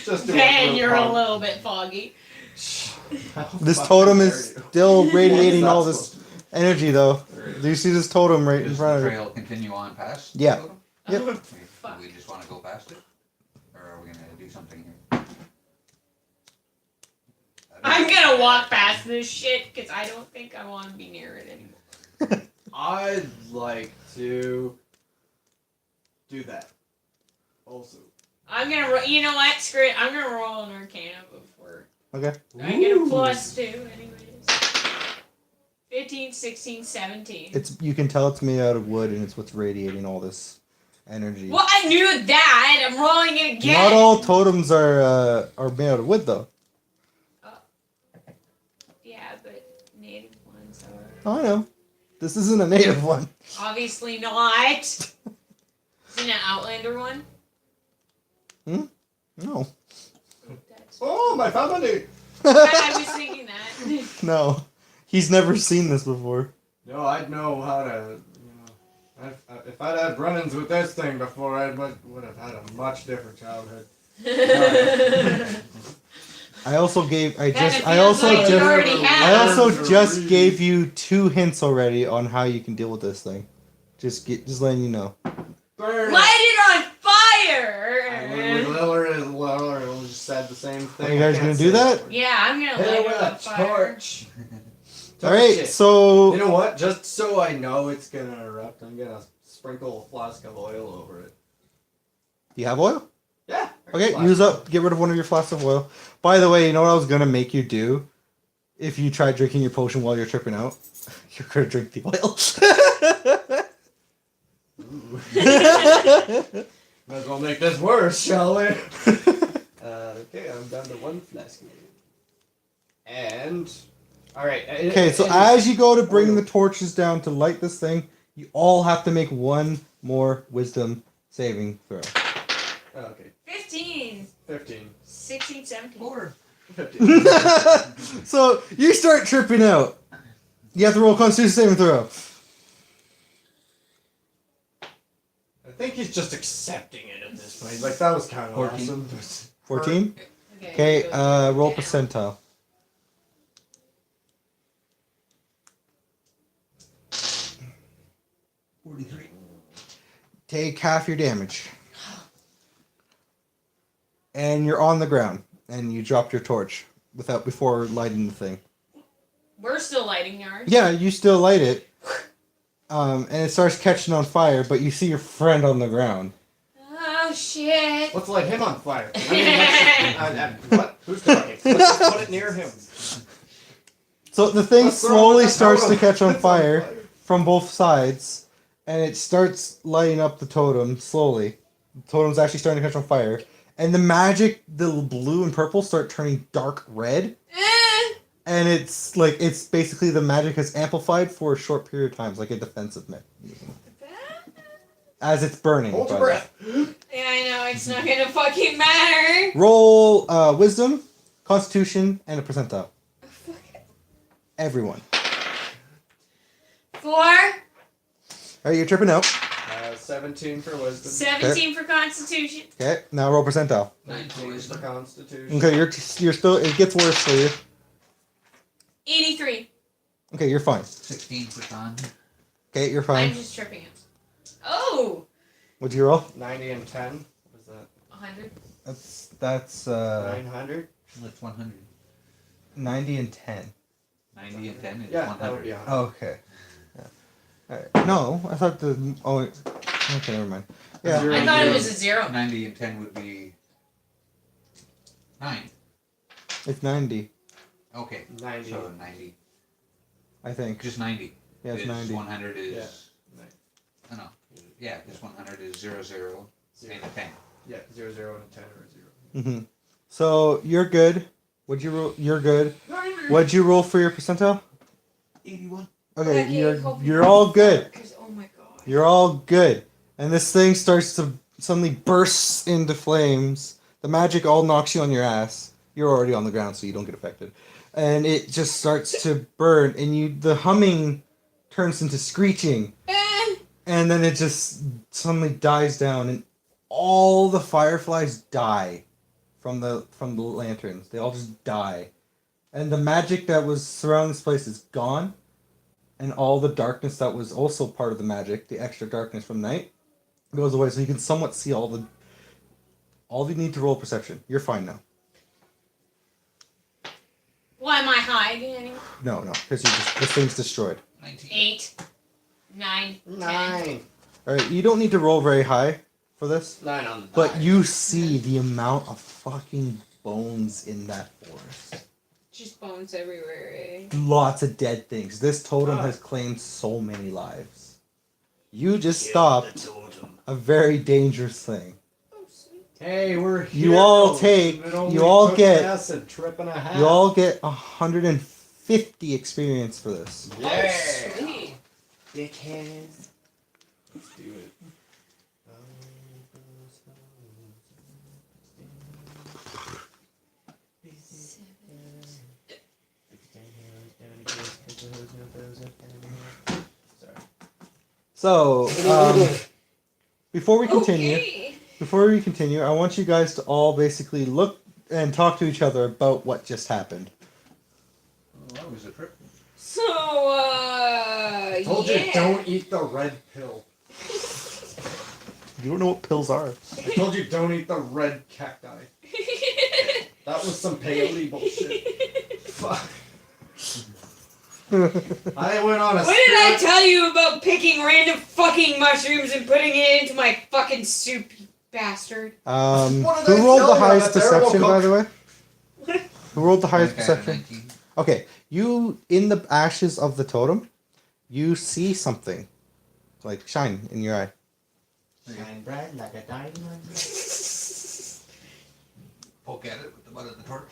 Just do Man, real you're a calm. little bit foggy. This Fucking totem dare is you. still radiating What's all that this energy, though. Do you see this totem right in Does front the of you? trail continue on past? Yeah. the totem? Yep. Oh, Do fuck. we just want to go past it? Or are we going to do something here? I'm gonna walk past this shit because I don't think I want to be near it anymore. I'd like to do that. Also. I'm gonna, you know what? Screw it. I'm gonna roll an Arcana before Okay. I get a +2, anyways. 15, 16, 17. You can tell it's made out of wood, and it's what's radiating all this energy. Well, I knew that. I'm rolling it again. Not all totems are made out of wood, though. Yeah, but native ones are Oh, I know. This isn't a native one. obviously not. Isn't it an Outlander one? No. That's... Oh, my family! I was thinking that. No. He's never seen this before. No, I'd know how to. If I'd had run-ins with this thing before, I would have had a much different childhood. I also Kinda feels like you already have. I also just gave you 2 hints already on how you can deal with this thing. Just letting you know. Burn Light it on fire! Lillard just said the same thing. Are you guys I can't gonna do say that? word. Yeah, I'm gonna Hit light it it with on a fire. torch. Alright, You so know what? Just so I know it's gonna erupt, I'm gonna sprinkle a flask of oil over it. do you have oil? Yeah. Okay, use up. Get rid of one of your flasks of oil. By the way, you know what I was gonna make you do? If you try drinking your potion while you're tripping out, you're gonna drink the oil. Might as well make this worse, shall we? Okay, I'm down to 1 flask. And alright. Okay, so as you go to bring the torches down to light this thing, you all have to make one more wisdom saving throw. Okay. 15, 15. 16, 17. 4. 15. So you start tripping out. You have to roll a Constitution saving throw. I think he's just accepting it at this point. Like, that was kind of 14. awesome. 14. Okay, roll percentile. 43. Take half your damage. And you're on the ground. And you dropped your torch before lighting the thing. We're still lighting ours. Yeah, you still light it. And it starts catching on fire, but you see your friend on the ground. Oh, shit. Let's light him on fire. I mean, what? Who's talking? Let's just put it near him. So the thing Let's throw slowly it in the starts to totem. catch on It's fire from both sides, and it starts lighting up the totem slowly. The totem's actually starting to catch on fire, and the magic, the blue and purple, start turning dark red, and it's basically the magic has amplified for a short period of time, it's like a defensive mechanism. As it's burning. Hold your by the way. breath. Yeah, I know, it's not gonna fucking matter. Roll wisdom, constitution, and a percentile. Everyone. 4, Alright, you're tripping out. 17 for wisdom. 17 for Constitution. Okay, now roll percentile. 19 for constitution. Okay, you're still, it gets worse for you. 83. Okay, you're fine. 16 for con. Okay, you're I'm fine. just tripping out. Oh! What'd you roll? 90 and 10. What was that? 100. That's 900? That's 100. 90 and 10. 90 and 10 is Yeah, 100. that would be 100. Oh, okay. Yeah. Alright. No, I thought the okay, never mind. Yeah. Zero. I thought it was a 0. 90 and 10 would be 9. It's 90, Okay. 90. So 90. I think. Just 90. Yeah, it's 90. 100 is. Yeah. Oh, no. Yeah, because 100 is 0, 0, and a 10. Yeah, 0, 0, and a 10 or a 0. Mm-hmm. So you're good. What'd you roll? You're good. What'd you roll for your percentile? 81. Okay, hope you're all good. 'cause, oh my god. You're all good. And this thing starts to suddenly bursts into flames. The magic all knocks you on your ass. You're already on the ground, so you don't get affected. And it just starts to burn, and the humming turns into screeching. And then it just suddenly dies down, and all the fireflies die from the lanterns. They all just die. And the magic that was surrounding this place is gone. And all the darkness that was also part of the magic, the extra darkness from night, goes away. So you can somewhat see all you need to roll perception. You're fine now. Why am I hiding anyway? No, because this thing's destroyed. 19. 8, 9, 10. 9. Alright, you don't need to roll very high for this. 9 on the die. But you see the amount of fucking bones in that forest. Just bones everywhere, eh? Lots of dead things. This totem has claimed so many lives. You just stopped a very dangerous thing. Oh, sweet. Hey, we're here. You all get 150 experience for this. Yeah. Oh, sweet. Dickheads. Let's do it. So, before we continue, Okay. I want you guys to all basically look and talk to each other about what just happened. Well, that was a trip. So, Told yeah. you don't eat the red pill. You don't know what pills are. I told you don't eat the red cacti. That was some peyote bullshit. Fuck. I went on a What did I tell you about picking random fucking mushrooms and putting it into my fucking soup, you Bastard. What did I Who rolled tell the you? highest I'm a terrible perception, by the way? What? Who rolled the highest Like I had a perception? 19. Okay, you in the ashes of the totem, you see something, like shine in your eye. Shine bright like a diamond. Poke at it with the butt of the torch.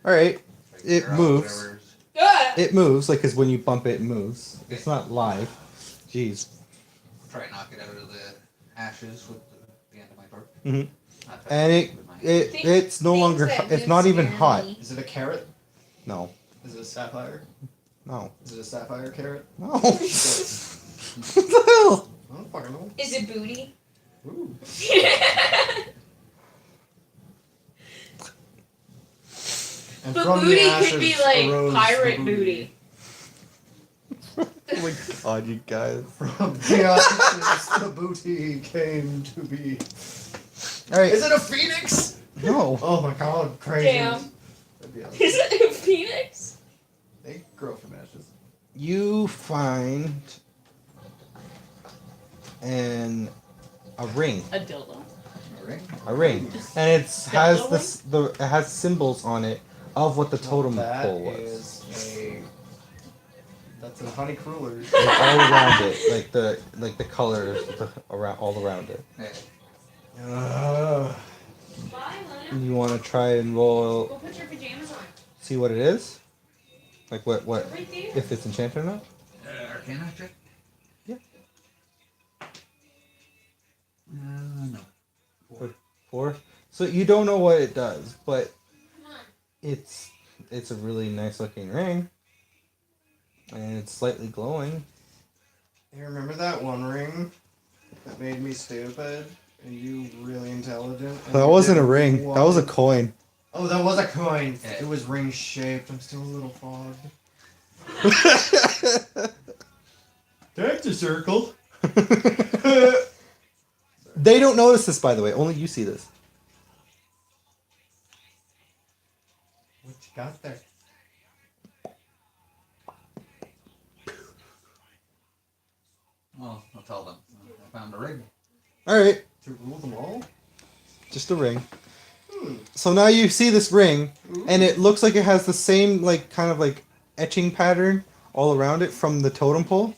All right, Like, It figure out moves. whatever's- it moves like because when you bump it, it moves. It's not live. Jeez. Try and knock it out of the ashes with the end of my torch. Mhm. Not touch And with my- it's no longer. It's not even hot. Is it a carrot? No. Is it a sapphire? No. Is it a sapphire carrot? No. what the hell? I don't fucking know. Is it booty? Ooh. And But from the booty ashes could be like arose pirate the booty. Oh my god, you guys. From the ashes, the booty came to be. All right. Is it a phoenix? No. Oh my god, crazy. Damn. That'd be awesome. Is it a phoenix? They grow from ashes. You find a ring. A dildo. Alright. A ring, and it has it has symbols on it of what the totem That pole was. is a. That's a honey cruller. Like, all around it, like the colors around all around it. Yeah. Bye, Luna. You want to try and roll, Go put your pajamas on. see what it is, like what Right there. if it's enchanted or not. Arcana check? Yeah. No. 4. So you don't know what it does, but Come on. it's a really nice looking ring, and it's slightly glowing. You remember that one ring that made me stupid and you really intelligent? And That you wasn't a didn't ring. want That was a it? coin. Oh, that was a coin. Yeah. It was ring shaped. I'm still a little fogged. That's a circle. They don't notice this, by the way. Only you see this. What you got there? Well, I'll tell them. I found a ring. All right, To rule them all? just a ring. Hmm. So now you see this ring, Ooh. and it looks like it has the same like kind of like etching pattern all around it from the totem pole,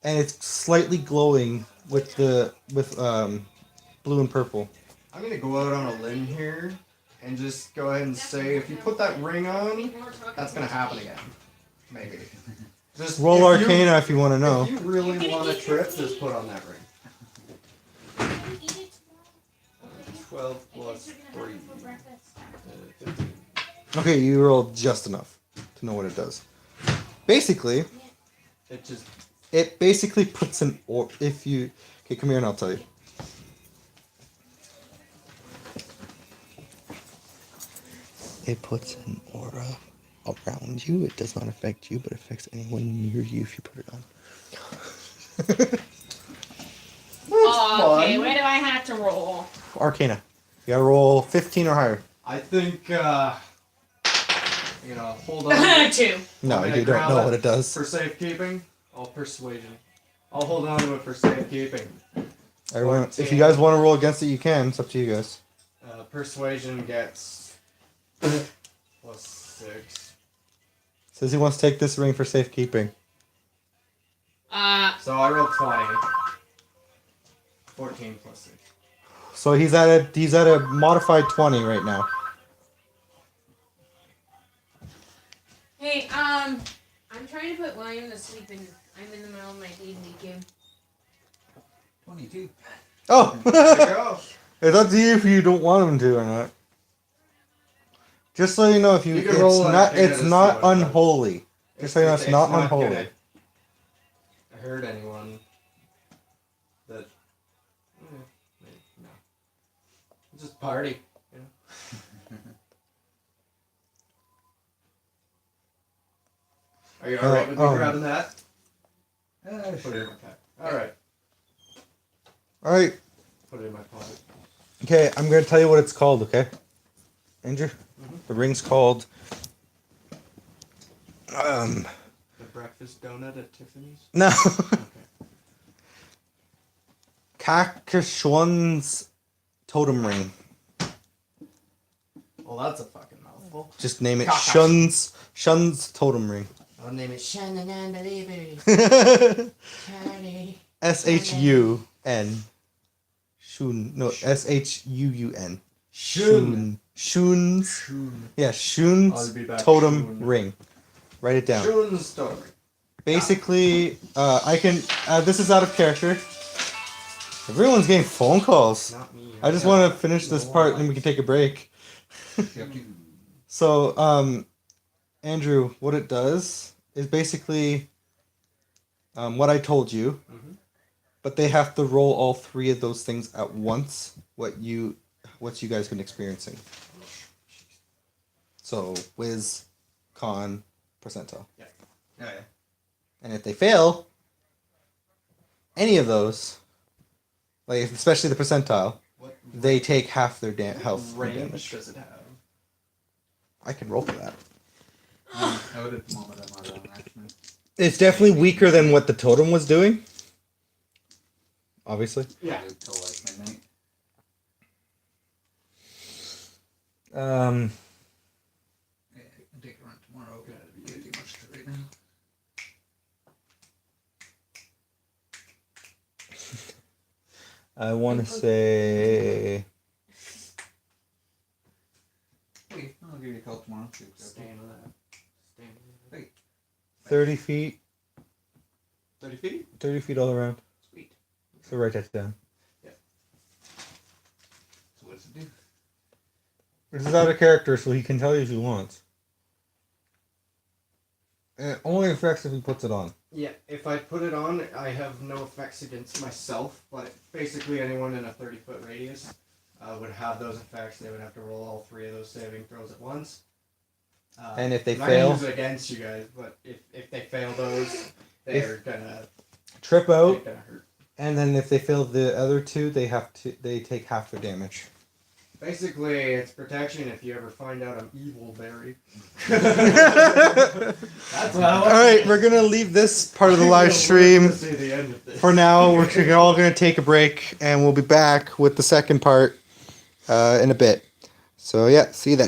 and it's slightly glowing with blue and purple. I'm gonna go out on a limb here and just go ahead and say if you put that ring on, that's gonna happen again. Maybe. Just Roll if you- Arcana if you want to know. If you really want a trip, just put on that ring. 12 plus 3. 15. Okay, you rolled just enough to know what it does. Basically, It just. it basically puts an or if you okay, come here and I'll tell you. It puts an aura around you. It does not affect you, but affects anyone near you if you put it on. Oh, okay, fun. where do I have to roll? Arcana. You gotta roll 15 or higher. I think, hold on 2. No, I'm gonna you don't grab know it what it does. for safekeeping. I'll persuasion. I'll hold on to it for safekeeping. Everyone, if you guys want to roll against it, you can. It's up to you guys. Persuasion gets plus 6. Says he wants to take this ring for safekeeping. So I rolled 20. 14 plus 6. So he's at a modified 20 right now. Hey, I'm trying to put William to sleep and I'm in the middle of my D&D game. 22. Oh, There you go. it's up to you if you don't want him to or not. Just so you know, if you, You can roll it's Arcana to it's see not what it does. unholy. Just so you know, it's not unholy. good. I heard anyone that. No. Just party, you know. Are you alright with me grabbing that? Put it in my pack. Alright. All right. Put it in my pocket. Okay, I'm gonna tell you what it's called. Okay, Andrew. The ring's called. The breakfast donut at Tiffany's? No. Okay. Kakashwan's Totem ring. Well, that's a fucking mouthful. Just name it Kaka. Shun's totem ring. I'll name it Shannon and Baby. Caddy. S-H-U-N. Shun. No, S-H-U-U-N. Shun. Shun's. Shun. Yeah, I'll Shun's be back totem soon. ring. Write it down. Shun's story. Basically, I can. This is out of character. Everyone's getting phone calls. Not me. I just want to finish this part and then we can take a break. So, Andrew, what it does is basically what I told you, Mhm. but they have to roll all three of those things at once. What you guys been experiencing? So, whiz, con, percentile. Yeah, yeah. And if they fail any of those, like especially the percentile, What they take half their health from range damage. does it have? I can roll for that. Out at the moment, I'm not on actually. It's definitely weaker than what the totem was doing. Obviously. Yeah. Till like midnight. Yeah, I can take a run tomorrow. Gotta be too much right now. I want to say Wait, I'll give you a call tomorrow. See what's up. Staying with that. Staying with that. 30 feet. 30 feet? 30 feet all around. Sweet. So write that down. So what does it do? This is out of character, so he can tell you if he wants. It only affects if he puts it on. Yeah, if I put it on, I have no effects against myself, but basically anyone in a 30-foot radius would have those effects. They would have to roll all three of those saving throws at once. And if they I'm not gonna fail? use it against you guys, but if they fail those, they're gonna Trip out, they're gonna hurt. and then if they fail the other two, they take half their damage. Basically, it's protection if you ever find out I'm evil, Barry. All That's how. right, we're gonna leave this part of the live stream See the end of this. for now. We're all gonna take a break, and we'll be back with the second part in a bit. So yeah, see you then.